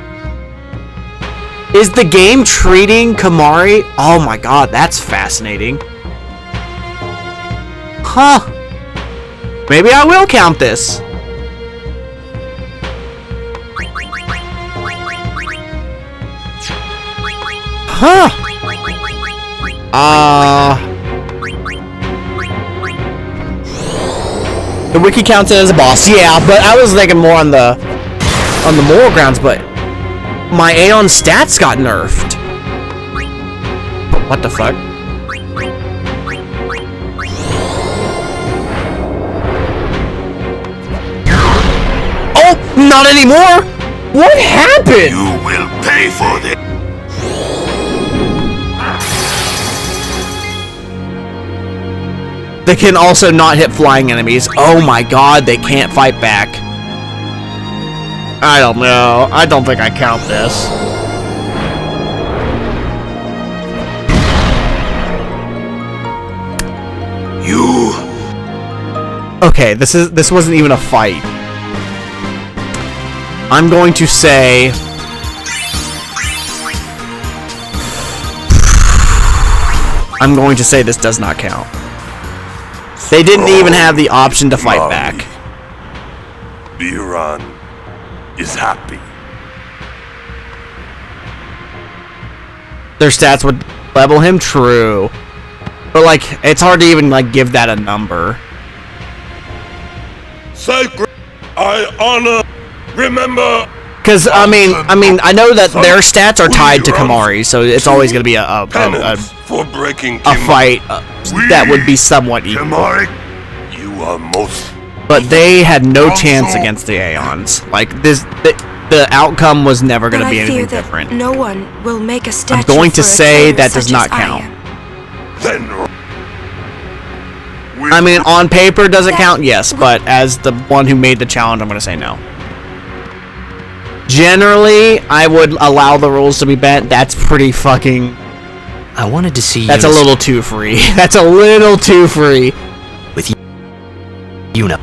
Is the game treating Kamari? Oh my god, that's fascinating. Huh. Maybe I will count this. Huh. The wiki counts it as a boss, yeah, but I was thinking more on the moral grounds, but my Aeon stats got nerfed. What the fuck? Oh, not anymore! What happened? You will pay for this. They can also not hit flying enemies. Oh my god, they can't fight back. I don't know. I don't think I count this. You. Okay, this wasn't even a fight. I'm going to say this does not count. They didn't even have the option to fight back. Biran is happy. Their stats would level him, true. But like, it's hard to even like give that a number. Sacred, I honor, remember. Because I mean, I know that their stats are tied to Kamari, so it's always going to be a fight that would be somewhat equal. Kamari, you are most. But they had no chance against the Aeons. Like this, the outcome was never going to be anything different. No one will make a statue. I'm going to say that does not count. Then. I mean, on paper, does it count? Yes, but as the one who made the challenge, I'm going to say no. Generally, I would allow the rules to be bent. That's pretty fucking... I wanted to see you. That's a little too free. That's a little too free. With you know.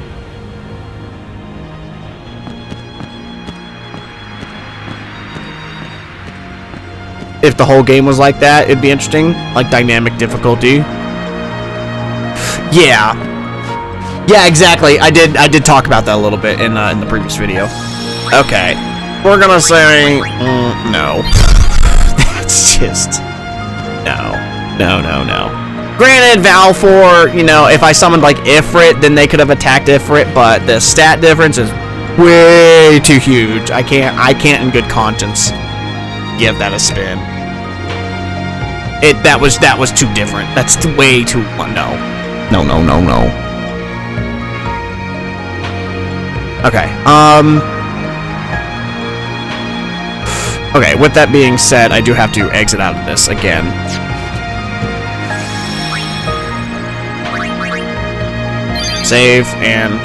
if the whole game was like that, it'd be interesting. Like dynamic difficulty. Yeah. Yeah, exactly. I did talk about that a little bit in the previous video. Okay. We're gonna say no. That's just no. Granted, Val 4, you know, if I summoned like Ifrit, then they could have attacked Ifrit, but the stat difference is way too huge. I can't in good conscience give that a spin. That was too different. That's way too no. Okay. Okay, with that being said, I do have to exit out of this again. Save, and...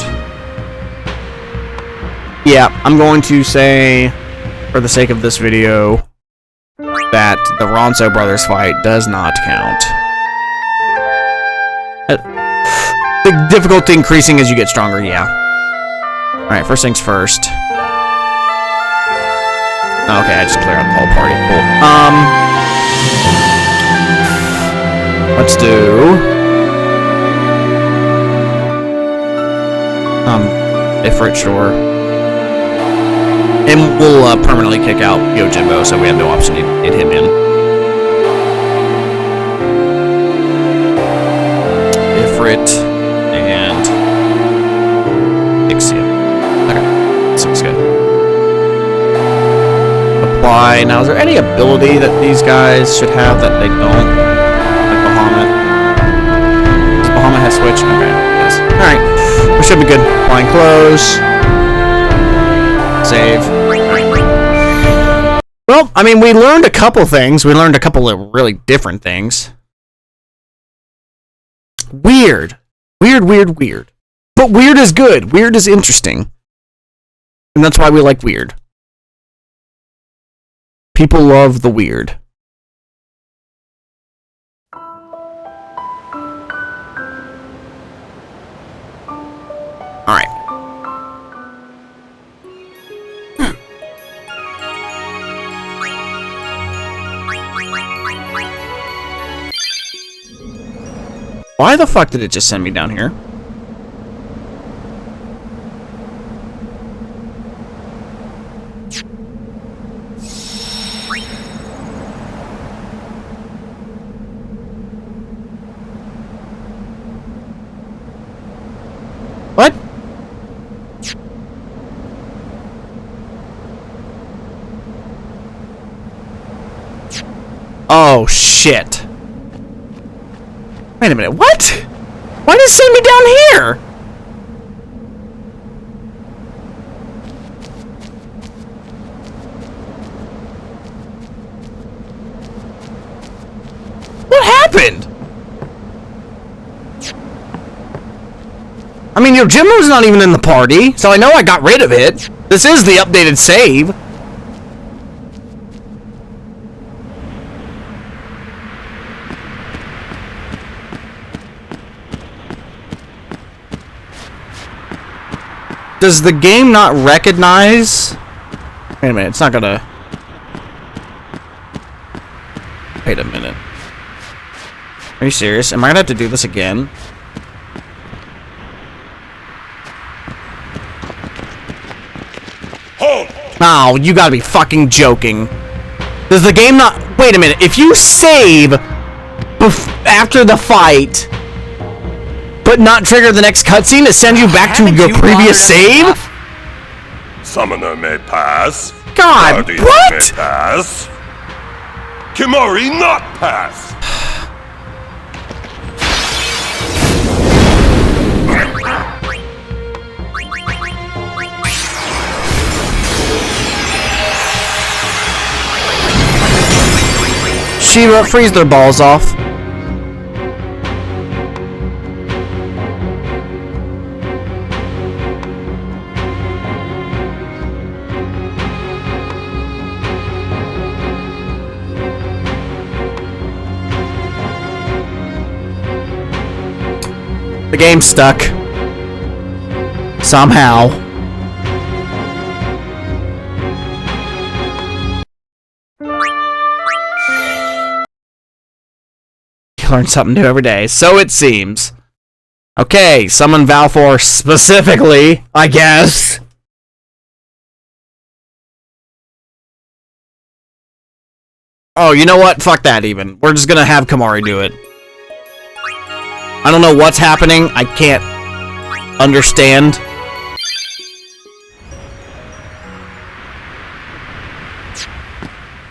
yeah, I'm going to say, for the sake of this video, that the Ronso brothers fight does not count. The difficulty increasing as you get stronger, yeah. Alright, first things first. Okay, I just cleared out the whole party. Cool. Let's do... Ifrit, sure. And we'll permanently kick out Yojimbo, so we have no option to get him in. Ifrit and Ixia. Okay, sounds good. Apply. Now, is there any ability that these guys should have that they don't? Like Bahamut. Does Bahamut have switch? Okay, yes. Alright. We should be good. Applying close. Save. Well, I mean, we learned a couple things. We learned a couple of really different things. Weird. Weird. But weird is good. Weird is interesting. And that's why we like weird. People love the weird. Alright. Why the fuck did it just send me down here? What? Oh, shit. Wait a minute, what? Why did it send me down here? What happened? I mean, Yojimbo's not even in the party, so I know I got rid of it. This is the updated save. Does the game not recognize... Wait a minute, it's not gonna... Wait a minute. Are you serious? Am I gonna have to do this again? Oh, you gotta be fucking joking. Does the game not... Wait a minute, if you save after the fight, but not trigger the next cutscene to send you back to your previous save? Summoner may pass. God, Guardian what? may pass. Kimori not pass. Shiva, freeze their balls off. The game's stuck. Somehow. You learn something new every day. So it seems. Okay, summon Valfor specifically, I guess. Oh, you know what? Fuck that even. We're just gonna have Kamari do it. I don't know what's happening. I can't understand.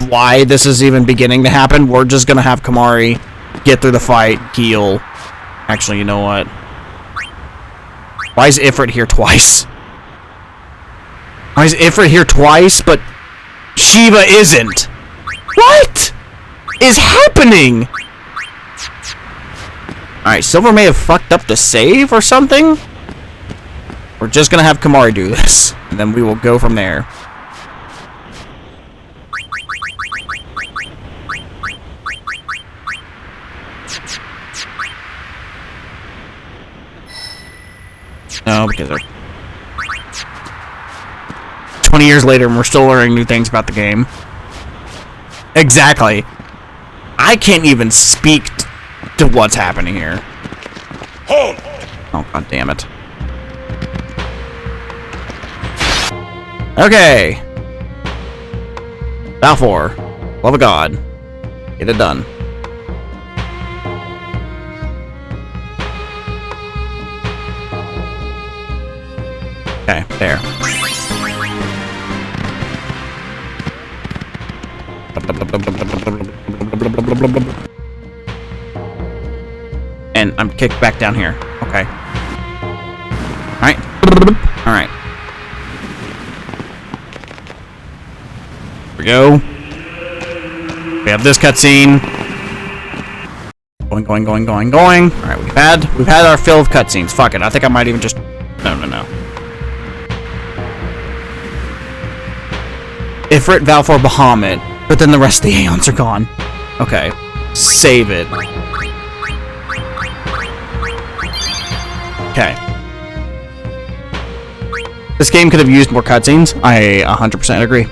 Why this is even beginning to happen. We're just gonna have Kamari get through the fight, heal. Actually, you know what? Why is Ifrit here twice? Why is Ifrit here twice, but Shiva isn't? What is happening? Alright, Silver may have fucked up the save or something? We're just gonna have Kamari do this, and then we will go from there. No, because they're 20 years later and we're still learning new things about the game. Exactly. I can't even speak to what's happening here. Halt! Oh, god damn it. Okay. Balfour. Love of God. Get it done. Okay, there. And I'm kicked back down here. Okay. Alright. Alright. Here we go. We have this cutscene. Going. Alright, we've had our fill of cutscenes. Fuck it. I think I might even just... No. Ifrit, Valfor, Bahamut, but then the rest of the Aeons are gone. Okay. Save it. Okay. This game could have used more cutscenes. I 100% agree.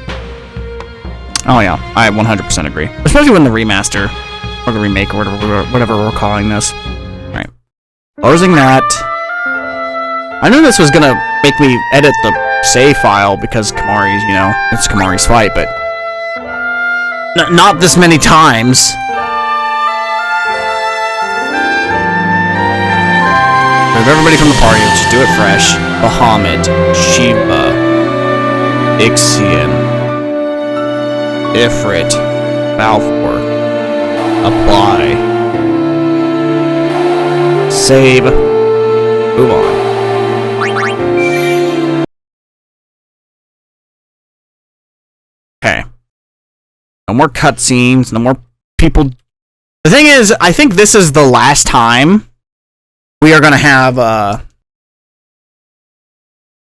Oh yeah, I 100% agree. Especially when the remaster, or the remake, or whatever we're calling this. Alright. Closing that. I knew this was gonna make me edit the save file because Kamari's, you know, it's Kamari's fight, but not this many times. Remove everybody from the party, let's just do it fresh. Bahamut, Shiva, Ixion, Ifrit, Balfour, apply, save, move on. Okay. No more cutscenes, no more people. The thing is, I think this is the last time we are gonna have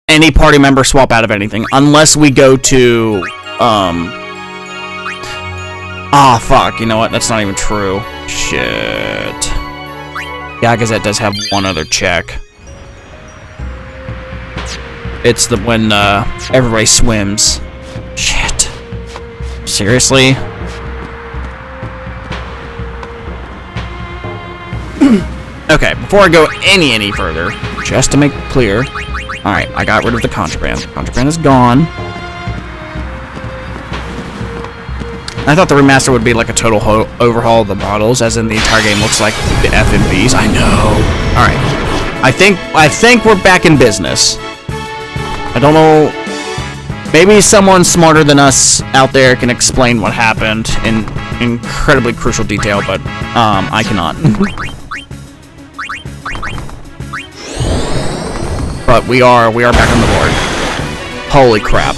any party member swap out of anything, unless we go to fuck, you know what? That's not even true. Shit. Yeah, because that does have one other check. It's the when everybody swims. Shit. Seriously? Okay, before I go any further, just to make it clear. Alright, I got rid of the contraband. Contraband is gone. I thought the remaster would be like a total overhaul of the models, as in the entire game looks like the FMVs. I know. Alright. I think we're back in business. I don't know. Maybe someone smarter than us out there can explain what happened in incredibly crucial detail, but I cannot. But we are back on the board. Holy crap.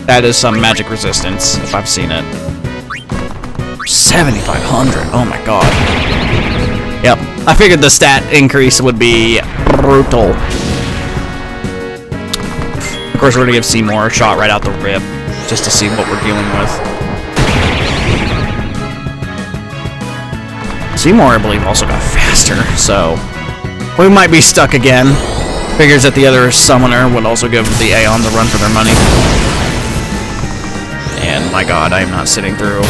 That is some magic resistance, if I've seen it. 7,500. Oh my god. Yep. I figured the stat increase would be brutal. Of course, we're gonna give Seymour a shot right out the rip, just to see what we're dealing with. Seymour, I believe, also got faster, so we might be stuck again. Figures that the other summoner would also give the Aeon the run for their money. And my god, I am not sitting through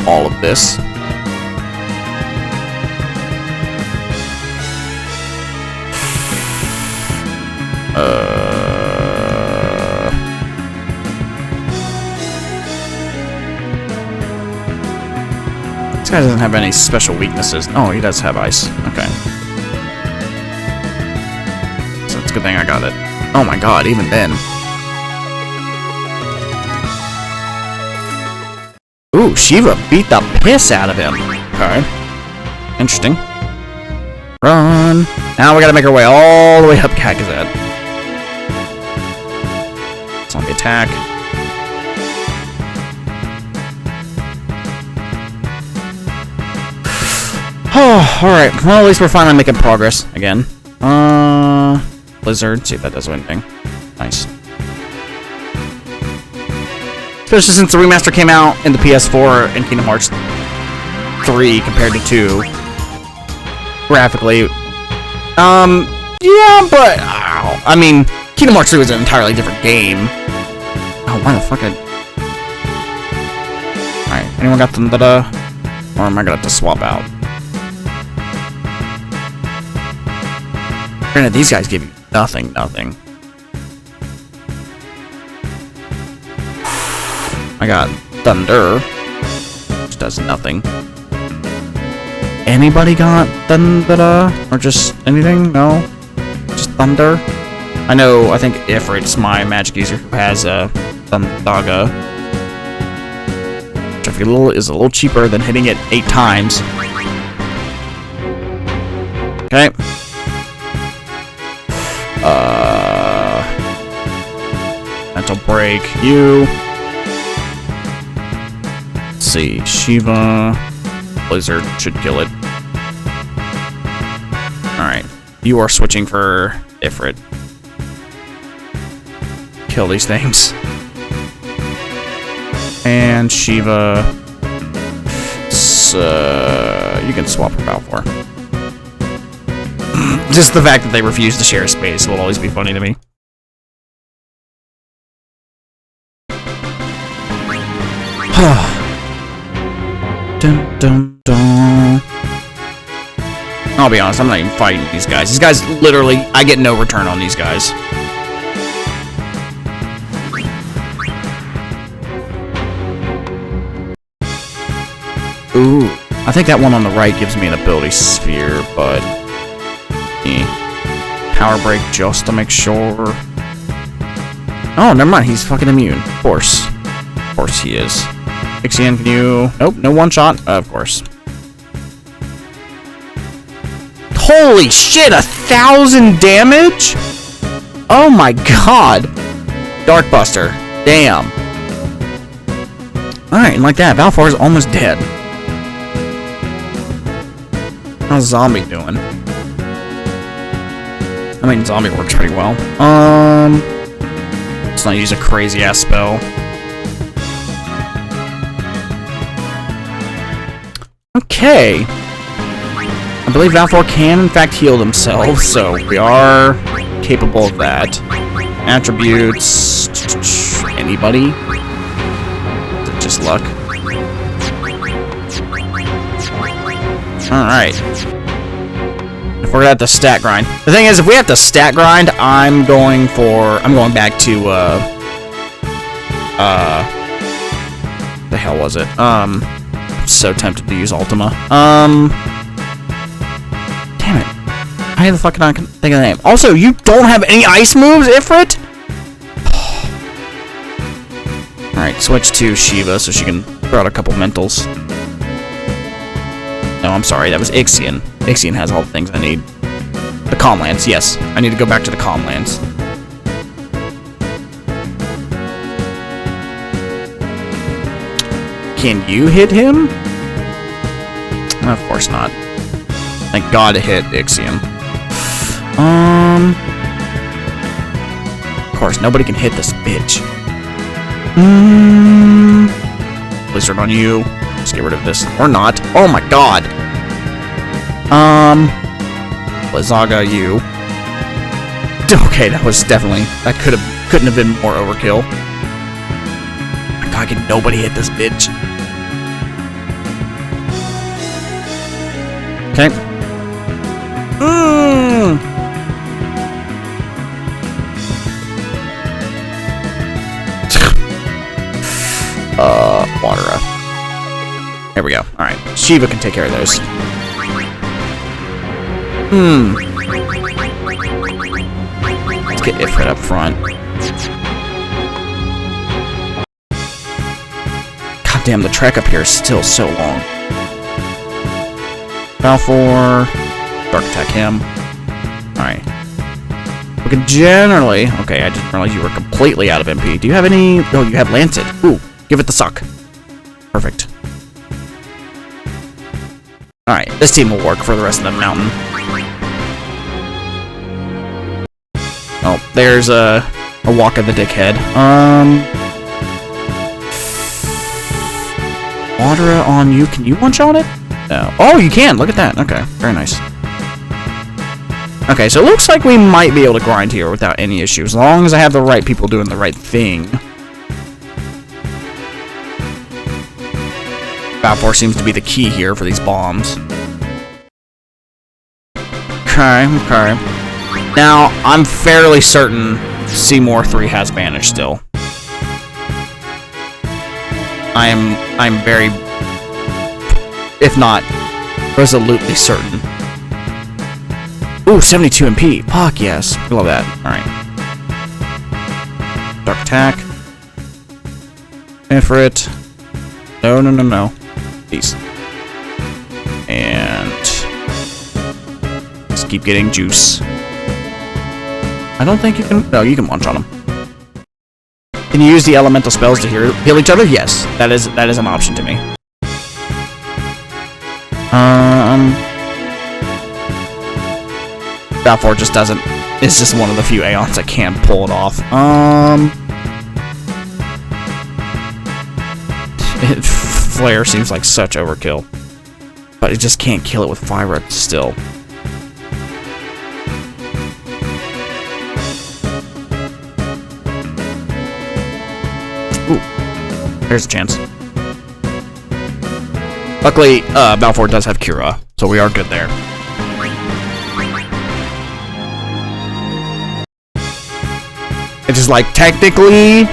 all of this. This guy doesn't have any special weaknesses. Oh, he does have ice. Okay. So it's a good thing I got it. Oh my god, even then. Ooh, Shiva beat the piss out of him. Okay. Interesting. Run. Now we gotta make our way all the way up Kakazet. It's on the attack. Oh, alright. Well, at least we're finally making progress again. Blizzard. See if that does anything. Nice. Especially since the remaster came out in the PS4 and Kingdom Hearts 3 compared to 2. Graphically. Yeah, but... I mean, Kingdom Hearts 3 was an entirely different game. Oh, why the fuck I... Alright, anyone got them that, or am I gonna have to swap out? Granted, these guys give you nothing. I got Thunder, which does nothing. Anybody got Thunder? Or just anything? No? Just Thunder? I know, I think Ifrit's my magic user who has Thundaga. Which I feel is a little cheaper than hitting it 8 times. Okay. Mental break. You. Let's see. Shiva. Blizzard should kill it. Alright. You are switching for Ifrit. Kill these things. And Shiva. You can swap her out for. Just the fact that they refuse to share space will always be funny to me. Dun, dun, dun. I'll be honest, I'm not even fighting these guys. These guys, literally, I get no return on these guys. Ooh, I think that one on the right gives me an ability sphere, but... Power break just to make sure. Oh, never mind. He's fucking immune. Of course. Of course he is. Aeon, can you... Nope, no one shot. Of course. Holy shit, 1,000 damage? Oh my god. Darkbuster. Damn. Alright, and like that, Balfour is almost dead. How's Zombie doing? I mean, Zombie works pretty well. Let's not use a crazy-ass spell. Okay. I believe Balfour can, in fact, heal themselves, so we are capable of that. Attributes... Anybody? Is it just luck? Alright. If we're gonna have to stat grind. The thing is, if we have to stat grind, I'm going back to, the hell was it? I'm so tempted to use Ultima. Damn it. I had the fucking not think of the name. Also, you don't have any ice moves, Ifrit? Alright, switch to Shiva so she can throw out a couple mentals. No, I'm sorry, that was Aeon. Aeon has all the things I need. The Calmlands, yes. I need to go back to the Calmlands. Can you hit him? Of course not. Thank God it hit Aeon. Of course, nobody can hit this bitch. Blizzard on you. Let's get rid of this. Or not. Oh my god. Blizzaga, you. Okay, that was definitely... That couldn't have been more overkill. Oh my god, can nobody hit this bitch? Okay. Shiva can take care of those. Let's get Ifrit up front. God damn, the trek up here is still so long. Balfour. Dark attack him. Alright. We can generally... Okay, I just realized you were completely out of MP. Do you have any... Oh, you have Lancet. Ooh, give it the suck. Perfect. Alright, this team will work for the rest of the mountain. Oh, there's a walk of the dickhead. Water on you. Can you one-shot it? No. Oh, you can. Look at that. Okay, very nice. Okay, so it looks like we might be able to grind here without any issues, as long as I have the right people doing the right thing. Balfour seems to be the key here for these bombs. Okay. Now, I'm fairly certain Seymour 3 has Banish still. I'm very, if not resolutely certain. Ooh, 72 MP. Fuck yes. We love that. Alright. Dark attack. Ifrit. No. These. And let's keep getting juice. I don't think you can... No, you can munch on them. Can you use the elemental spells to heal each other? Yes. That is an option to me. Balfour just doesn't... It's just one of the few Aeons that can pull it off. Flare seems like such overkill. But it just can't kill it with Fire still. Ooh. There's a chance. Luckily, Balfour does have Cura, so we are good there. It's just like, technically,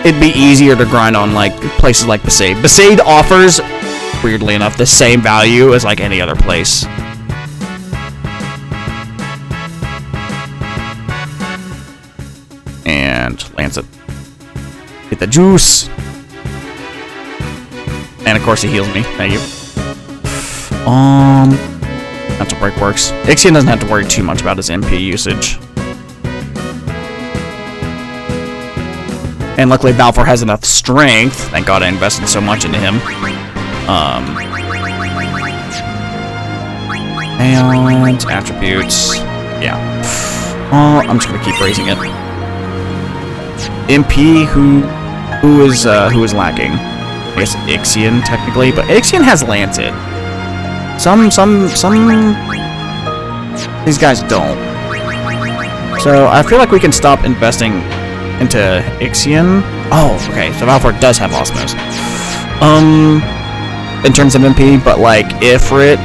it'd be easier to grind on like places like Besaid. Besaid offers, weirdly enough, the same value as like any other place. And Lancet. Get the juice. And of course he heals me. Thank you. That's how break works. Ixion doesn't have to worry too much about his MP usage. And luckily Balfour has enough strength. Thank God I invested so much into him. And attributes. Yeah. I'm just gonna keep raising it. MP who is lacking? I guess Ixion technically, but Ixion has Lancet. Some these guys don't. So I feel like we can stop investing into Ixion. Oh, okay. So Balfour does have Osmos. In terms of MP, but like Ifrit,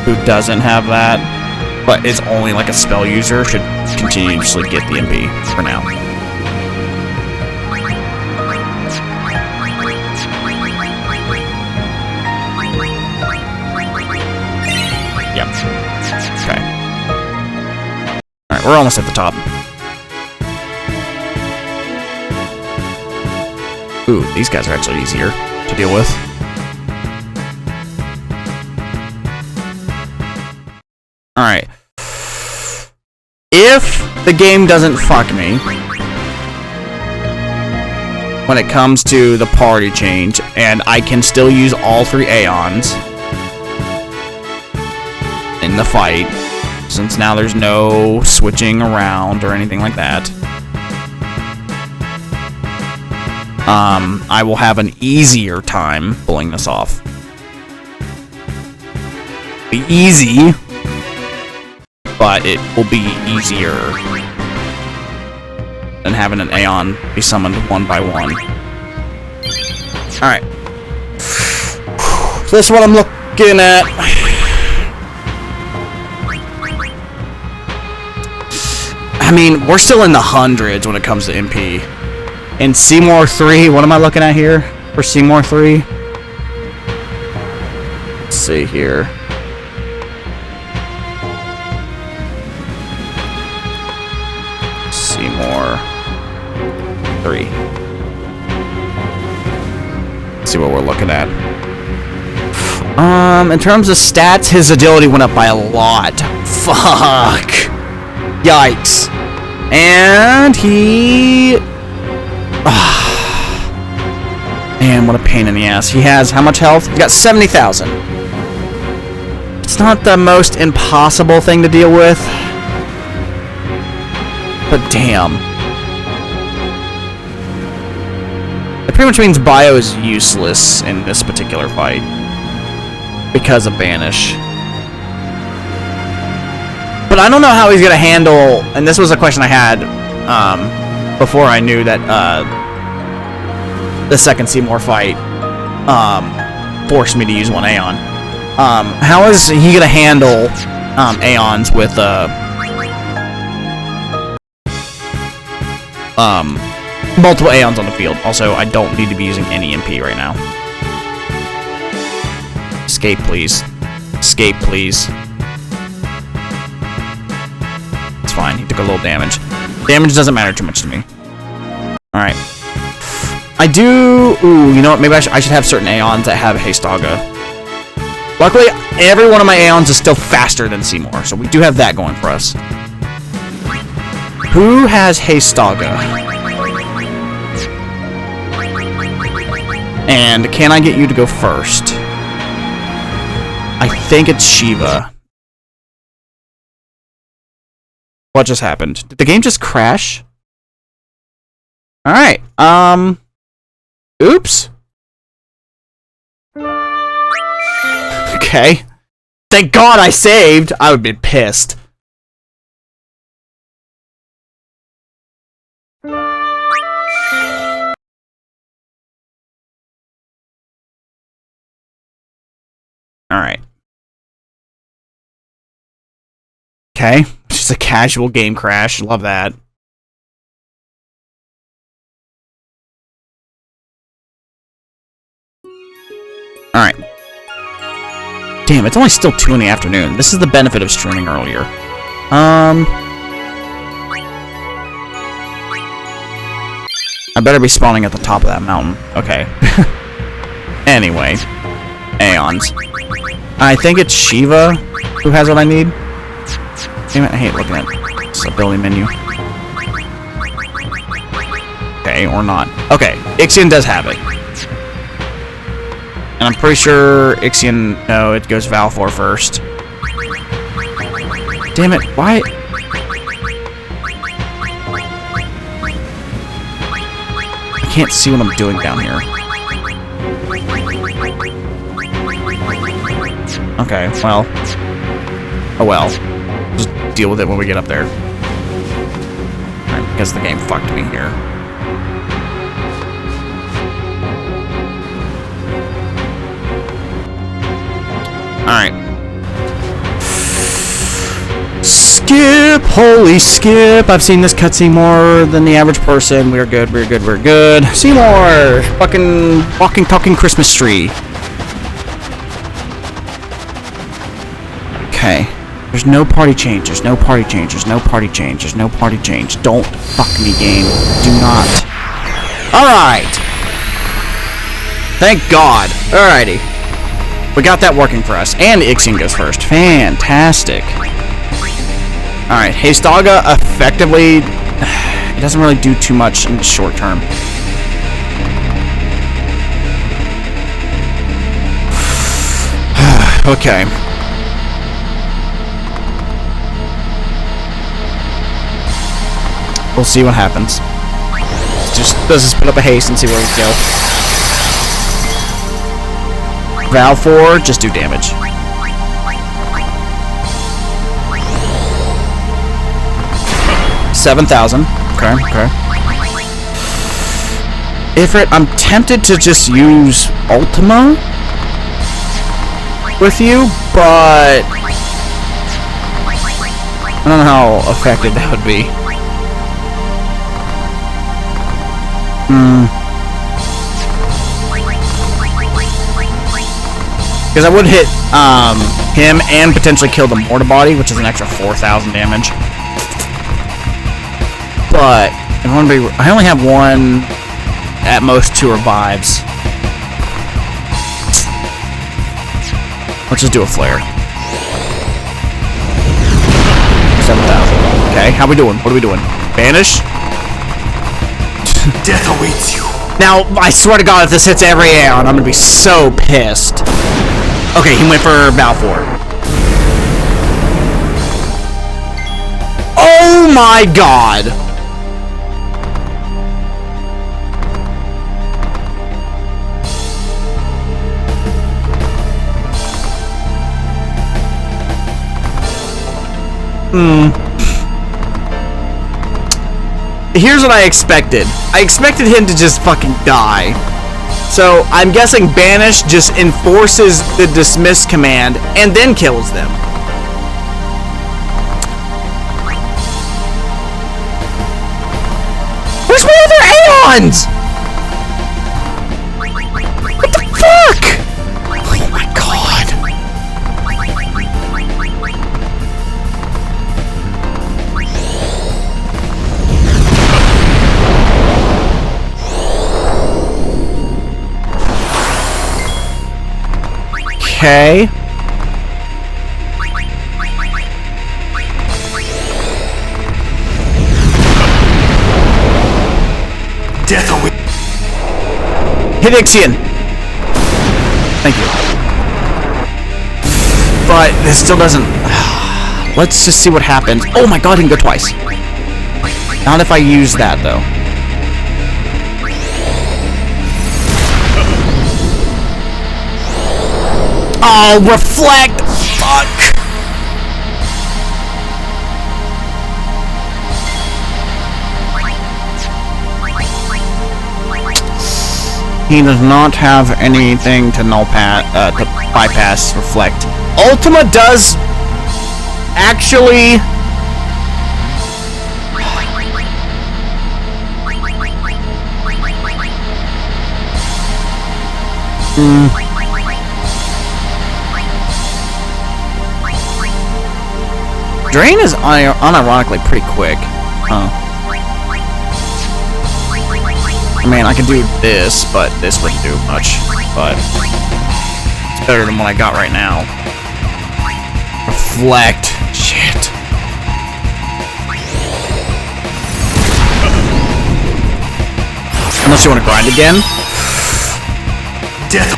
who doesn't have that, but is only like a spell user, should continuously get the MP for now. Yep. Okay. Alright, we're almost at the top. Ooh, these guys are actually easier to deal with. Alright. If the game doesn't fuck me when it comes to the party change, and I can still use all three Aeons in the fight, since now there's no switching around or anything like that, I will have an easier time pulling this off. Be easy, but it will be easier than having an Aeon be summoned one by one. Alright. So this is what I'm looking at. I mean, we're still in the hundreds when it comes to MP. In Seymour 3, what am I looking at here for Seymour 3? see here. Seymour. 3. Let's see what we're looking at. In terms of stats, his agility went up by a lot. Fuck. Yikes. And he... Man, what a pain in the ass. He has how much health? He's got 70,000. It's not the most impossible thing to deal with. But damn. It pretty much means Bio is useless in this particular fight. Because of Banish. But I don't know how he's gonna handle, and this was a question I had before I knew that the second Seymour fight forced me to use one Aeon. How is he gonna handle Aeons with multiple Aeons on the field? Also, I don't need to be using any MP right now. Escape, please. Escape, please. It's fine. He took a little damage. Damage doesn't matter too much to me. Alright. I do... Ooh, you know what? Maybe I should have certain Aeons that have Hastaga. Luckily, every one of my Aeons is still faster than Seymour, so we do have that going for us. Who has Hastaga? And can I get you to go first? I think it's Shiva. What just happened? Did the game just crash? Alright, oops. Okay. Thank God I saved! I would've been pissed. Alright. Okay. Just a casual game crash. Love that. Alright. Damn, it's only still 2 in the afternoon. This is the benefit of streaming earlier. I better be spawning at the top of that mountain. Okay. Anyway. Aeons. I think it's Shiva who has what I need. Damn it, I hate looking at this ability menu. Okay, or not. Okay, Ixion does have it. And I'm pretty sure Ixion... No, it goes Valfor first. Damn it, why... I can't see what I'm doing down here. Okay, well. Oh well. Just deal with it when we get up there. Alright, because the game fucked me here. Alright. Skip! Holy skip! I've seen this cutscene more than the average person. We're good, we're good, we're good. Seymour! Fucking walking, talking Christmas tree. Okay. There's no party change. There's no party change. There's no party change. There's no party change. Don't fuck me, game. Do not. Alright! Thank God. Alrighty. We got that working for us. And Ixion goes first. Fantastic. Alright, Hastaga effectively... It doesn't really do too much in the short term. Okay. We'll see what happens. Let's just put up a haste and see where we go. Valfor, just do damage. $7,000. Okay, okay. Ifrit, I'm tempted to just use Ultima with you, but I don't know how effective that would be. Because I would hit him and potentially kill the mortar body, which is an extra 4,000 damage. But I only have one, at most 2 revives. Let's just do a flare. 7,000. Okay, how we doing? What are we doing? Banish? Death awaits you. Now, I swear to God, if this hits every Aeon, I'm gonna be so pissed. Okay, he went for Balfour. Oh my God! Here's what I expected. I expected him to just fucking die. So, I'm guessing Banish just enforces the dismiss command and then kills them. Where's my other Aeons? What the fuck? Oh my God. Okay. Death away. Hit Ixion. Thank you. But this still doesn't... Let's just see what happens. Oh my God, he can go twice. Not if I use that, though. Oh, reflect! Fuck! He does not have anything to to bypass reflect. Ultima does actually... Drain is unironically pretty quick. Huh. I mean, I could do this, but this wouldn't do much. But it's better than what I got right now. Reflect. Shit. Unless you want to grind again. Death.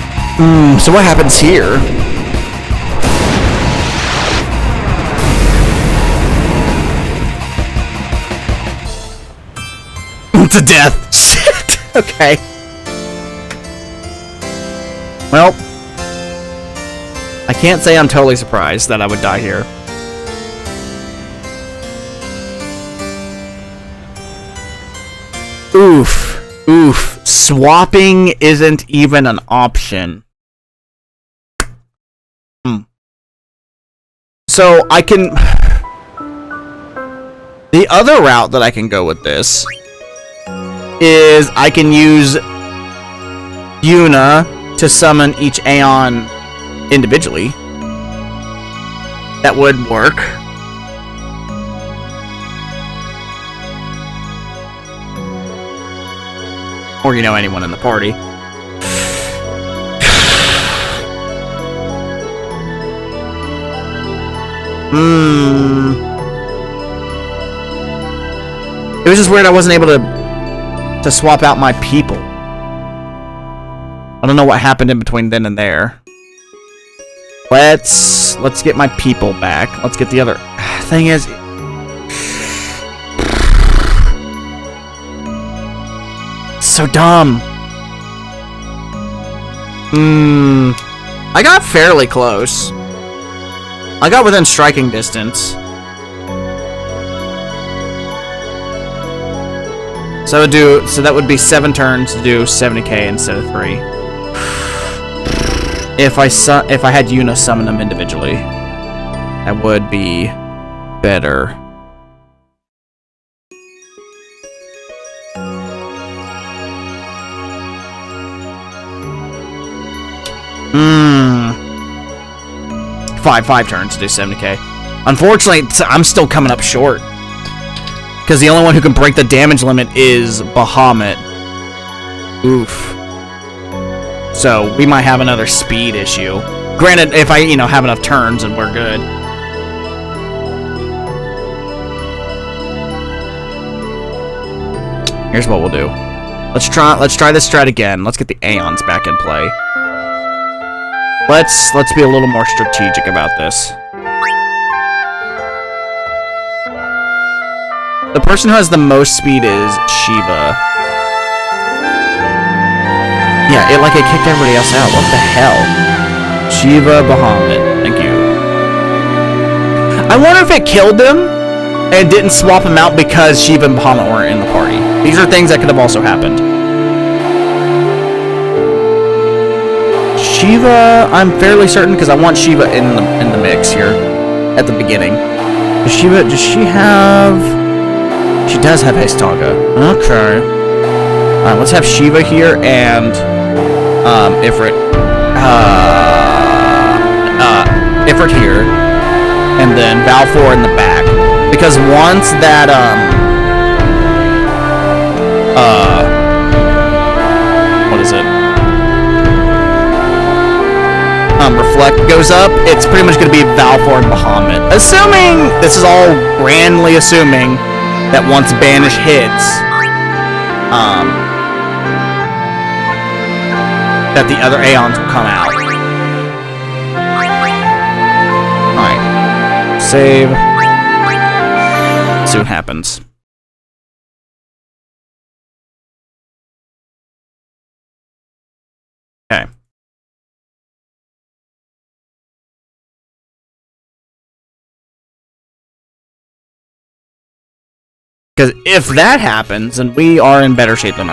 So what happens here? To death. Shit. Okay. Well, I can't say I'm totally surprised that I would die here. Oof. Oof. Swapping isn't even an option. So I can... The other route that I can go with this is I can use Yuna to summon each Aeon individually. That would work. Or, you know, anyone in the party. It was just weird I wasn't able to swap out my people. I don't know what happened in between then and there. Let's get my people back. Let's get the other thing is so dumb. I got fairly close. I got within striking distance. So that would be 7 turns to do 70k instead of 3. If I had Yuna summon them individually, that would be better. 5 turns to do 70k. Unfortunately, I'm still coming up short. Because the only one who can break the damage limit is Bahamut. Oof. So, we might have another speed issue. Granted, if I, have enough turns and we're good. Here's what we'll do. Let's try this strat again. Let's get the Aeons back in play. Let's be a little more strategic about this. The person who has the most speed is Shiva. Yeah, it kicked everybody else out. What the hell? Shiva Bahamut. Thank you. I wonder if it killed them and didn't swap them out because Shiva and Bahamut weren't in the party. These are things that could have also happened. Shiva, I'm fairly certain because I want Shiva in the mix here at the beginning. Does she have? She does have Hastaga. Okay. Alright, let's have Shiva here and Ifrit. Ifrit here. And then Balfour in the back. Because once that what is it? Reflect goes up, it's pretty much gonna be Balfour and Bahamut. Assuming, this is all grandly assuming that once Banish hits, that the other Aeons will come out. Alright. Save. See what happens. Okay. Because if that happens, then we are in better shape than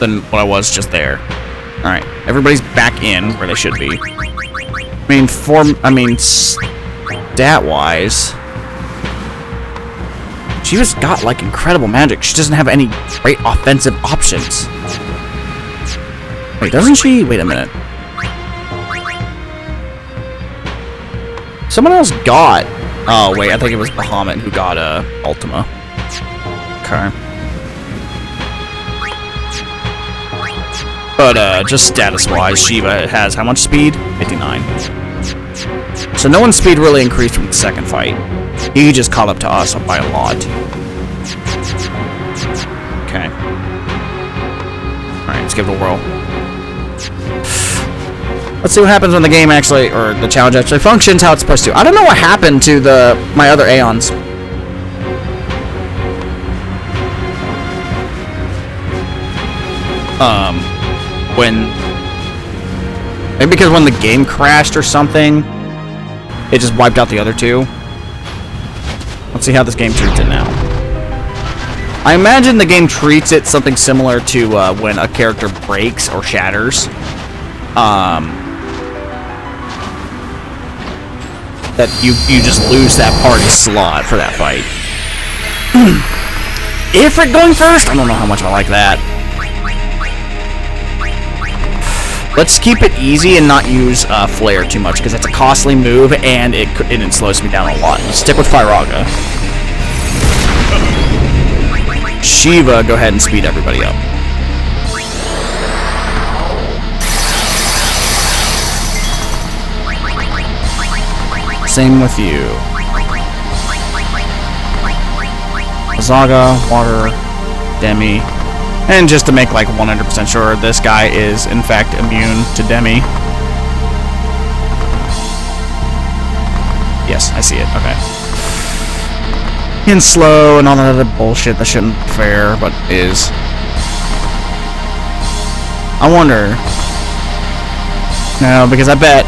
than what I was just there. Alright, everybody's back in where they should be. Stat-wise, she just got, incredible magic. She doesn't have any great offensive options. Wait, doesn't she? Wait a minute. Someone else got... Oh, wait, I think it was Bahamut who got, Ultima. Okay. But, just status-wise, Shiva has how much speed? 59. So no one's speed really increased from the second fight. He just caught up to us by a lot. Okay. Alright, let's give it a whirl. Let's see what happens when the game actually, or the challenge actually functions how it's supposed to. I don't know what happened to my other Aeons. Maybe because when the game crashed or something, it just wiped out the other two. Let's see how this game treats it now. I imagine the game treats it something similar to when a character breaks or shatters. That you just lose that party slot for that fight. Ifrit going first? I don't know how much I like that. Let's keep it easy and not use Flare too much, because it's a costly move and it slows me down a lot. Let's stick with Firaga. Shiva, go ahead and speed everybody up. Same with you. Zaga, Water, Demi. And just to make 100% sure, this guy is in fact immune to Demi. Yes, I see it. Okay. And slow and all that other bullshit that shouldn't be fair, but is. I wonder. No, because I bet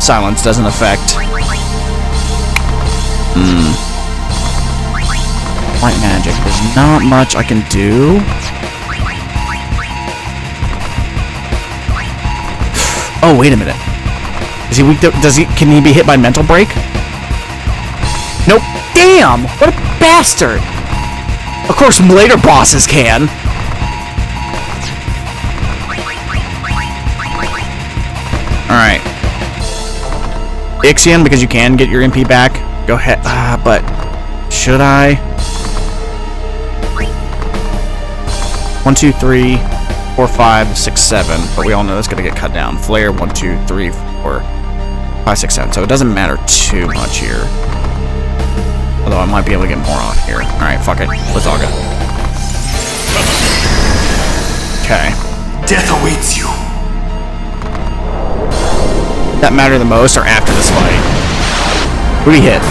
silence doesn't affect white magic. There's not much I can do. Oh, wait a minute. Is he weak to, can he be hit by mental break? Nope. Damn! What a bastard! Of course later bosses can. Ixion, because you can get your MP back. Go ahead. But should I? 1, 2, 3, 4, 5, 6, 7. But we all know that's gonna get cut down. Flare 1, 2, 3, 4, 5, 6, 7. So it doesn't matter too much here. Although I might be able to get more off here. All right, fuck it. Let's all go. Okay. Death awaits you. That matter the most, or after this fight? Who do you hit?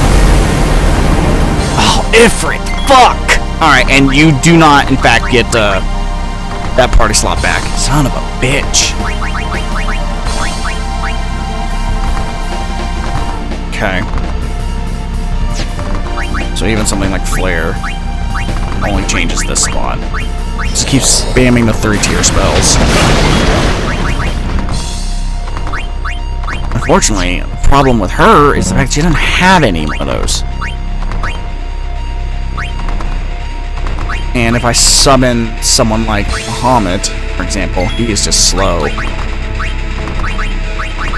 Oh, Ifrit! Fuck! Alright, and you do not, in fact, get that party slot back. Son of a bitch. Okay. So even something like Flare only changes this spot. Just keep spamming the 3-tier spells. Unfortunately, the problem with her is the fact she doesn't have any of those. And if I summon someone like Bahamut, for example, he is just slow.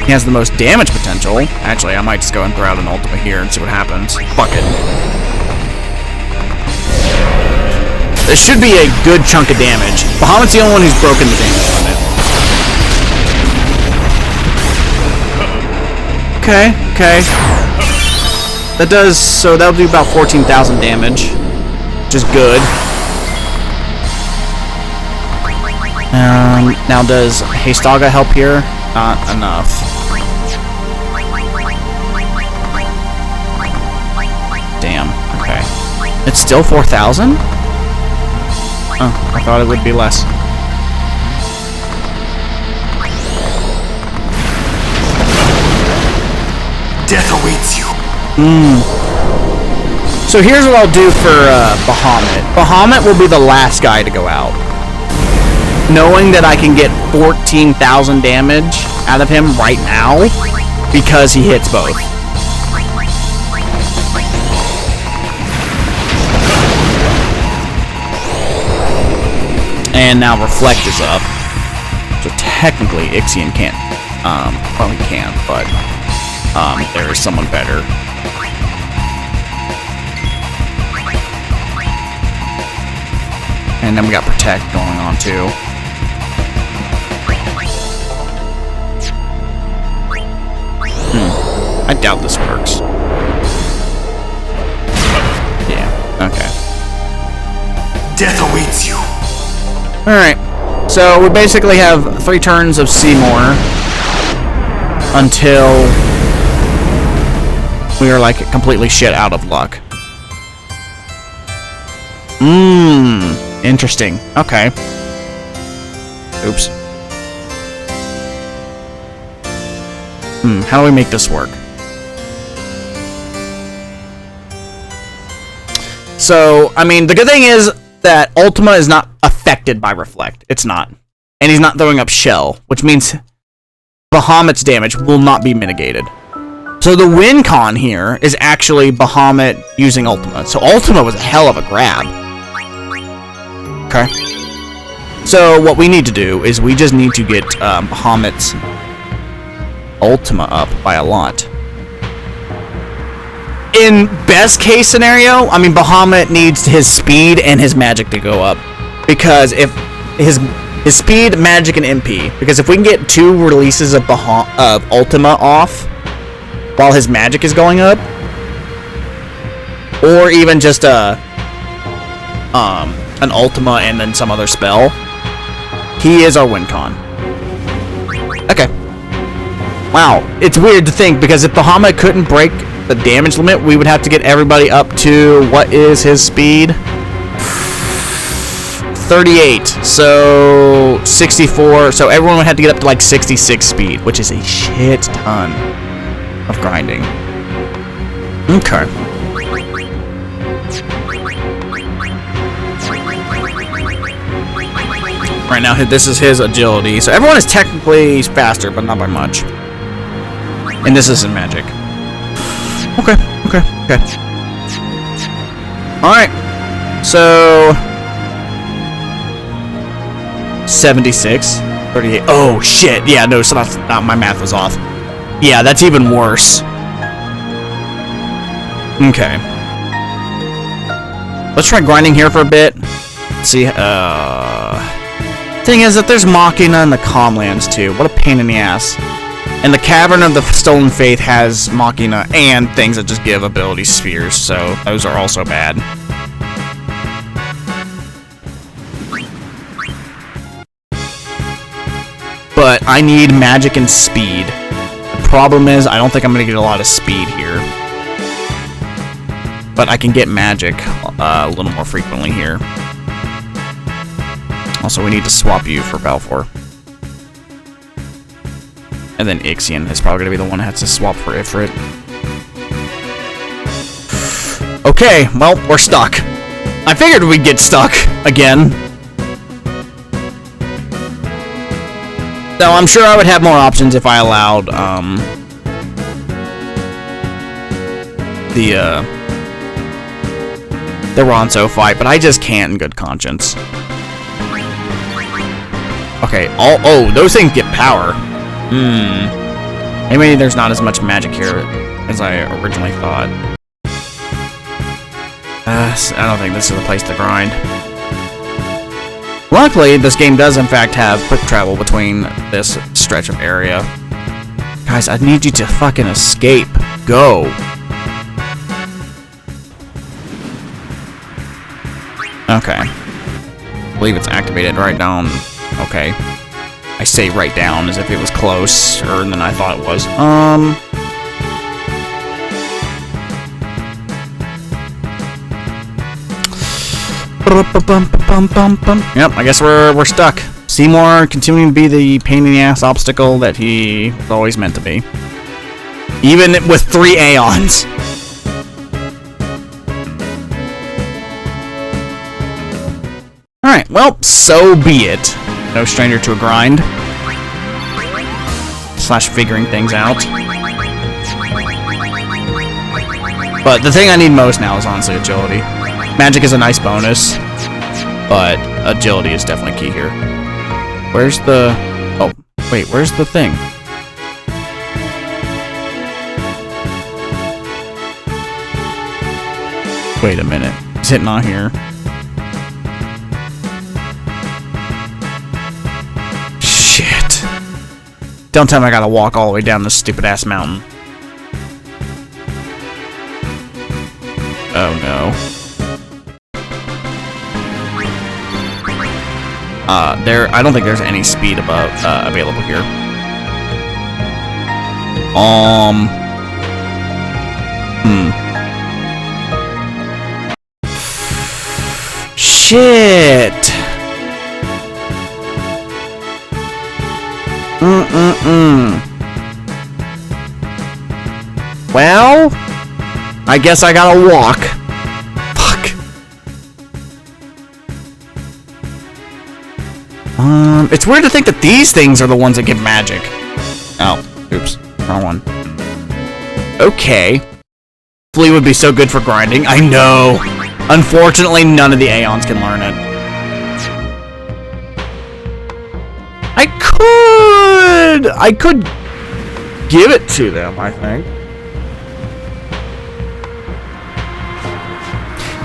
He has the most damage potential. Actually, I might just go and throw out an ultimate here and see what happens. Fuck it. This should be a good chunk of damage. Bahamut's the only one who's broken the damage limit. Okay, okay. That does, so that'll do about 14,000 damage, which is good. Now does Hastaga help here? Not enough. Damn, okay. It's still 4,000? Oh, I thought it would be less. Death awaits you. So here's what I'll do for Bahamut. Bahamut will be the last guy to go out. Knowing that I can get 14,000 damage out of him right now because he hits both. And now Reflect is up. So technically Ixion can't. Well, he can, but there is someone better. And then we got Protect going on too. I doubt this works. Yeah, okay. Death awaits you. Alright, so we basically have 3 turns of Seymour until we are like completely shit out of luck. Interesting. Okay. Oops. How do we make this work? So, I mean, the good thing is that Ultima is not affected by Reflect. It's not. And he's not throwing up Shell, which means Bahamut's damage will not be mitigated. So the win con here is actually Bahamut using Ultima. So Ultima was a hell of a grab. Okay. So what we need to do is we just need to get Bahamut's Ultima up by a lot. In best case scenario, I mean, Bahamut needs his speed and his magic to go up. Because if his speed, magic, and MP. Because if we can get 2 releases of Ultima off while his magic is going up, or even just an Ultima and then some other spell, he is our win con. Okay. Wow, it's weird to think, because if Bahamut couldn't break the damage limit, we would have to get everybody up to, what is his speed? 38, so 64, so everyone would have to get up to like 66 speed, which is a shit ton of grinding. Okay. Right now, this is his agility, so everyone is technically faster, but not by much. And this isn't magic. Okay. Alright. So 76, 38. Oh shit. Yeah, no, so that's not, my math was off. Yeah, that's even worse. Okay. Let's try grinding here for a bit. See, thing is that there's Machina in the Calmlands too. What a pain in the ass. And the Cavern of the Stolen Faith has Machina and things that just give ability spheres, so those are also bad. But I need magic and speed. The problem is, I don't think I'm going to get a lot of speed here. But I can get magic a little more frequently here. Also, we need to swap you for Balfour. And then Ixion is probably going to be the one that has to swap for Ifrit. Okay, well, we're stuck. I figured we'd get stuck again. So I'm sure I would have more options if I allowed the Ronso fight, but I just can't in good conscience. Okay, oh, those things get power. Maybe there's not as much magic here as I originally thought. I don't think this is the place to grind. Luckily, this game does in fact have quick travel between this stretch of area. Guys, I need you to fucking escape. Go. Okay. I believe it's activated right down. Okay. I say right down as if it was closer than I thought it was. Yep, I guess we're stuck. Seymour continuing to be the pain in the ass obstacle that he was always meant to be. Even with 3 Aeons. Alright, well, so be it. No stranger to a grind. / figuring things out. But the thing I need most now is honestly agility. Magic is a nice bonus, but agility is definitely key here. Where's the... Oh, wait, where's the thing? Wait a minute. Is it not here? Shit. Don't tell me I gotta walk all the way down this stupid-ass mountain. Oh, no. I don't think there's any speed above available here. Shit. Well, I guess I gotta walk. It's weird to think that these things are the ones that give magic. Oh, oops, wrong one. Okay. Flea would be so good for grinding. I know. Unfortunately, none of the Aeons can learn it. I could give it to them, I think.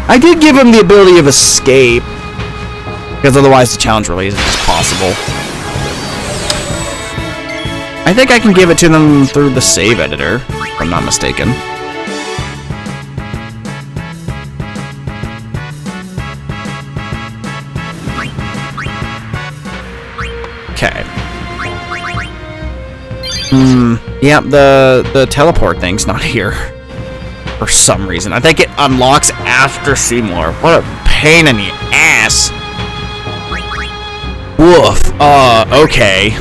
I did give him the ability of escape. Because otherwise the challenge really isn't as possible. I think I can give it to them through the save editor, if I'm not mistaken. Okay. Yeah, the teleport thing's not here. For some reason. I think it unlocks after Seymour. What a pain in the ass. Woof. Okay.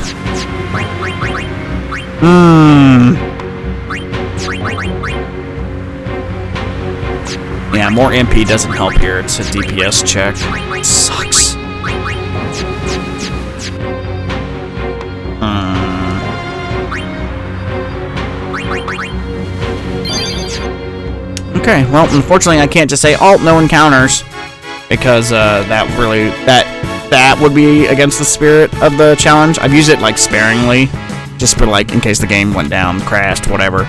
Yeah, more MP doesn't help here. It's a DPS check. It sucks. Okay, well, unfortunately I can't just say, oh, no encounters. Because that would be against the spirit of the challenge. I've used it like sparingly, just for like in case the game went down, crashed, whatever.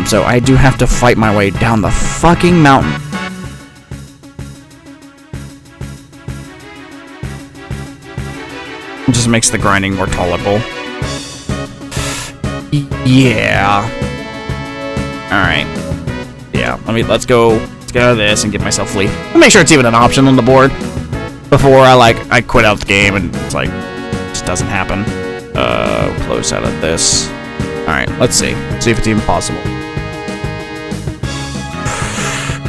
So I do have to fight my way down the fucking mountain. It just makes the grinding more tolerable. Yeah. Alright. Yeah, let's go get out of this and get myself fleet. I'll make sure it's even an option on the board before I quit out the game and it's like, it just doesn't happen. Close out of this. Alright, let's see. See if it's even possible.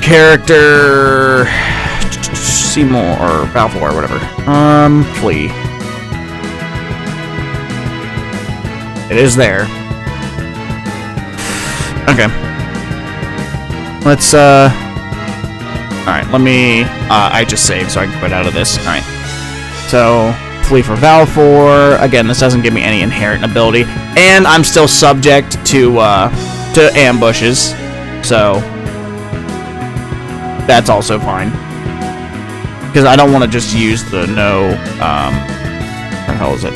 Character... Seymour, or Balfour, or whatever. Flee. It is there. Okay. Let's, Alright, let me... I just saved so I can quit out of this. Alright. So... Flee for Balfour. Again, this doesn't give me any inherent ability, and I'm still subject to ambushes, so that's also fine. Because I don't want to just use the no, what the hell is it?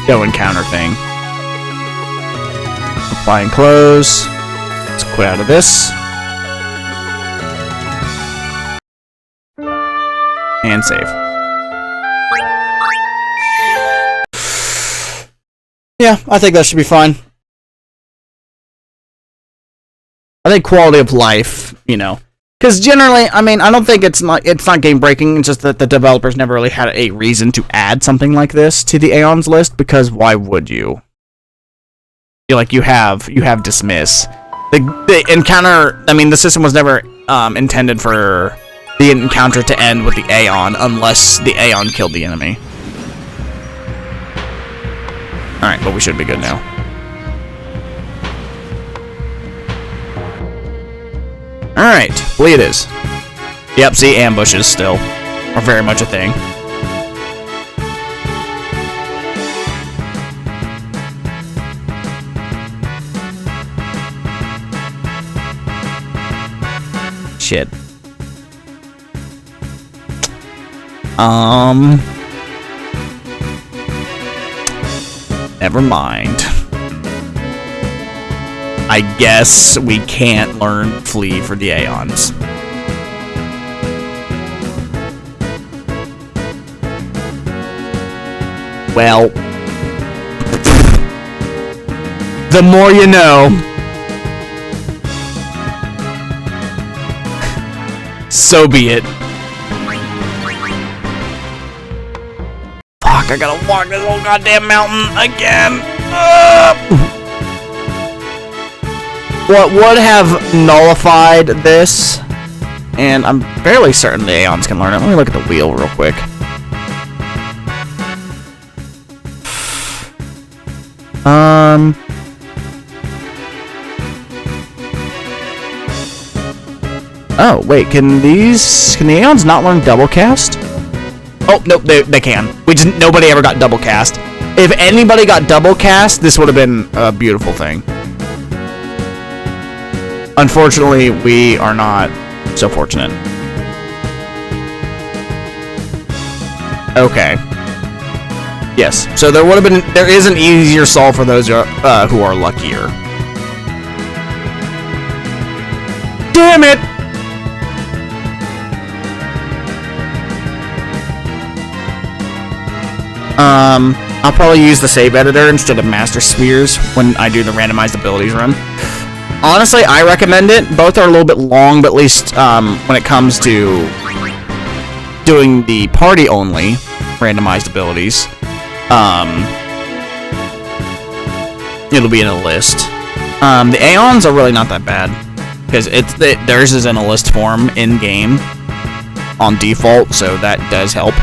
No encounter thing. Apply and close. Let's quit out of this. And save. Yeah, I think that should be fine. I think quality of life, you know, because generally, I mean, I don't think it's not game breaking. It's just that the developers never really had a reason to add something like this to the Aeons list. Because why would you? You have dismiss. The encounter. I mean, the system was never intended for the encounter to end with the Aeon unless the Aeon killed the enemy. Alright, but we should be good now. Alright, Flee it is. Yep, see, ambushes still are very much a thing. Shit. Never mind. I guess we can't learn Flee for the Aeons. Well, the more you know. So be it. Fuck, I gotta walk this whole goddamn mountain again. What would have nullified this, and I'm fairly certain the Aeons can learn it. Let me look at the wheel real quick. Oh, wait, can the Aeons not learn double cast? Oh, nope, they can. Nobody ever got double cast. If anybody got double cast, this would have been a beautiful thing. Unfortunately, we are not so fortunate. Okay. Yes, so there is an easier solve for those who are luckier. Damn it! I'll probably use the save editor instead of Master Spheres when I do the randomized abilities run. Honestly, I recommend it. Both are a little bit long, but at least when it comes to doing the party-only randomized abilities, it'll be in a list. The Aeons are really not that bad, because theirs is in a list form in-game on default, so that does help.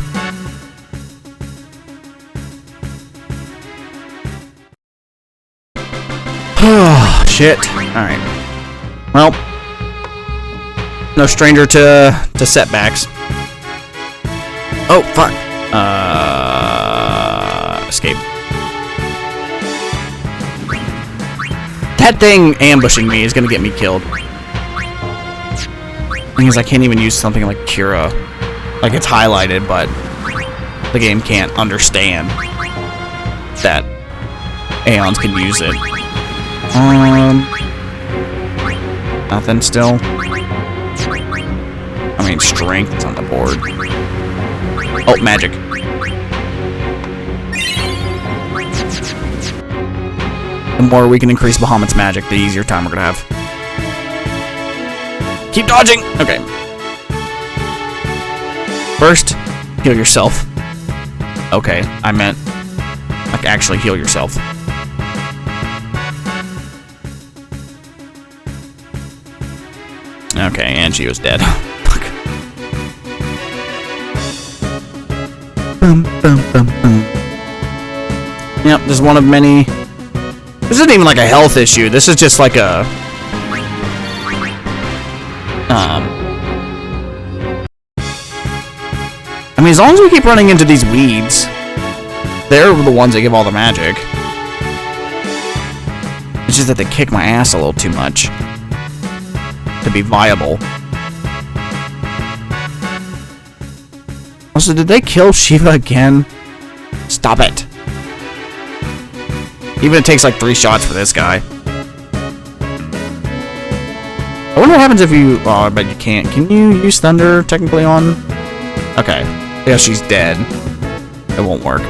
Oh, shit. Alright. Well, no stranger to setbacks. Oh, fuck. Escape. That thing ambushing me is gonna get me killed. Thing is, I can't even use something like Cura. Like, it's highlighted, but the game can't understand that Aeons can use it Nothing still. I mean, strength is on the board. Oh, magic. The more we can increase Bahamut's magic, the easier time we're gonna have. Keep dodging! Okay. First, heal yourself. Okay, I meant, like, actually heal yourself. Okay, and she was dead. Fuck. Boom, boom, boom, boom. Yep, this is one of many. This isn't even like a health issue. This is just like a. I mean, as long as we keep running into these weeds, they're the ones that give all the magic. It's just that they kick my ass a little too much to be viable. Also, did they kill Shiva again? Stop it. Even it takes like 3 shots for this guy. I wonder what happens if you... Oh, I bet you can't. Can you use Thunder technically on... Okay. Yeah, she's dead. It won't work.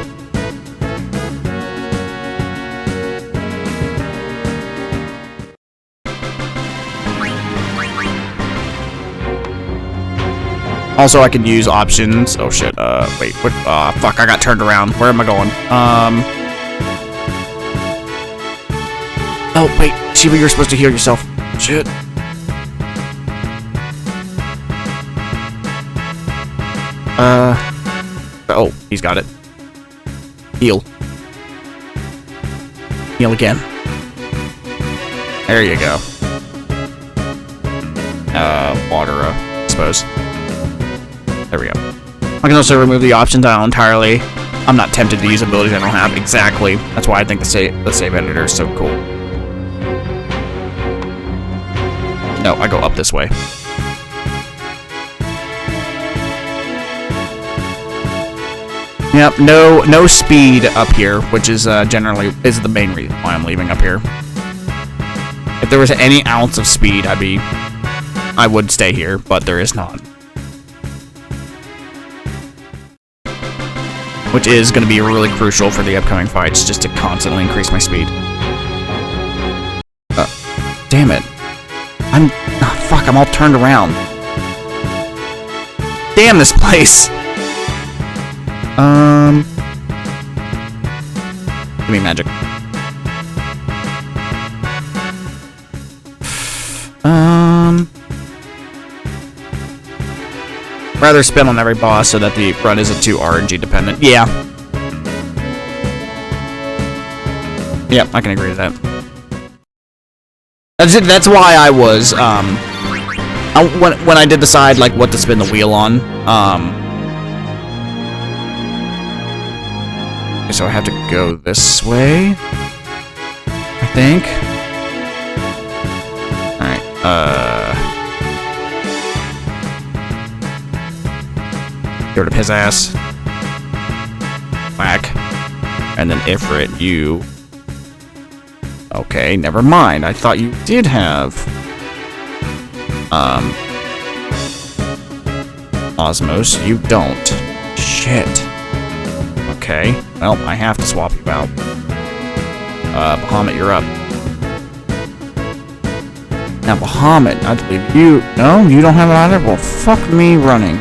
Also, I can use options. Oh shit. Wait. What? Fuck. I got turned around. Where am I going? Oh wait. Shiva, you're supposed to heal yourself. Shit. Oh, he's got it. Heal. Heal again. There you go. Water, I suppose. There we go. I can also remove the options entirely. I'm not tempted to use abilities I don't have. Exactly. That's why I think the save editor is so cool. No, I go up this way. Yep, no speed up here, which is generally is the main reason why I'm leaving up here. If there was any ounce of speed, I would stay here, but there is not. Which is going to be really crucial for the upcoming fights, just to constantly increase my speed. Damn it. Fuck, I'm all turned around. Damn this place! Give me magic. Rather spin on every boss so that the run isn't too RNG dependent. Yeah. Yep, I can agree with that. That's why I was, when I did decide, like, what to spin the wheel on, so I have to go this way, I think. Alright, get rid of his ass. Whack. And then Ifrit, you... Okay, never mind. I thought you did have... Osmos. You don't. Shit. Okay. Well, I have to swap you out. Bahamut, you're up. Now, Bahamut, I believe you... No? You don't have it either? Well, fuck me running.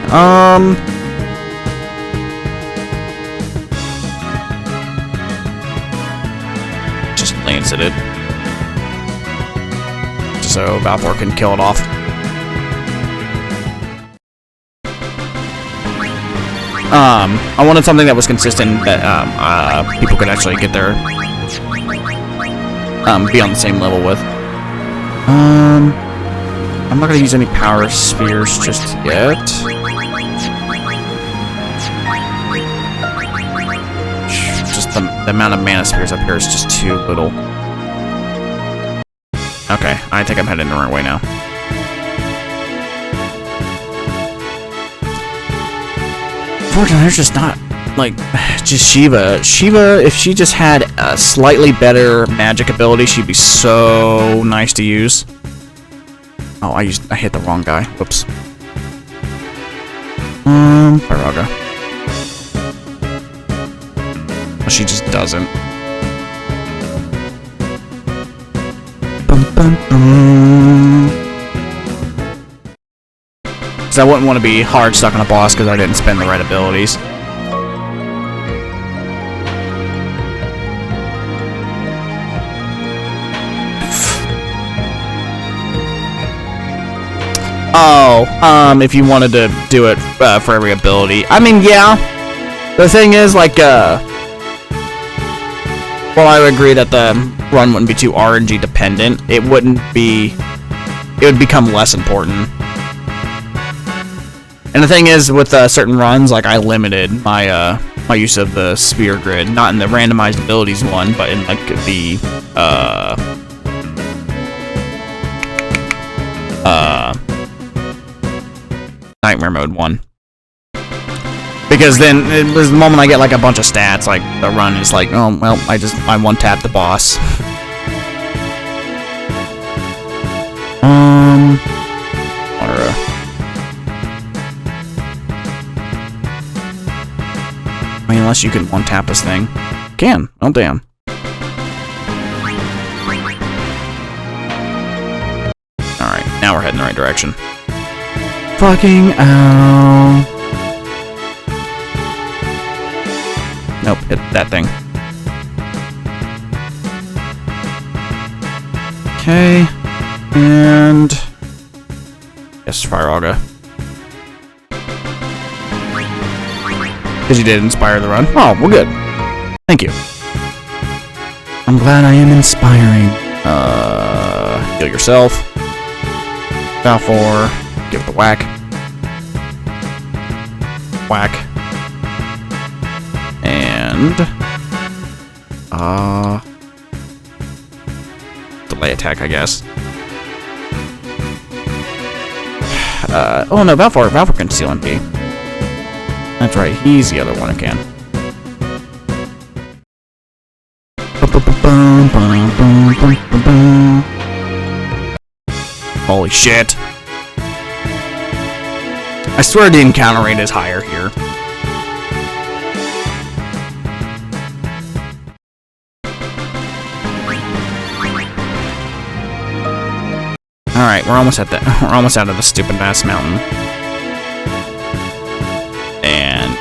Just lanced it. So, Balfour can kill it off. I wanted something that was consistent, that, people could actually get their, be on the same level with. I'm not gonna use any power spheres just yet. Just the amount of mana spheres up here is just too little. Okay, I think I'm heading the wrong way now. Unfortunately, there's just not like, just Shiva. Shiva, if she just had a slightly better magic ability, she'd be so nice to use. Oh, I hit the wrong guy. Whoops. Firaga. Well, she just doesn't. Because I wouldn't want to be hard stuck on a boss because I didn't spend the right abilities. Oh, if you wanted to do it for every ability. I mean, yeah. The thing is, like, well, I would agree that the run wouldn't be too RNG dependent. It would become less important. And the thing is, with certain runs, like, I limited my my use of the sphere grid, not in the randomized abilities one, but in like the Nightmare mode one. Because then, there's the moment I get like a bunch of stats, like the run is like, oh well, I one tap the boss. I mean, unless you can one tap this thing, can. Oh damn. All right, now we're heading the right direction. Fucking ow. Nope, hit that thing. Okay, and yes, Firaga. Because you did inspire the run. Oh, well, good. Thank you. I'm glad I am inspiring. Heal yourself. Balfour. Give it the whack. Whack. And delay attack, I guess. Oh no, Balfour can steal MP. That's right, he's the other one who can. Holy shit. I swear the encounter rate is higher here. Alright, we're almost at we're almost out of the stupid ass mountain. And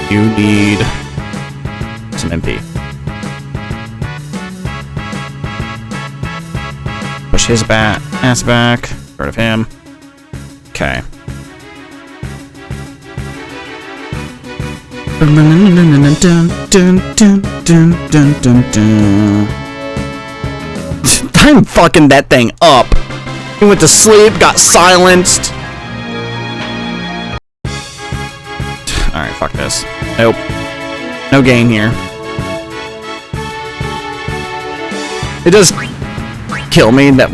you need some MP. Push his ass back. Get rid of him. Okay. I'm fucking that thing up. He went to sleep, got silenced. Alright, fuck this. Nope. No gain here. It does kill me that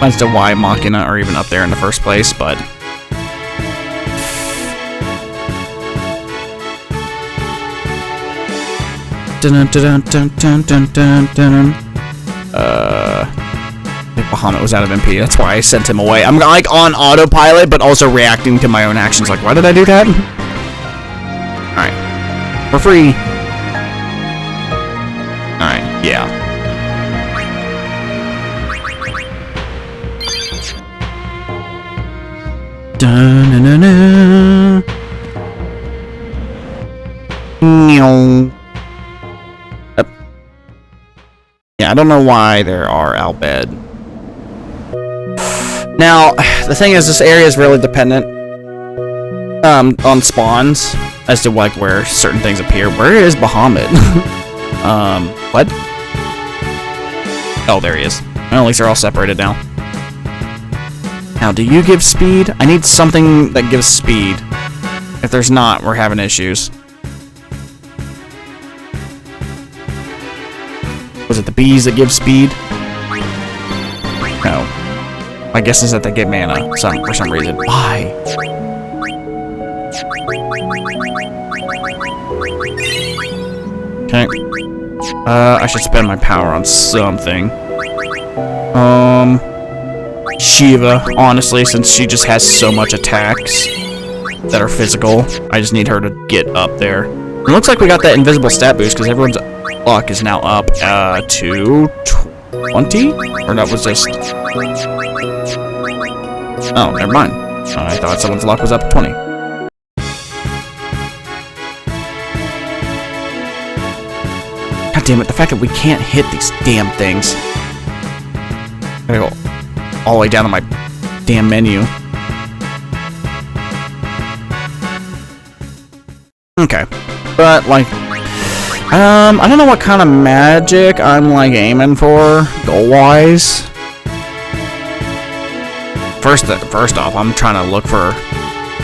as to why Machina are even up there in the first place, but Bahamut was out of MP, that's why I sent him away. I'm like on autopilot, but also reacting to my own actions, like, why did I do that? Alright. We're free. Alright, yeah. Dun-na-na-na. Yep. Yeah, I don't know why there are Albed. Now, the thing is, this area is really dependent on spawns as to like where certain things appear. Where is Bahamut? What? Oh, there he is. Well, at least they're all separated now. Now, do you give speed? I need something that gives speed. If there's not, we're having issues. Was it the bees that give speed? No. My guess is that they give mana for some reason. Why? Okay. I should spend my power on something. Shiva, honestly, since she just has so much attacks that are physical. I just need her to get up there. It looks like we got that invisible stat boost because everyone's luck is now up to 20? Or that was just... Oh, never mind. I thought someone's luck was up to 20. God damn it, the fact that we can't hit these damn things. I gotta go all the way down to my damn menu. Okay. But, like, I don't know what kind of magic I'm, like, aiming for, goal-wise. First off, I'm trying to look for,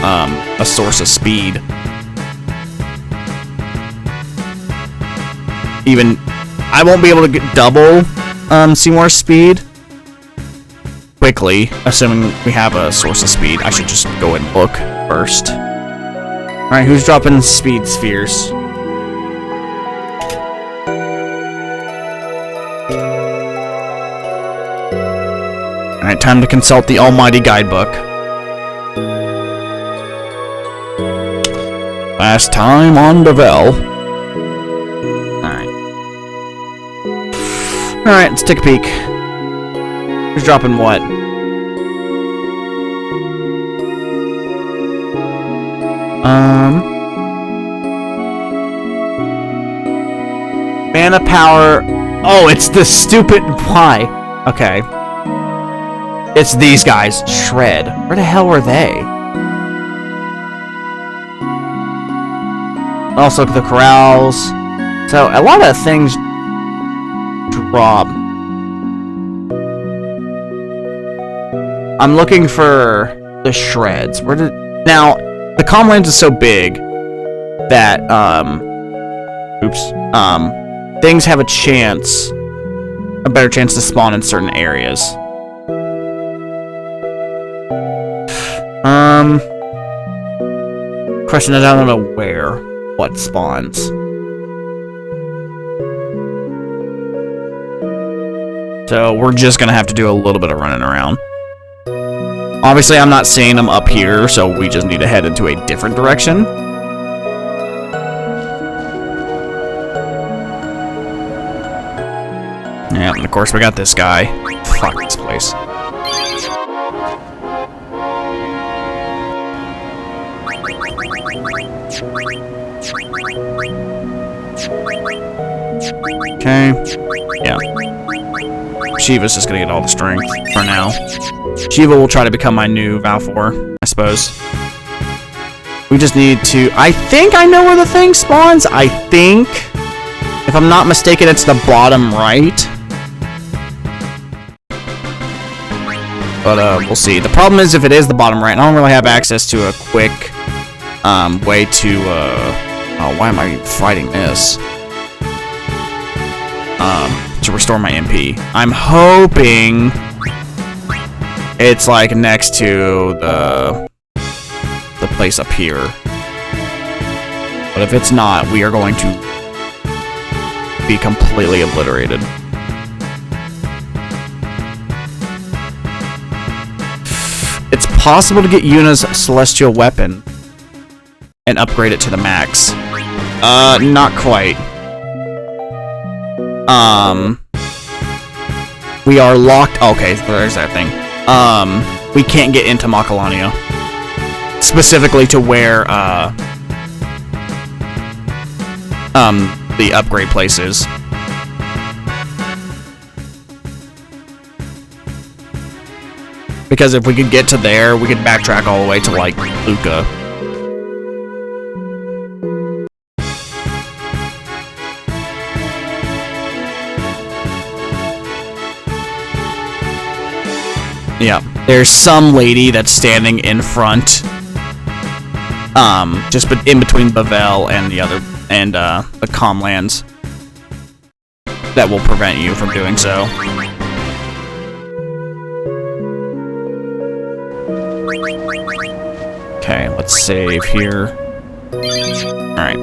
a source of speed. Even, I won't be able to get double, Seymour's speed quickly, assuming we have a source of speed. I should just go and look first. Alright, who's dropping speed spheres? Alright, time to consult the almighty guidebook. Last time on Bevel. Alright. Alright, let's take a peek. Who's dropping what? Mana power. Oh, it's the stupid. Why? Okay. It's these guys. Shred. Where the hell were they? Also, the corrals. So, a lot of things drop. I'm looking for the shreds. Where did... Now, the Comlands is so big that, things have a better chance to spawn in certain areas. Question is, I don't know what spawns. So, we're just gonna have to do a little bit of running around. Obviously, I'm not seeing them up here, so we just need to head into a different direction. Yeah, and of course we got this guy. Fuck this place. Okay. Yeah. Shiva's just gonna get all the strength for now. Shiva will try to become my new Valfor, I suppose. We just need to... I think I know where the thing spawns. I think. If I'm not mistaken, it's the bottom right. But, we'll see. The problem is, if it is the bottom right, I don't really have access to a quick, way to, oh, why am I fighting this? To restore my MP. I'm hoping it's, like, next to the place up here. But if it's not, we are going to be completely obliterated. It's possible to get Yuna's celestial weapon and upgrade it to the max. Not quite. We are locked. Okay, there's that thing. We can't get into Macalania. Specifically to where, the upgrade place is. Because if we could get to there, we could backtrack all the way to, like, Luca. Yeah, there's some lady that's standing in front, just in between Bavel and the other, and, the Comlands, that will prevent you from doing so. Okay, let's save here. Alright.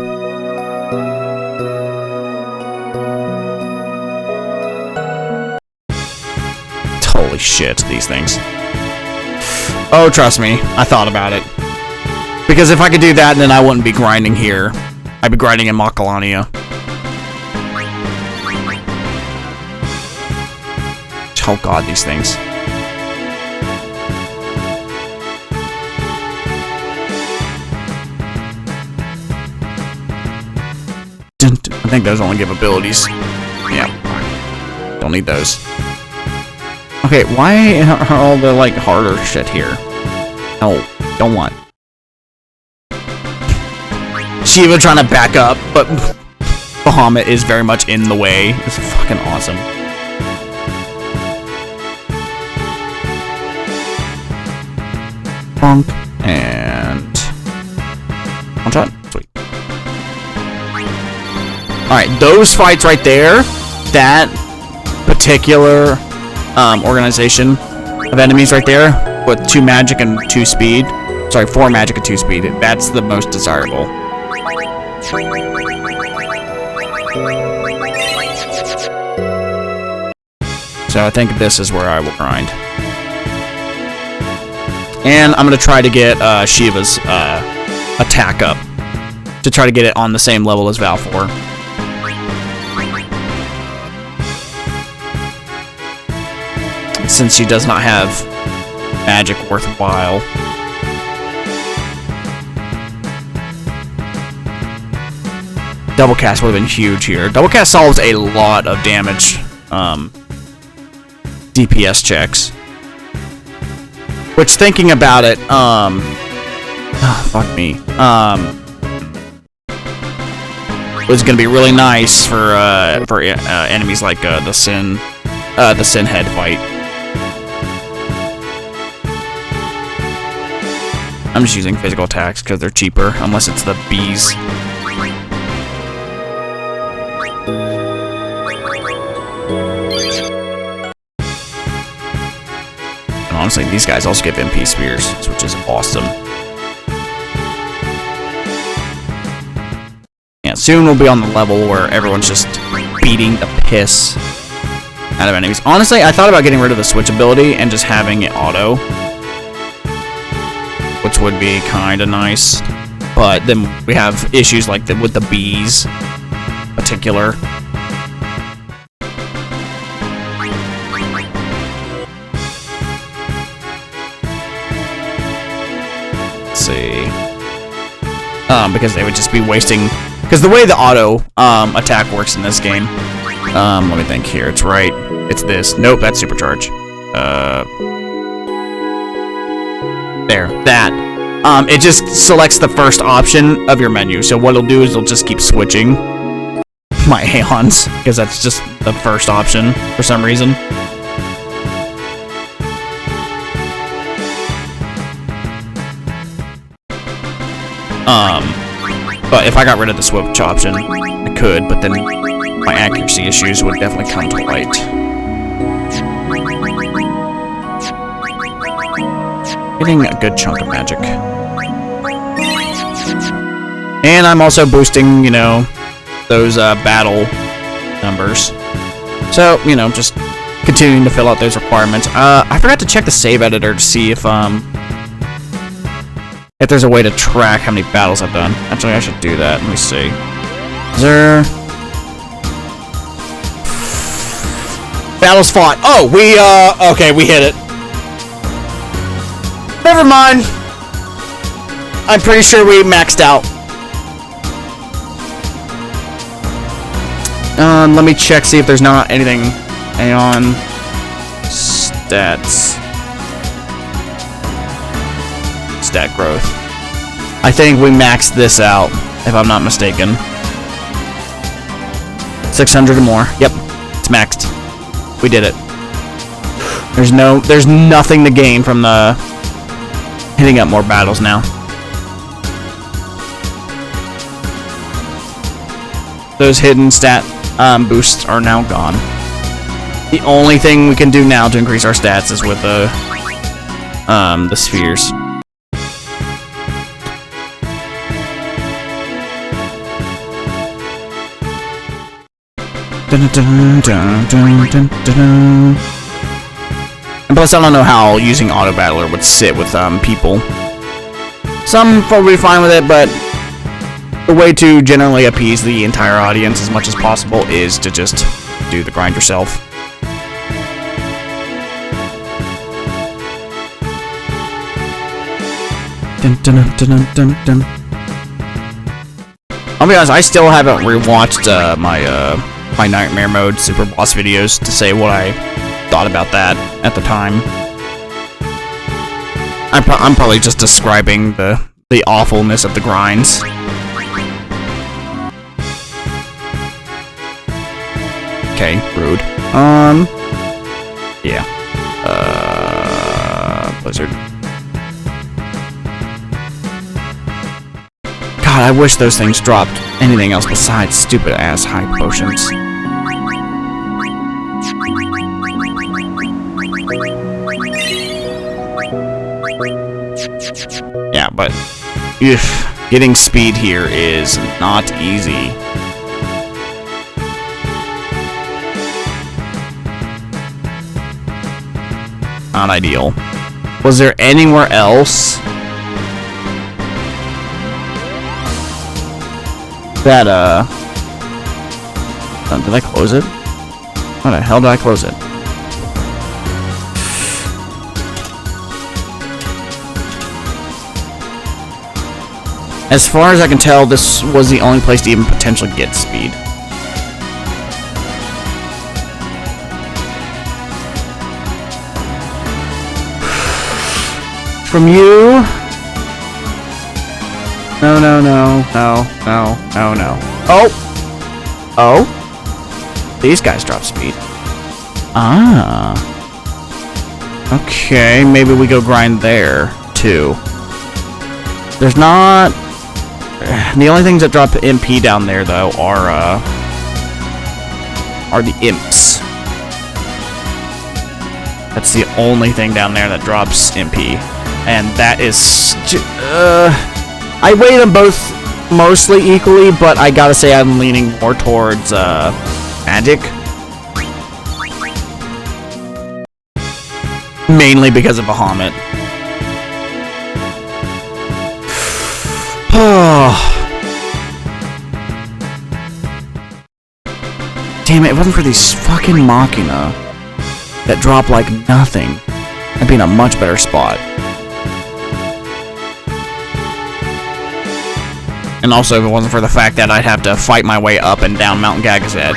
Holy shit, these things. Oh, trust me, I thought about it. Because if I could do that, then I wouldn't be grinding here. I'd be grinding in Macalania. Oh god, these things. I think those only give abilities. Yeah. Don't need those. Okay, why are all the, like, harder shit here? No, don't want. Shiva trying to back up, but Bahamut is very much in the way. It's fucking awesome. Bonk, and... one shot? Sweet. Alright, those fights right there, that particular organization of enemies right there, with 2 magic and 2 speed, sorry, 4 magic and 2 speed, that's the most desirable. So I think this is where I will grind. And I'm going to try to get Shiva's attack up, to try to get it on the same level as Valfor. Since she does not have magic worthwhile. Double cast would have been huge here. Double cast solves a lot of damage DPS checks. Which, thinking about it, fuck me, was gonna be really nice for enemies like the Sin head fight. I'm just using physical attacks because they're cheaper, unless it's the bees. And honestly, these guys also give MP spears, which is awesome. Yeah, soon we'll be on the level where everyone's just beating the piss out of enemies. Honestly, I thought about getting rid of the switch ability and just having it auto, which would be kind of nice, but then we have issues like with the bees, in particular. Let's see, because they would just be wasting. Because the way the auto attack works in this game, let me think here. It's right. It's this. Nope, that's supercharge. There, that. It just selects the first option of your menu. So what it'll do is it'll just keep switching my Aeons, because that's just the first option for some reason. But if I got rid of the switch option, I could, but then my accuracy issues would definitely come to light. Getting a good chunk of magic. And I'm also boosting, you know, those battle numbers. So, you know, just continuing to fill out those requirements. I forgot to check the save editor to see if there's a way to track how many battles I've done. Actually, I should do that. Let me see. Is there... battles fought. Oh, okay, we hit it. Never mind. I'm pretty sure we maxed out. Let me check, see if there's not anything. Aeon stats. Stat growth. I think we maxed this out, if I'm not mistaken. 600 or more. Yep, it's maxed. We did it. There's nothing to gain from the hitting up more battles now. Those hidden stat boosts are now gone. The only thing we can do now to increase our stats is with the And plus, I don't know how using Auto Battler would sit with people. Some probably be fine with it, but the way to generally appease the entire audience as much as possible is to just do the grind yourself. I'll be honest, I still haven't rewatched my Nightmare Mode Super Boss videos to say what I thought about that at the time. I'm probably just describing the awfulness of the grinds. Okay, rude. Yeah. Blizzard. God, I wish those things dropped anything else besides stupid-ass high potions. Yeah, but getting speed here is not easy. Not ideal. Was there anywhere else that, did I close it? How the hell did I close it? As far as I can tell, this was the only place to even potentially get speed. From you? No, no, no, no, no, no, no. Oh! Oh? These guys drop speed. Ah. Okay, maybe we go grind there, too. There's not... The only things that drop MP down there, though, are the imps. That's the only thing down there that drops MP. And that is... I weigh them both mostly equally, but I gotta say I'm leaning more towards, magic. Mainly because of Bahamut. Damn it, if it wasn't for these fucking Machina that drop like nothing, I'd be in a much better spot. And also, if it wasn't for the fact that I'd have to fight my way up and down Mount Gagazet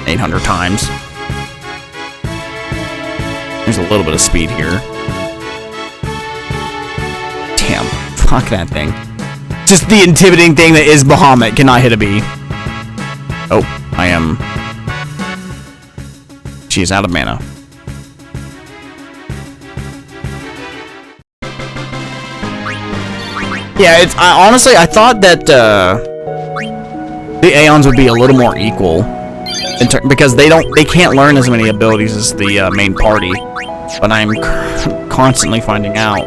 800 times. There's a little bit of speed here. Damn, fuck that thing. Just the intimidating thing that is Bahamut cannot hit a bee. Oh, I am... She is out of mana. Yeah, it's... honestly, I thought that, the Aeons would be a little more equal. Because they can't learn as many abilities as the, main party. But I'm constantly finding out,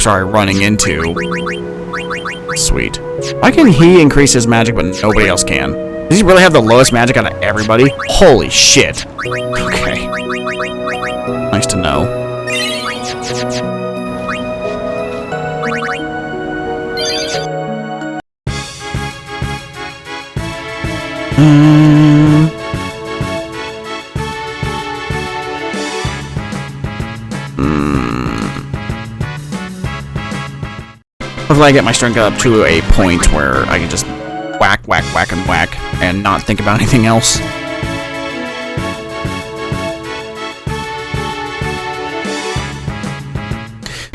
running into... Sweet. Why can he increase his magic but nobody else can? Does he really have the lowest magic out of everybody? Holy shit. Okay. Nice to know. Hopefully I get my strength up to a point where I can just whack, whack, whack, and whack, and not think about anything else.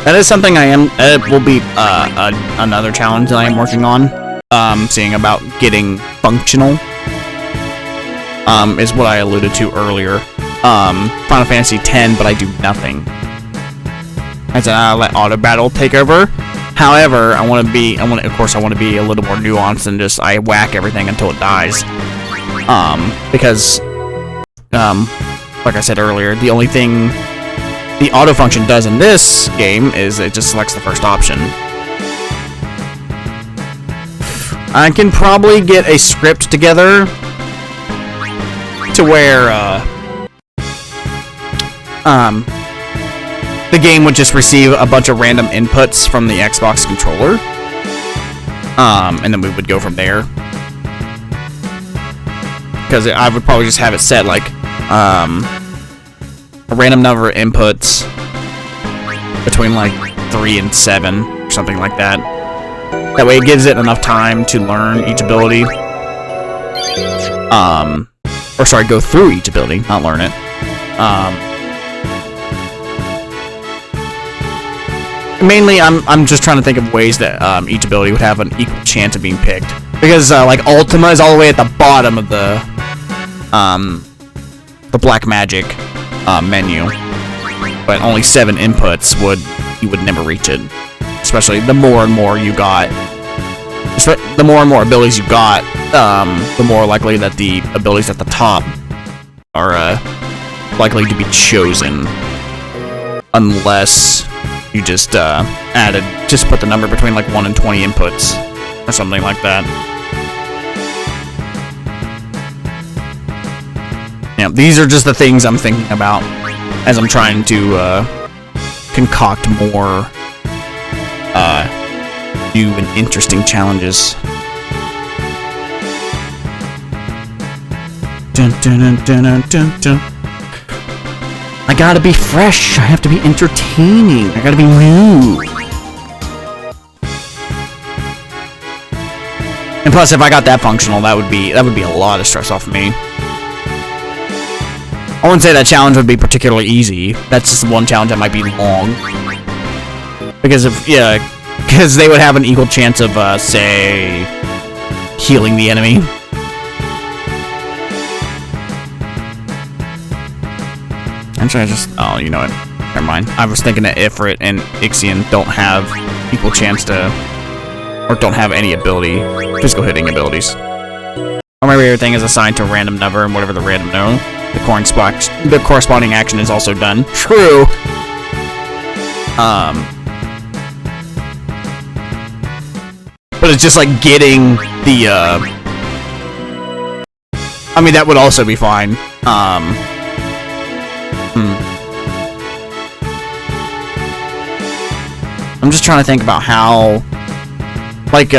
That is something I am, it will be another challenge that I am working on, seeing about getting functional, is what I alluded to earlier. Final Fantasy X, but I do nothing. I said I'll let Auto Battle take over. However, of course I want to be a little more nuanced than just I whack everything until it dies. Because, like I said earlier, the only thing the auto function does in this game is it just selects the first option. I can probably get a script together to where, the game would just receive a bunch of random inputs from the Xbox controller. And then we would go from there. Because I would probably just have it set, like, a random number of inputs between, like, 3 and 7, or something like that. That way it gives it enough time to learn each ability. Or sorry, go through each ability, not learn it. Mainly, I'm just trying to think of ways that each ability would have an equal chance of being picked. Because, like, Ultima is all the way at the bottom of the Black Magic menu. But only 7 inputs you would never reach it. Especially the more and more you got. The more and more abilities you got, the more likely that the abilities at the top are likely to be chosen. Unless you just put the number between like 1 and 20 inputs or something like that. Yeah, these are just the things I'm thinking about as I'm trying to concoct more new and interesting challenges. Dun, dun, dun, dun, dun, dun. I gotta be fresh. I have to be entertaining. I gotta be new. And plus, if I got that functional, that would be a lot of stress off of me. I wouldn't say that challenge would be particularly easy. That's just one challenge that might be long. Because because they would have an equal chance of, say, healing the enemy. Actually, oh, you know what? Never mind. I was thinking that Ifrit and Ixion don't have equal chance to, or don't have any physical hitting abilities. Or maybe everything is assigned to a random number, and whatever the random number, the corresponding action is also done. True. But it's just like getting the, I mean, that would also be fine. I'm just trying to think about how, like,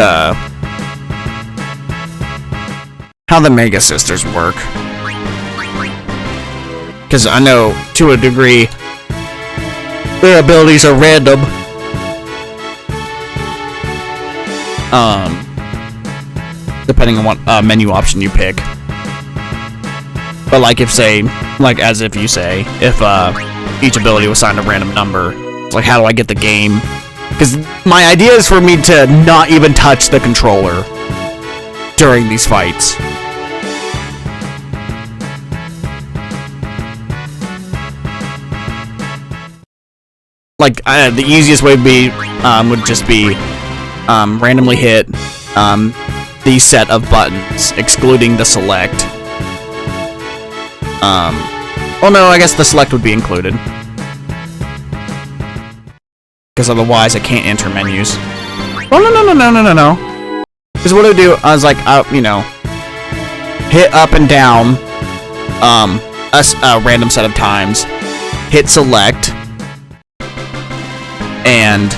how the Mega Sisters work. Because I know, to a degree, their abilities are random. Depending on what menu option you pick. But like if you say, if each ability was assigned a random number, it's like, how do I get the game? Because my idea is for me to not even touch the controller during these fights. Like, the easiest way would just be randomly hit the set of buttons, excluding the select. Oh no, I guess the select would be included. Because otherwise I can't enter menus. Oh, no. Because what I do, I was like, hit up and down, a random set of times, hit select, and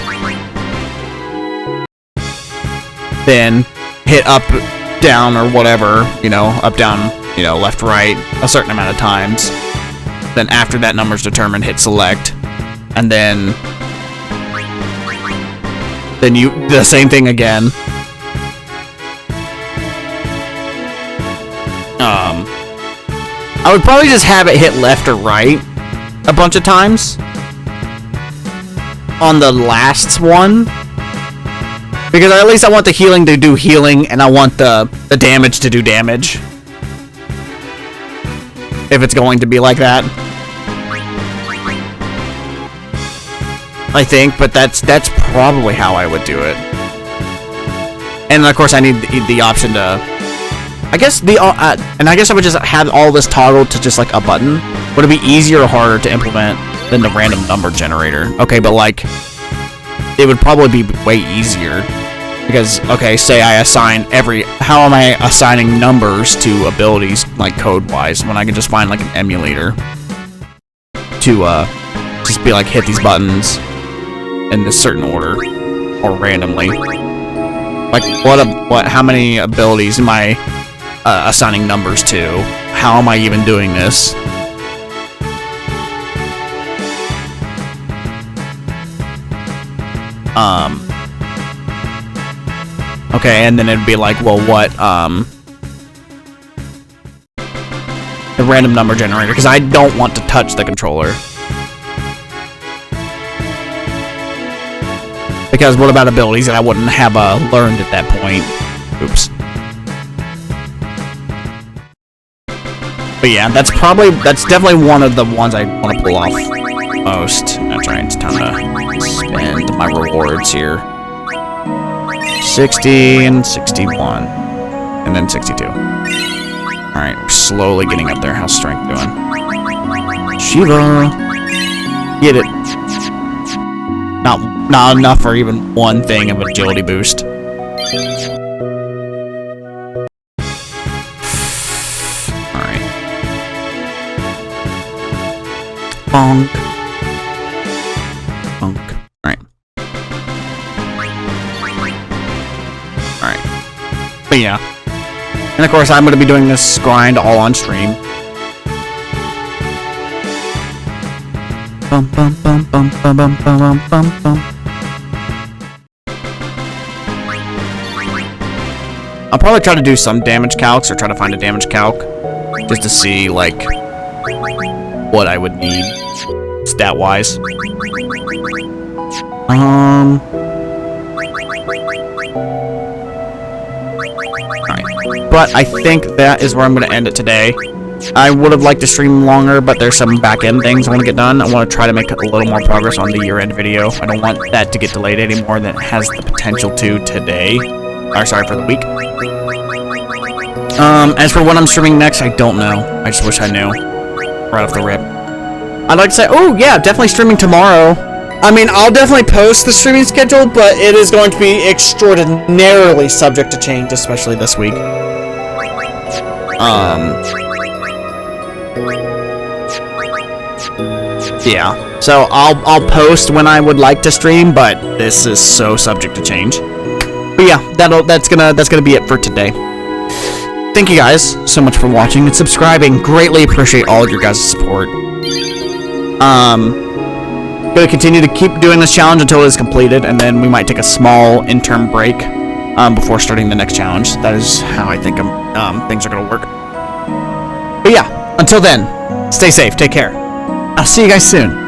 then hit up, down, or whatever, up, down, left, right, a certain amount of times. Then after that number's determined, hit select, and then the same thing again. I would probably just have it hit left or right a bunch of times on the last one, because at least I want the healing to do healing, and I want the damage to do damage. If it's going to be like that, I think, but that's probably how I would do it. And of course, I need the option to, I guess and I guess I would just have all this toggled to just like a button. Would it be easier or harder to implement than the random number generator? Okay, but like, it would probably be way easier, Because, okay, say I assign how am I assigning numbers to abilities, like, code-wise, when I can just find, like, an emulator to, just be like, hit these buttons in this certain order, or randomly. Like, how many abilities am I assigning numbers to? How am I even doing this? Okay, and then it'd be like, well, what, the random number generator, because I don't want to touch the controller. Because what about abilities that I wouldn't have learned at that point? Oops. But yeah, that's definitely one of the ones I want to pull off most. That's right, it's time to spend my rewards here. 60 and 61. And then 62. Alright, we're slowly getting up there. How's strength doing? Shiva! Get it. Not enough for even one thing of agility boost. Alright. Bonk. Bonk. Alright. Alright. But yeah. And of course I'm going to be doing this grind all on stream. Bum bum bum bum bum bum bum bum bum. I'll probably try to do some damage calcs or try to find a damage calc just to see like what I would need stat wise. Alright. But I think that is where I'm going to end it today. I would have liked to stream longer, but there's some back-end things I want to get done. I want to try to make a little more progress on the year-end video. I don't want that to get delayed any more than it has the potential to today. Or, sorry, for the week. As for when I'm streaming next, I don't know. I just wish I knew. Right off the rip. I'd like to say, oh, yeah, definitely streaming tomorrow. I mean, I'll definitely post the streaming schedule, but it is going to be extraordinarily subject to change, especially this week. Yeah, so I'll post when I would like to stream, but this is so subject to change. But yeah, that's gonna be it for today. Thank you guys so much for watching and subscribing. Greatly appreciate all of your guys' support. Gonna continue to keep doing this challenge until it is completed, and then we might take a small interim break before starting the next challenge. That is how I think things are gonna work. But yeah, until then, stay safe, take care. I'll see you guys soon.